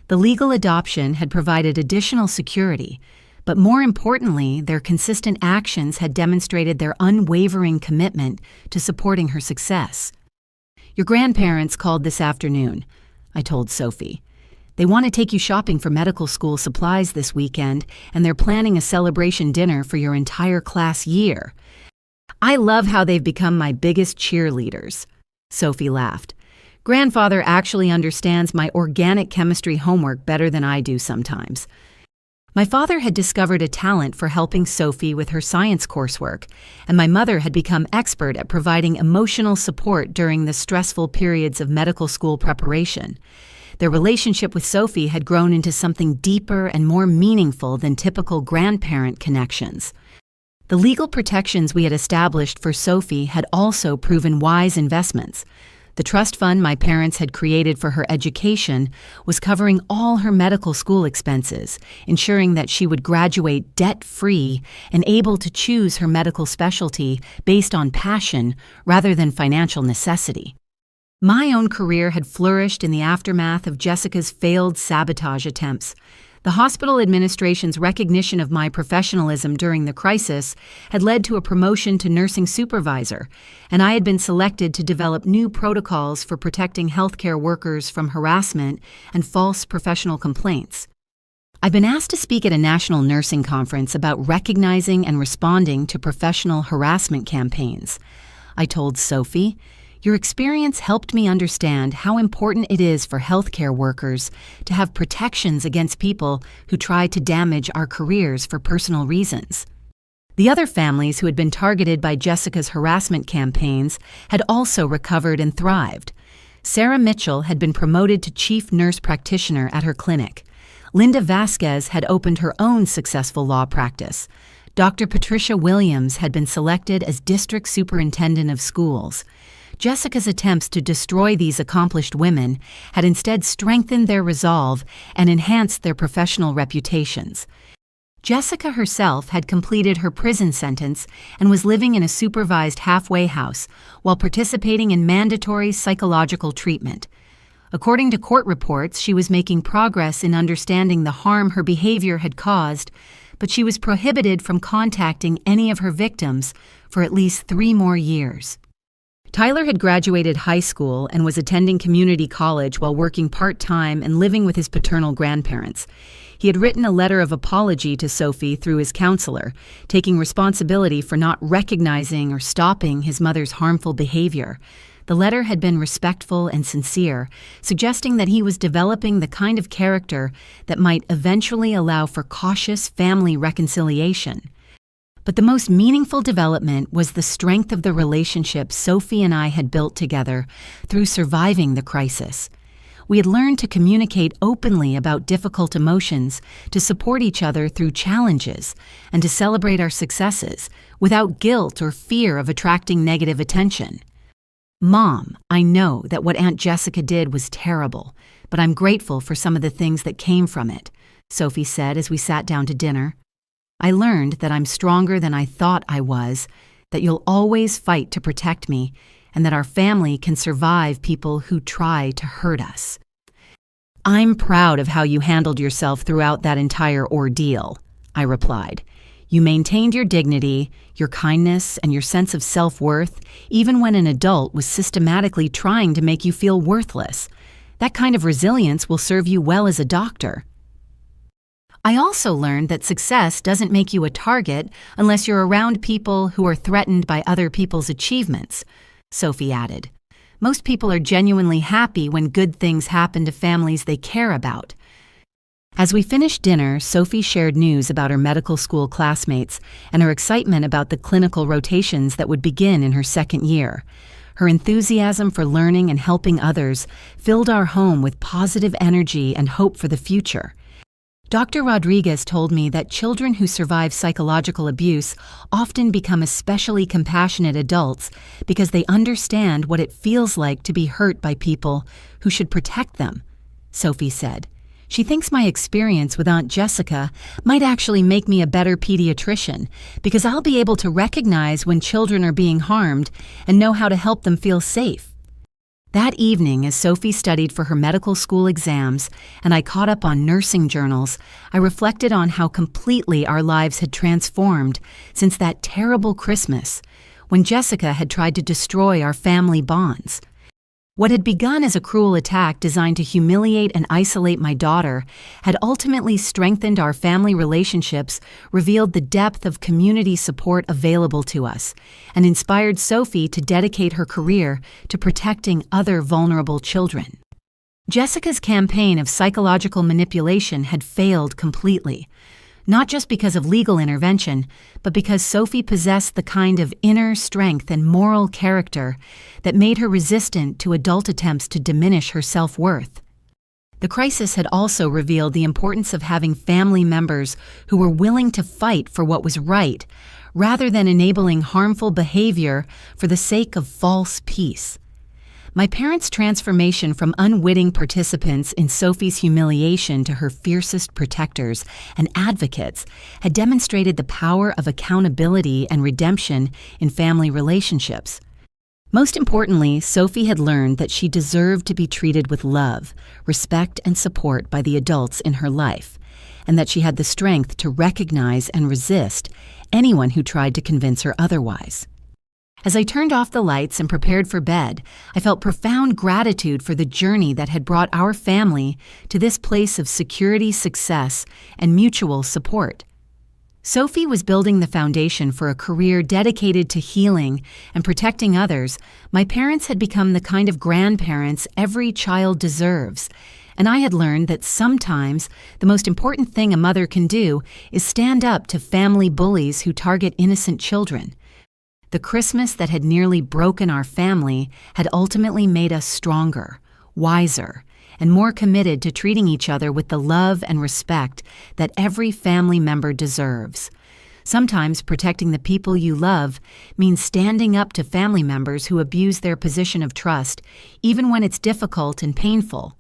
The legal adoption had provided additional security, but more importantly, their consistent actions had demonstrated their unwavering commitment to supporting her success. "Your grandparents called this afternoon," I told Sophie. "They want to take you shopping for medical school supplies this weekend, and they're planning a celebration dinner for your entire class year." "I love how they've become my biggest cheerleaders," Sophie laughed. "Grandfather actually understands my organic chemistry homework better than I do sometimes." My father had discovered a talent for helping Sophie with her science coursework, and my mother had become expert at providing emotional support during the stressful periods of medical school preparation. Their relationship with Sophie had grown into something deeper and more meaningful than typical grandparent connections. The legal protections we had established for Sophie had also proven wise investments. The trust fund my parents had created for her education was covering all her medical school expenses, ensuring that she would graduate debt-free and able to choose her medical specialty based on passion rather than financial necessity. My own career had flourished in the aftermath of Jessica's failed sabotage attempts. The hospital administration's recognition of my professionalism during the crisis had led to a promotion to nursing supervisor, and I had been selected to develop new protocols for protecting healthcare workers from harassment and false professional complaints. I've been asked to speak at a national nursing conference about recognizing and responding to professional harassment campaigns. I told Sophie, "Your experience helped me understand how important it is for healthcare workers to have protections against people who try to damage our careers for personal reasons." The other families who had been targeted by Jessica's harassment campaigns had also recovered and thrived. Sarah Mitchell had been promoted to chief nurse practitioner at her clinic. Linda Vasquez had opened her own successful law practice. Dr. Patricia Williams had been selected as district superintendent of schools. Jessica's attempts to destroy these accomplished women had instead strengthened their resolve and enhanced their professional reputations. Jessica herself had completed her prison sentence and was living in a supervised halfway house while participating in mandatory psychological treatment. According to court reports, she was making progress in understanding the harm her behavior had caused, but she was prohibited from contacting any of her victims for at least 3 more years. Tyler had graduated high school and was attending community college while working part-time and living with his paternal grandparents. He had written a letter of apology to Sophie through his counselor, taking responsibility for not recognizing or stopping his mother's harmful behavior. The letter had been respectful and sincere, suggesting that he was developing the kind of character that might eventually allow for cautious family reconciliation. But the most meaningful development was the strength of the relationship Sophie and I had built together through surviving the crisis. We had learned to communicate openly about difficult emotions, to support each other through challenges, and to celebrate our successes without guilt or fear of attracting negative attention. "Mom, I know that what Aunt Jessica did was terrible, but I'm grateful for some of the things that came from it," Sophie said as we sat down to dinner. "I learned that I'm stronger than I thought I was, that you'll always fight to protect me, and that our family can survive people who try to hurt us." "I'm proud of how you handled yourself throughout that entire ordeal," I replied. "You maintained your dignity, your kindness, and your sense of self-worth, even when an adult was systematically trying to make you feel worthless. That kind of resilience will serve you well as a doctor." "I also learned that success doesn't make you a target unless you're around people who are threatened by other people's achievements," Sophie added. "Most people are genuinely happy when good things happen to families they care about." As we finished dinner, Sophie shared news about her medical school classmates and her excitement about the clinical rotations that would begin in her second year. Her enthusiasm for learning and helping others filled our home with positive energy and hope for the future. Dr. Rodriguez told me that children who survive psychological abuse often become especially compassionate adults because they understand what it feels like to be hurt by people who should protect them, Sophie said. She thinks my experience with Aunt Jessica might actually make me a better pediatrician because I'll be able to recognize when children are being harmed and know how to help them feel safe. That evening, as Sophie studied for her medical school exams and I caught up on nursing journals, I reflected on how completely our lives had transformed since that terrible Christmas when Jessica had tried to destroy our family bonds. What had begun as a cruel attack designed to humiliate and isolate my daughter had ultimately strengthened our family relationships, revealed the depth of community support available to us, and inspired Sophie to dedicate her career to protecting other vulnerable children. Jessica's campaign of psychological manipulation had failed completely, not just because of legal intervention, but because Sophie possessed the kind of inner strength and moral character that made her resistant to adult attempts to diminish her self-worth. The crisis had also revealed the importance of having family members who were willing to fight for what was right, rather than enabling harmful behavior for the sake of false peace. My parents' transformation from unwitting participants in Sophie's humiliation to her fiercest protectors and advocates had demonstrated the power of accountability and redemption in family relationships. Most importantly, Sophie had learned that she deserved to be treated with love, respect, and support by the adults in her life, and that she had the strength to recognize and resist anyone who tried to convince her otherwise. As I turned off the lights and prepared for bed, I felt profound gratitude for the journey that had brought our family to this place of security, success, and mutual support. Sophie was building the foundation for a career dedicated to healing and protecting others. My parents had become the kind of grandparents every child deserves, and I had learned that sometimes the most important thing a mother can do is stand up to family bullies who target innocent children. The Christmas that had nearly broken our family had ultimately made us stronger, wiser, and more committed to treating each other with the love and respect that every family member deserves. Sometimes protecting the people you love means standing up to family members who abuse their position of trust, even when it's difficult and painful.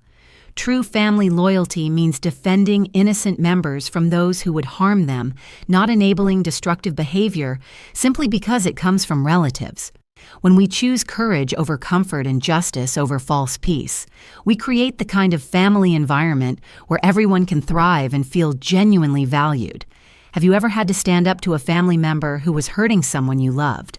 True family loyalty means defending innocent members from those who would harm them, not enabling destructive behavior simply because it comes from relatives. When we choose courage over comfort and justice over false peace, we create the kind of family environment where everyone can thrive and feel genuinely valued. Have you ever had to stand up to a family member who was hurting someone you loved?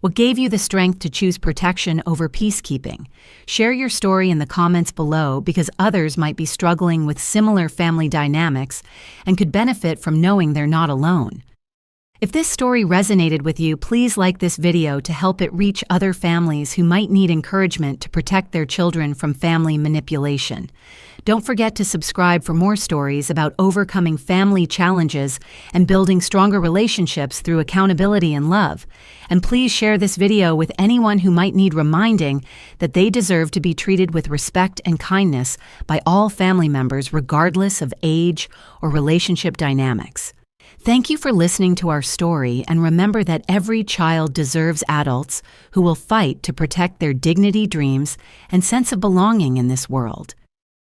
What gave you the strength to choose protection over peacekeeping? Share your story in the comments below because others might be struggling with similar family dynamics and could benefit from knowing they're not alone. If this story resonated with you, please like this video to help it reach other families who might need encouragement to protect their children from family manipulation. Don't forget to subscribe for more stories about overcoming family challenges and building stronger relationships through accountability and love. And please share this video with anyone who might need reminding that they deserve to be treated with respect and kindness by all family members regardless of age or relationship dynamics. Thank you for listening to our story, and remember that every child deserves adults who will fight to protect their dignity, dreams, and sense of belonging in this world.